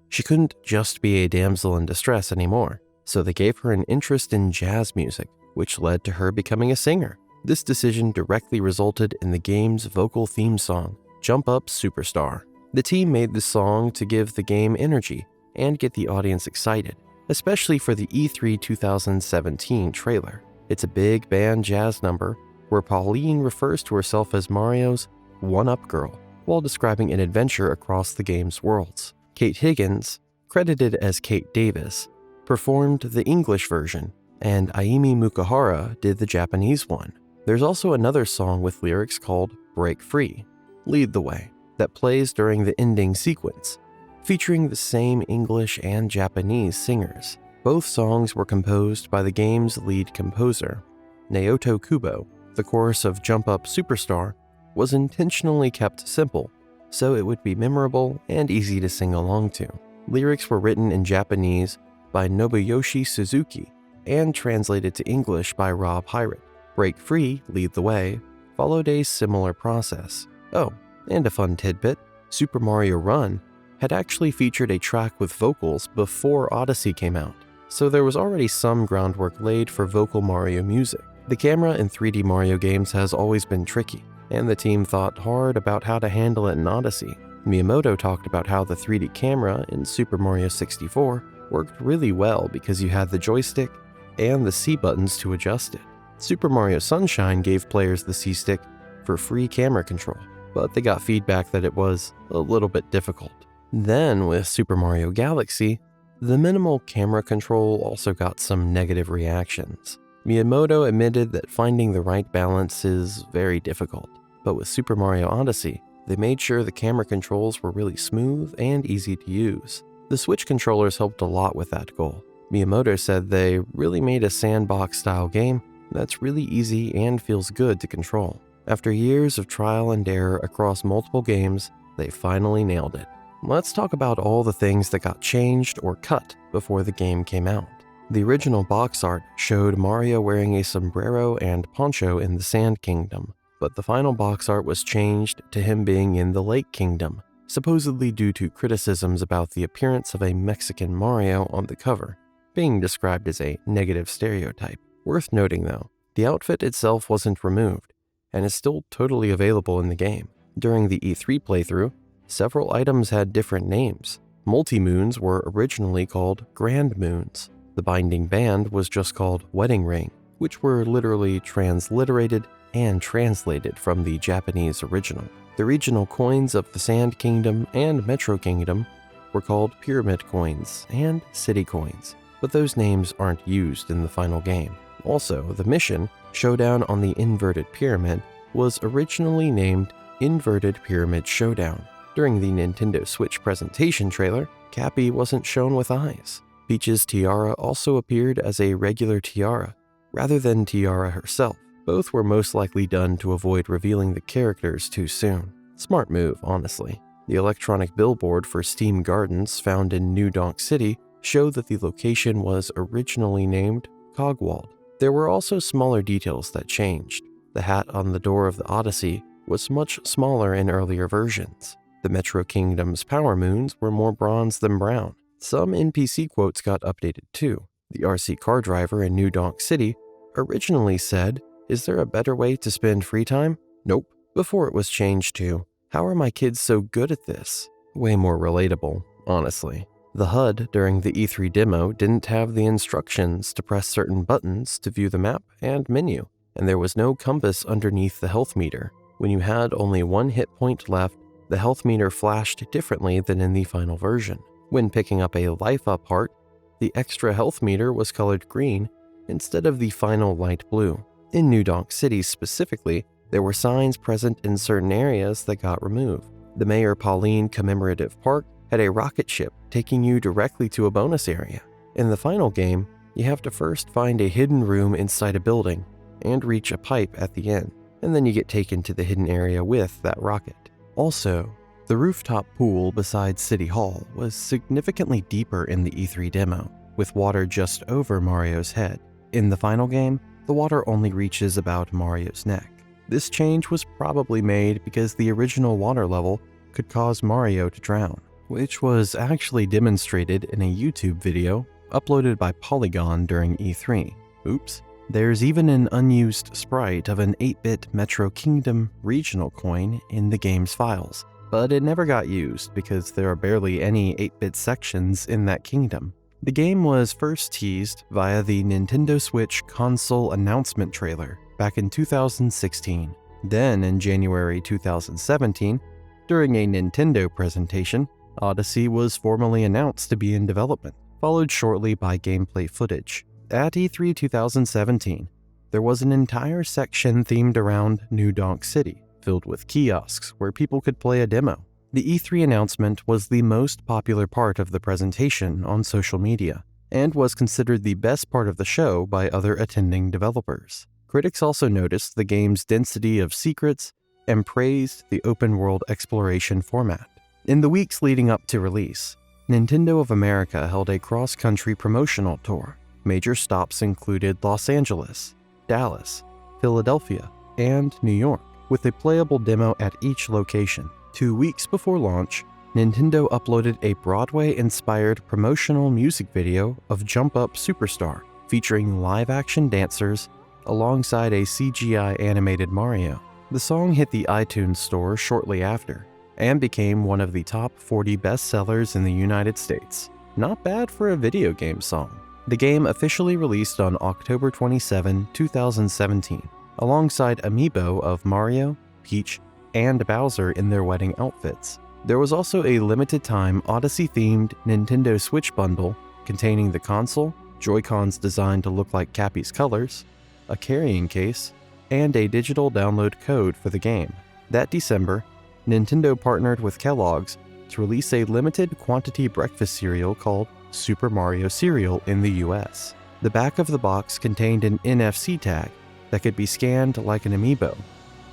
She couldn't just be a damsel in distress anymore, so they gave her an interest in jazz music, which led to her becoming a singer. This decision directly resulted in the game's vocal theme song, Jump Up Superstar. The team made this song to give the game energy and get the audience excited, especially for the E3 2017 trailer. It's a big band jazz number where Pauline refers to herself as Mario's one-up girl while describing an adventure across the game's worlds. Kate Higgins, credited as Kate Davis, performed the English version, and Ayumi Mukahara did the Japanese one. There's also another song with lyrics called Break Free, Lead the Way, that plays during the ending sequence, featuring the same English and Japanese singers. Both songs were composed by the game's lead composer, Naoto Kubo, the chorus of Jump Up Superstar, was intentionally kept simple, so it would be memorable and easy to sing along to. Lyrics were written in Japanese by Nobuyoshi Suzuki and translated to English by Rob Hyrat. Break Free, Lead the Way followed a similar process. Oh, and a fun tidbit, Super Mario Run had actually featured a track with vocals before Odyssey came out, so there was already some groundwork laid for vocal Mario music. The camera in 3D Mario games has always been tricky, and the team thought hard about how to handle it in Odyssey. Miyamoto talked about how the 3D camera in Super Mario 64 worked really well because you had the joystick and the C buttons to adjust it. Super Mario Sunshine gave players the C stick for free camera control, but they got feedback that it was a little bit difficult. Then with Super Mario Galaxy, the minimal camera control also got some negative reactions. Miyamoto admitted that finding the right balance is very difficult, but with Super Mario Odyssey, they made sure the camera controls were really smooth and easy to use. The Switch controllers helped a lot with that goal. Miyamoto said they really made a sandbox-style game that's really easy and feels good to control. After years of trial and error across multiple games, they finally nailed it. Let's talk about all the things that got changed or cut before the game came out. The original box art showed Mario wearing a sombrero and poncho in the Sand Kingdom, but the final box art was changed to him being in the Lake Kingdom, supposedly due to criticisms about the appearance of a Mexican Mario on the cover, being described as a negative stereotype. Worth noting though, the outfit itself wasn't removed, and is still totally available in the game. During the E3 playthrough, several items had different names. Multi-moons were originally called Grand Moons. The binding band was just called Wedding Ring, which were literally transliterated and translated from the Japanese original. The regional coins of the Sand Kingdom and Metro Kingdom were called Pyramid Coins and City Coins, but those names aren't used in the final game. Also, the mission, Showdown on the Inverted Pyramid, was originally named Inverted Pyramid Showdown. During the Nintendo Switch presentation trailer, Cappy wasn't shown with eyes. Peach's tiara also appeared as a regular tiara, rather than Tiara herself. Both were most likely done to avoid revealing the characters too soon. Smart move, honestly. The electronic billboard for Steam Gardens found in New Donk City showed that the location was originally named Cogwald. There were also smaller details that changed. The hat on the door of the Odyssey was much smaller in earlier versions. The Metro Kingdom's power moons were more bronze than brown. Some NPC quotes got updated too. The RC car driver in New Donk City originally said, "Is there a better way to spend free time?" Nope. Before it was changed to, "How are my kids so good at this?" Way more relatable, honestly. The HUD during the E3 demo didn't have the instructions to press certain buttons to view the map and menu, and there was no compass underneath the health meter. When you had only one hit point left, the health meter flashed differently than in the final version. When picking up a life up heart, the extra health meter was colored green instead of the final light blue. In New Donk City specifically, there were signs present in certain areas that got removed. The Mayor Pauline Commemorative Park had a rocket ship taking you directly to a bonus area. In the final game, you have to first find a hidden room inside a building and reach a pipe at the end, and then you get taken to the hidden area with that rocket. Also, the rooftop pool beside City Hall was significantly deeper in the E3 demo, with water just over Mario's head. In the final game, the water only reaches about Mario's neck. This change was probably made because the original water level could cause Mario to drown, which was actually demonstrated in a YouTube video uploaded by Polygon during E3. Oops. There's even an unused sprite of an 8-bit Metro Kingdom regional coin in the game's files, but it never got used because there are barely any 8-bit sections in that kingdom. The game was first teased via the Nintendo Switch console announcement trailer back in 2016. Then in January 2017, during a Nintendo presentation, Odyssey was formally announced to be in development, followed shortly by gameplay footage. At E3 2017, there was an entire section themed around New Donk City, filled with kiosks where people could play a demo. The E3 announcement was the most popular part of the presentation on social media, and was considered the best part of the show by other attending developers. Critics also noticed the game's density of secrets and praised the open-world exploration format. In the weeks leading up to release, Nintendo of America held a cross-country promotional tour. Major stops included Los Angeles, Dallas, Philadelphia, and New York, with a playable demo at each location. 2 weeks before launch, Nintendo uploaded a Broadway-inspired promotional music video of Jump Up Superstar, featuring live-action dancers alongside a CGI animated Mario. The song hit the iTunes store shortly after, and became one of the top 40 bestsellers in the United States. Not bad for a video game song. The game officially released on October 27, 2017, alongside amiibo of Mario, Peach, and Bowser in their wedding outfits. There was also a limited-time Odyssey-themed Nintendo Switch bundle containing the console, Joy-Cons designed to look like Cappy's colors, a carrying case, and a digital download code for the game. That December, Nintendo partnered with Kellogg's to release a limited quantity breakfast cereal called Super Mario Cereal in the US. The back of the box contained an NFC tag that could be scanned like an amiibo,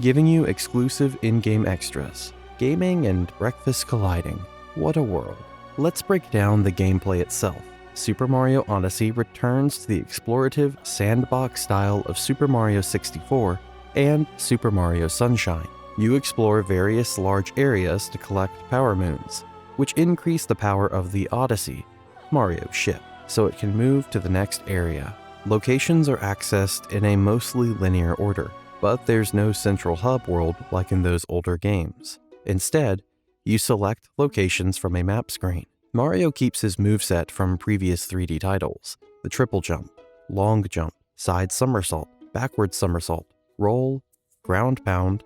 giving you exclusive in-game extras. Gaming and breakfast colliding. What a world. Let's break down the gameplay itself. Super Mario Odyssey returns to the explorative sandbox style of Super Mario 64 and Super Mario Sunshine. You explore various large areas to collect power moons, which increase the power of the Odyssey, Mario ship, so it can move to the next area. Locations are accessed in a mostly linear order, but there's no central hub world like in those older games. Instead, you select locations from a map screen. Mario keeps his moveset from previous 3D titles: the triple jump, long jump, side somersault, backward somersault, roll, ground pound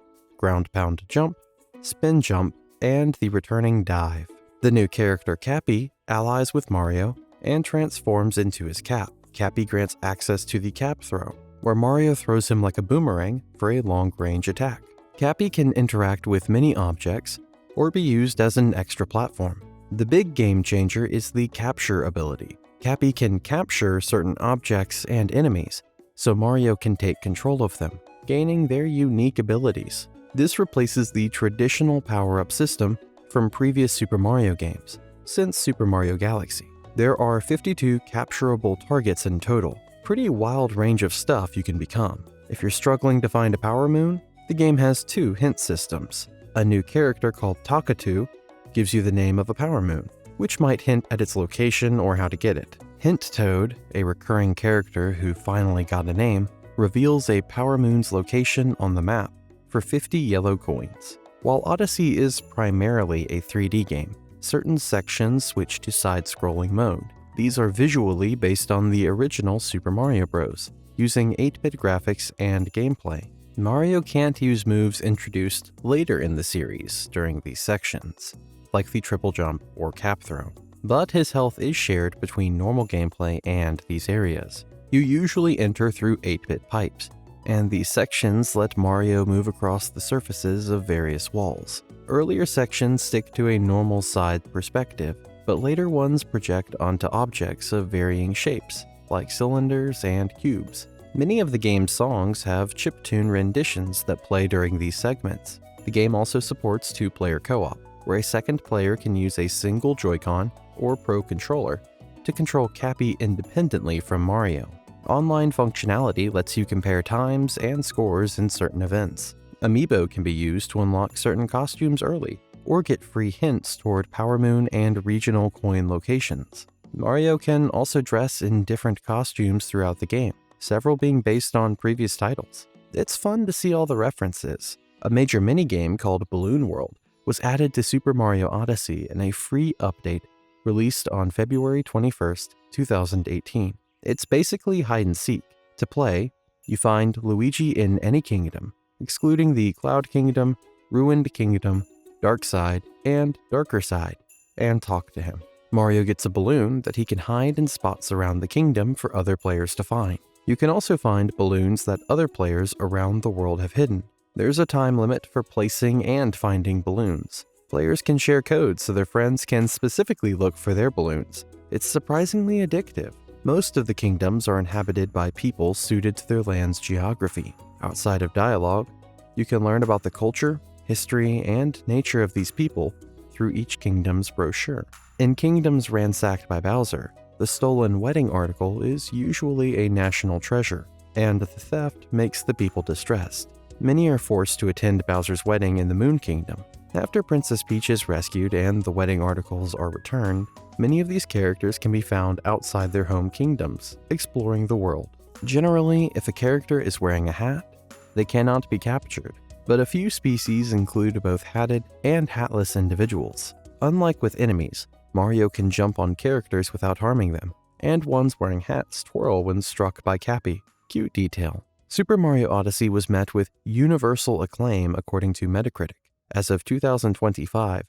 jump, spin jump, and the returning dive. The new character Cappy allies with Mario and transforms into his cap. Cappy grants access to the cap throw, where Mario throws him like a boomerang for a long-range attack. Cappy can interact with many objects or be used as an extra platform. The big game changer is the capture ability. Cappy can capture certain objects and enemies, so Mario can take control of them, gaining their unique abilities. This replaces the traditional power-up system from previous Super Mario games. Since Super Mario Galaxy, there are 52 capturable targets in total. Pretty wild range of stuff you can become. If you're struggling to find a power moon, the game has 2 hint systems. A new character called Takatu gives you the name of a power moon, which might hint at its location or how to get it. Hint Toad, a recurring character who finally got a name, reveals a power moon's location on the map for 50 yellow coins. While Odyssey is primarily a 3D game, certain sections switch to side-scrolling mode. These are visually based on the original Super Mario Bros., using 8-bit graphics and gameplay. Mario can't use moves introduced later in the series during these sections, like the triple jump or cap throw, but his health is shared between normal gameplay and these areas. You usually enter through 8-bit pipes, and these sections let Mario move across the surfaces of various walls. Earlier sections stick to a normal side perspective, but later ones project onto objects of varying shapes, like cylinders and cubes. Many of the game's songs have chiptune renditions that play during these segments. The game also supports 2-player co-op, where a second player can use a single Joy-Con or Pro Controller to control Cappy independently from Mario. Online functionality lets you compare times and scores in certain events. Amiibo can be used to unlock certain costumes early, or get free hints toward Power Moon and regional coin locations. Mario can also dress in different costumes throughout the game, several being based on previous titles. It's fun to see all the references. A major minigame called Balloon World was added to Super Mario Odyssey in a free update released on February 21st, 2018. It's basically hide and seek. To play, you find Luigi in any kingdom, excluding the Cloud Kingdom, Ruined Kingdom, Dark Side, and Darker Side, and talk to him. Mario gets a balloon that he can hide in spots around the kingdom for other players to find. You can also find balloons that other players around the world have hidden. There's a time limit for placing and finding balloons. Players can share codes so their friends can specifically look for their balloons. It's surprisingly addictive. Most of the kingdoms are inhabited by people suited to their land's geography. Outside of dialogue, you can learn about the culture, history, and nature of these people through each kingdom's brochure. In kingdoms ransacked by Bowser, the stolen wedding article is usually a national treasure, and the theft makes the people distressed. Many are forced to attend Bowser's wedding in the Moon Kingdom. After Princess Peach is rescued and the wedding articles are returned, many of these characters can be found outside their home kingdoms, exploring the world. Generally, if a character is wearing a hat, they cannot be captured, but a few species include both hatted and hatless individuals. Unlike with enemies, Mario can jump on characters without harming them, and ones wearing hats twirl when struck by Cappy. Cute detail. Super Mario Odyssey was met with universal acclaim according to Metacritic. As of 2025,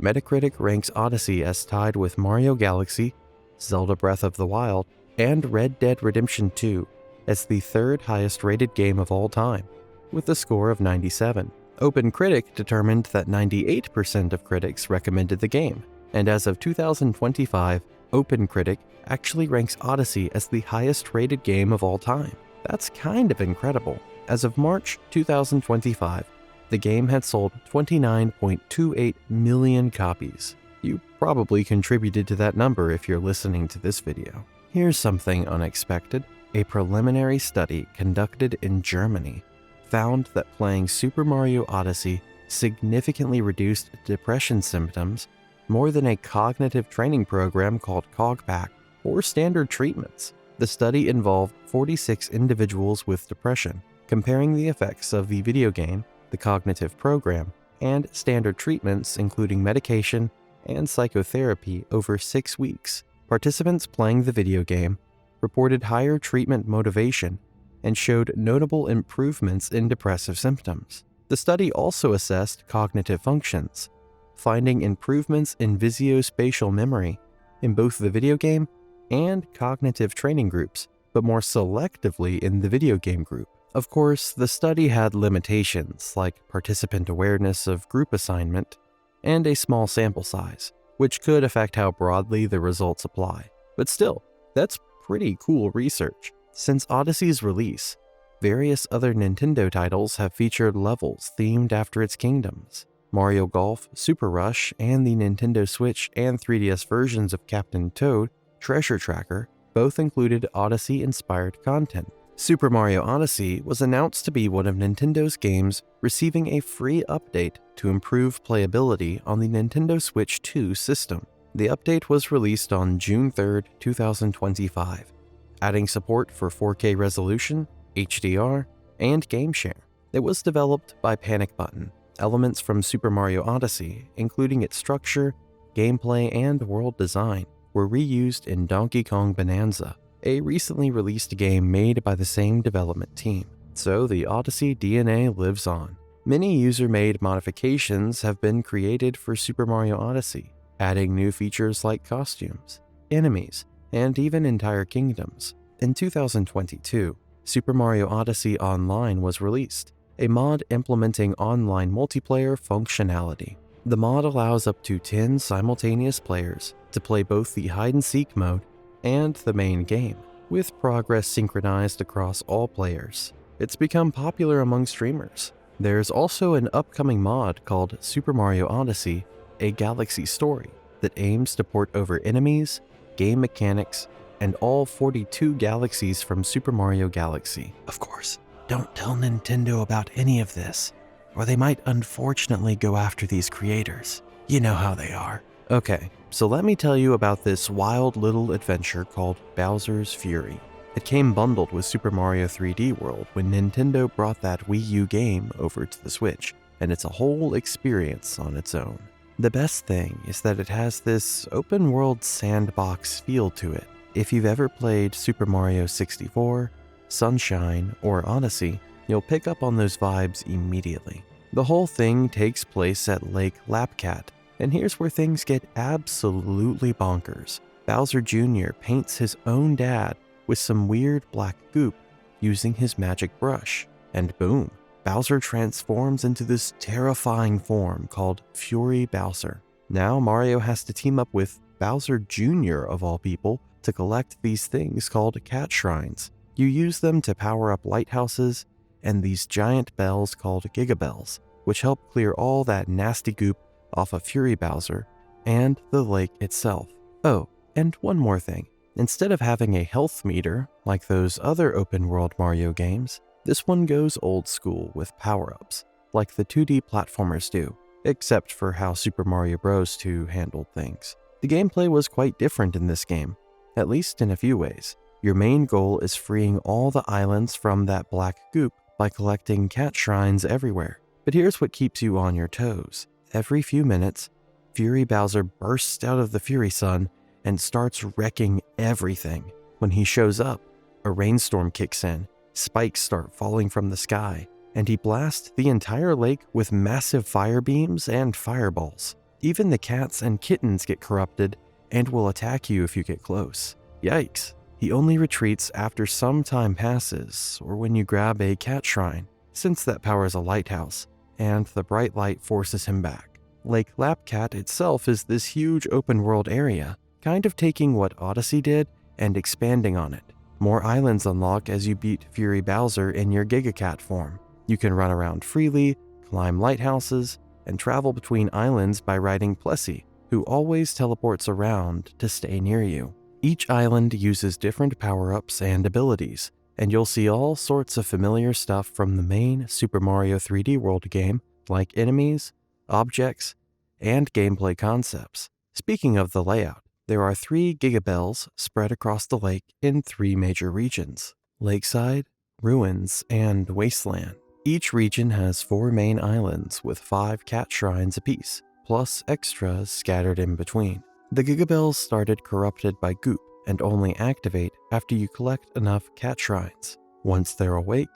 Metacritic ranks Odyssey as tied with Mario Galaxy, Zelda Breath of the Wild, and Red Dead Redemption 2 as the third highest rated game of all time, with a score of 97. OpenCritic determined that 98% of critics recommended the game, and as of 2025, OpenCritic actually ranks Odyssey as the highest rated game of all time. That's kind of incredible. As of March 2025, the game had sold 29.28 million copies. You probably contributed to that number if you're listening to this video. Here's something unexpected. A preliminary study conducted in Germany found that playing Super Mario Odyssey significantly reduced depression symptoms more than a cognitive training program called CogPack or standard treatments. The study involved 46 individuals with depression, comparing the effects of the video game, the cognitive program, and standard treatments including medication and psychotherapy over 6 weeks. Participants playing the video game reported higher treatment motivation and showed notable improvements in depressive symptoms. The study also assessed cognitive functions, finding improvements in visuospatial memory in both the video game and cognitive training groups, but more selectively in the video game group. Of course, the study had limitations like participant awareness of group assignment and a small sample size, which could affect how broadly the results apply. But still, that's pretty cool research. Since Odyssey's release, various other Nintendo titles have featured levels themed after its kingdoms. Mario Golf, Super Rush, and the Nintendo Switch and 3DS versions of Captain Toad Treasure Tracker both included Odyssey-inspired content. Super Mario Odyssey was announced to be one of Nintendo's games receiving a free update to improve playability on the Nintendo Switch 2 system. The update was released on June 3, 2025, adding support for 4K resolution, HDR, and game share. It was developed by Panic Button. Elements from Super Mario Odyssey, including its structure, gameplay, and world design, were reused in Donkey Kong Bonanza, a recently released game made by the same development team. So the Odyssey DNA lives on. Many user-made modifications have been created for Super Mario Odyssey, adding new features like costumes, enemies, and even entire kingdoms. In 2022, Super Mario Odyssey Online was released, a mod implementing online multiplayer functionality. The mod allows up to 10 simultaneous players to play both the hide-and-seek mode and the main game, with progress synchronized across all players. It's become popular among streamers. There's also an upcoming mod called Super Mario Odyssey: A Galaxy Story that aims to port over enemies, game mechanics, and all 42 galaxies from Super Mario Galaxy. Of course, don't tell Nintendo about any of this, or they might unfortunately go after these creators. You know how they are. Okay, so let me tell you about this wild little adventure called Bowser's Fury. It came bundled with Super Mario 3D World when Nintendo brought that Wii U game over to the Switch, and it's a whole experience on its own. The best thing is that it has this open-world sandbox feel to it. If you've ever played Super Mario 64, Sunshine, or Odyssey, you'll pick up on those vibes immediately. The whole thing takes place at Lake Lapcat, and here's where things get absolutely bonkers. Bowser Jr. paints his own dad with some weird black goop using his magic brush, and boom, Bowser transforms into this terrifying form called Fury Bowser. Now Mario has to team up with Bowser Jr. of all people to collect these things called cat shrines. You use them to power up lighthouses and these giant bells called gigabells, which help clear all that nasty goop off of Fury Bowser and the lake itself. Oh, and one more thing. Instead of having a health meter like those other open-world Mario games, this one goes old school with power-ups, like the 2D platformers do, except for how Super Mario Bros. 2 handled things. The gameplay was quite different in this game, at least in a few ways. Your main goal is freeing all the islands from that black goop by collecting cat shrines everywhere. But here's what keeps you on your toes. Every few minutes, Fury Bowser bursts out of the Fury Sun and starts wrecking everything. When he shows up, a rainstorm kicks in, spikes start falling from the sky, and he blasts the entire lake with massive fire beams and fireballs. Even the cats and kittens get corrupted and will attack you if you get close. Yikes. He only retreats after some time passes, or when you grab a cat shrine, since that powers a lighthouse, and the bright light forces him back. Lake Lapcat itself is this huge open-world area, kind of taking what Odyssey did and expanding on it. More islands unlock as you beat Fury Bowser in your Giga Cat form. You can run around freely, climb lighthouses, and travel between islands by riding Plessy, who always teleports around to stay near you. Each island uses different power-ups and abilities, and you'll see all sorts of familiar stuff from the main Super Mario 3D World game, like enemies, objects, and gameplay concepts. Speaking of the layout, there are 3 gigabells spread across the lake in 3 major regions: Lakeside, Ruins, and Wasteland. Each region has 4 main islands with 5 cat shrines apiece, plus extras scattered in between. The gigabells started corrupted by goop and only activate after you collect enough cat shrines. Once they're awake,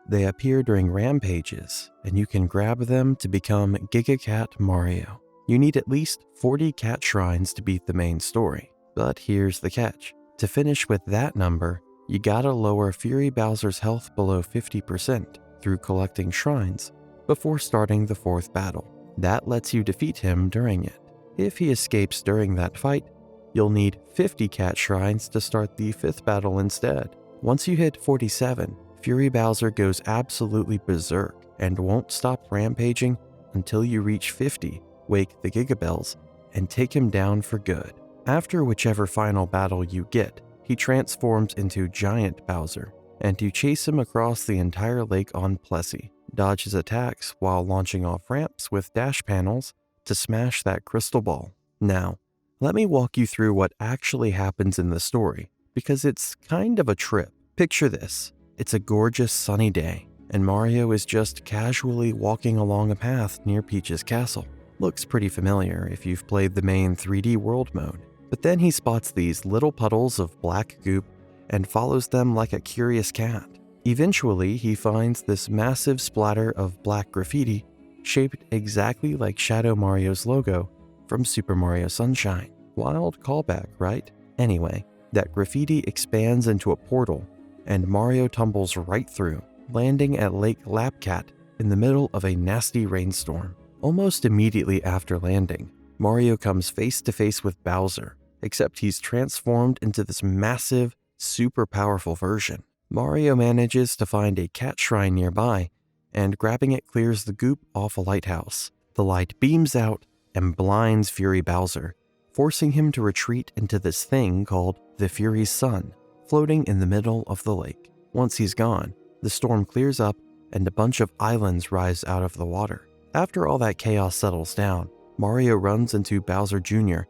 they appear during rampages, and you can grab them to become Giga Cat Mario. You need at least 40 cat shrines to beat the main story. But here's the catch. To finish with that number, you gotta lower Fury Bowser's health below 50% through collecting shrines before starting the 4th battle. That lets you defeat him during it. If he escapes during that fight, you'll need 50 cat shrines to start the 5th battle instead. Once you hit 47, Fury Bowser goes absolutely berserk and won't stop rampaging until you reach 50, wake the gigabells, and take him down for good. After whichever final battle you get, he transforms into Giant Bowser, and you chase him across the entire lake on Plessy, dodge his attacks while launching off ramps with dash panels to smash that crystal ball. Now, let me walk you through what actually happens in the story, because it's kind of a trip. Picture this. It's a gorgeous sunny day, and Mario is just casually walking along a path near Peach's castle. Looks pretty familiar if you've played the main 3D World mode. But then he spots these little puddles of black goop and follows them like a curious cat. Eventually, he finds this massive splatter of black graffiti shaped exactly like Shadow Mario's logo from Super Mario Sunshine. Wild callback, right? Anyway, that graffiti expands into a portal, and Mario tumbles right through, landing at Lake Lapcat in the middle of a nasty rainstorm. Almost immediately after landing, Mario comes face to face with Bowser, except he's transformed into this massive, super powerful version. Mario manages to find a cat shrine nearby, and grabbing it clears the goop off a lighthouse. The light beams out and blinds Fury Bowser, forcing him to retreat into this thing called the Fury Sun, floating in the middle of the lake. Once he's gone, the storm clears up and a bunch of islands rise out of the water. After all that chaos settles down, Mario runs into Bowser Jr.,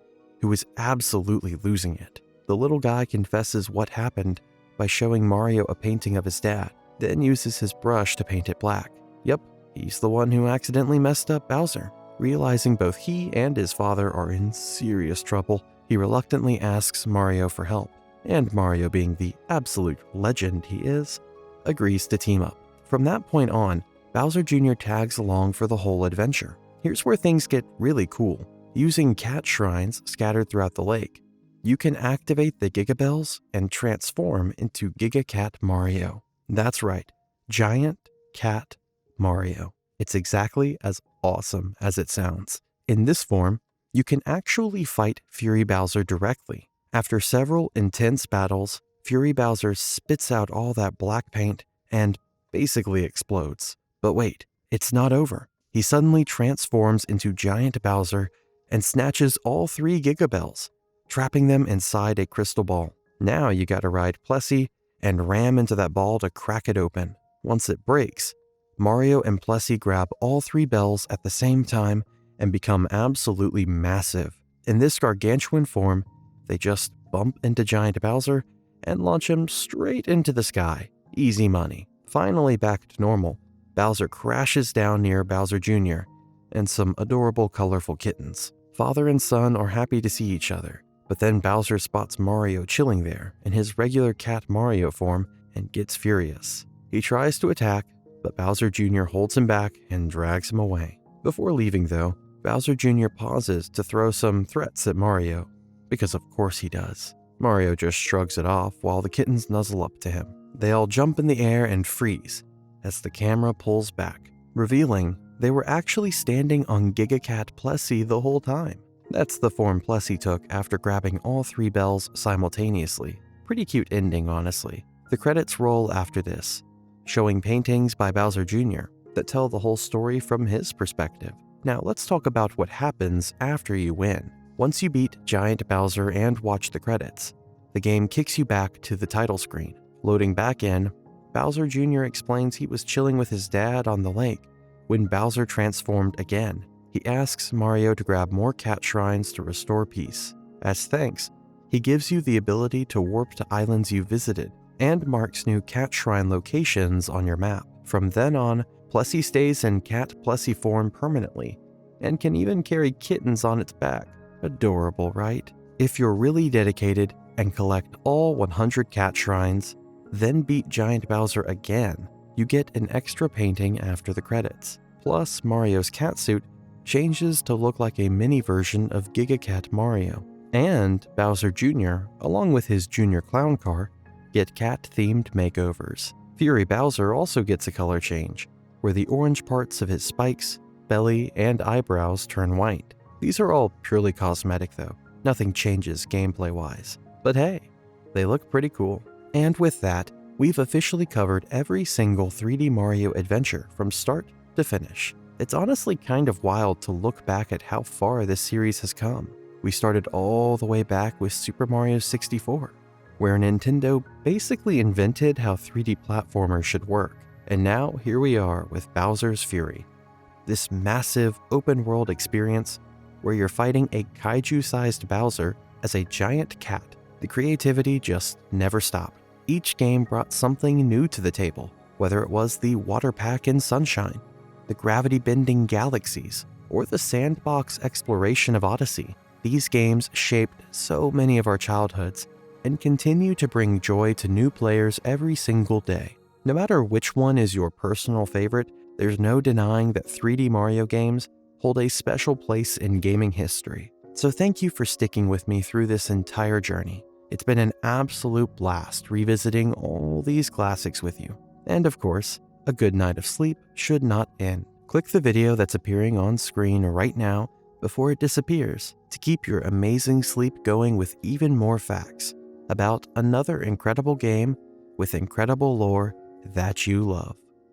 who is absolutely losing it. The little guy confesses what happened by showing Mario a painting of his dad, then uses his brush to paint it black. Yep, he's the one who accidentally messed up Bowser. Realizing both he and his father are in serious trouble, he reluctantly asks Mario for help, and Mario, being the absolute legend he is, agrees to team up. From that point on, Bowser Jr. tags along for the whole adventure. Here's where things get really cool. Using cat shrines scattered throughout the lake, you can activate the gigabells and transform into Giga Cat Mario. That's right, Giant Cat Mario. It's exactly as awesome as it sounds. In this form, you can actually fight Fury Bowser directly, After several intense battles, Fury Bowser spits out all that black paint and basically explodes. But wait, it's not over. He suddenly transforms into Giant Bowser and snatches all 3 Gigabells, trapping them inside a crystal ball. Now you gotta ride Plessy and ram into that ball to crack it open. Once it breaks, Mario and Plessy grab all 3 bells at the same time and become absolutely massive. In this gargantuan form, they just bump into Giant Bowser and launch him straight into the sky. Easy money. Finally back to normal, Bowser crashes down near Bowser Jr. and some adorable colorful kittens. Father and son are happy to see each other, but then Bowser spots Mario chilling there in his regular cat Mario form and gets furious. He tries to attack, but Bowser Jr. holds him back and drags him away. Before leaving though, Bowser Jr. pauses to throw some threats at Mario, because of course he does. Mario just shrugs it off while the kittens nuzzle up to him. They all jump in the air and freeze as the camera pulls back, revealing they were actually standing on Giga-Cat Plessy the whole time. That's the form Plessy took after grabbing all 3 bells simultaneously. Pretty cute ending, honestly. The credits roll after this, showing paintings by Bowser Jr. that tell the whole story from his perspective. Now let's talk about what happens after you win. Once you beat Giant Bowser and watch the credits, the game kicks you back to the title screen. Loading back in, Bowser Jr. explains he was chilling with his dad on the lake when Bowser transformed again. He asks Mario to grab more cat shrines to restore peace. As thanks, he gives you the ability to warp to islands you visited and marks new cat shrine locations on your map. From then on, Plessy stays in cat Plessy form permanently and can even carry kittens on its back. Adorable, right? If you're really dedicated and collect all 100 cat shrines, then beat Giant Bowser again, you get an extra painting after the credits. Plus, Mario's catsuit changes to look like a mini version of Giga-Cat Mario. And Bowser Jr., along with his Junior Clown Car, get cat-themed makeovers. Fury Bowser also gets a color change, where the orange parts of his spikes, belly, and eyebrows turn white. These are all purely cosmetic though. Nothing changes gameplay-wise. But hey, they look pretty cool. And with that, we've officially covered every single 3D Mario adventure from start to finish. It's honestly kind of wild to look back at how far this series has come. We started all the way back with Super Mario 64, where Nintendo basically invented how 3D platformers should work. And now here we are with Bowser's Fury, this massive open-world experience where you're fighting a kaiju-sized Bowser as a giant cat. The creativity just never stopped. Each game brought something new to the table, whether it was the water pack in Sunshine, the gravity-bending galaxies, or the sandbox exploration of Odyssey. These games shaped so many of our childhoods and continue to bring joy to new players every single day. No matter which one is your personal favorite, there's no denying that 3D Mario games hold a special place in gaming history. So thank you for sticking with me through this entire journey. It's been an absolute blast revisiting all these classics with you. And of course, a good night of sleep should not end. Click the video that's appearing on screen right now before it disappears to keep your amazing sleep going with even more facts about another incredible game with incredible lore that you love.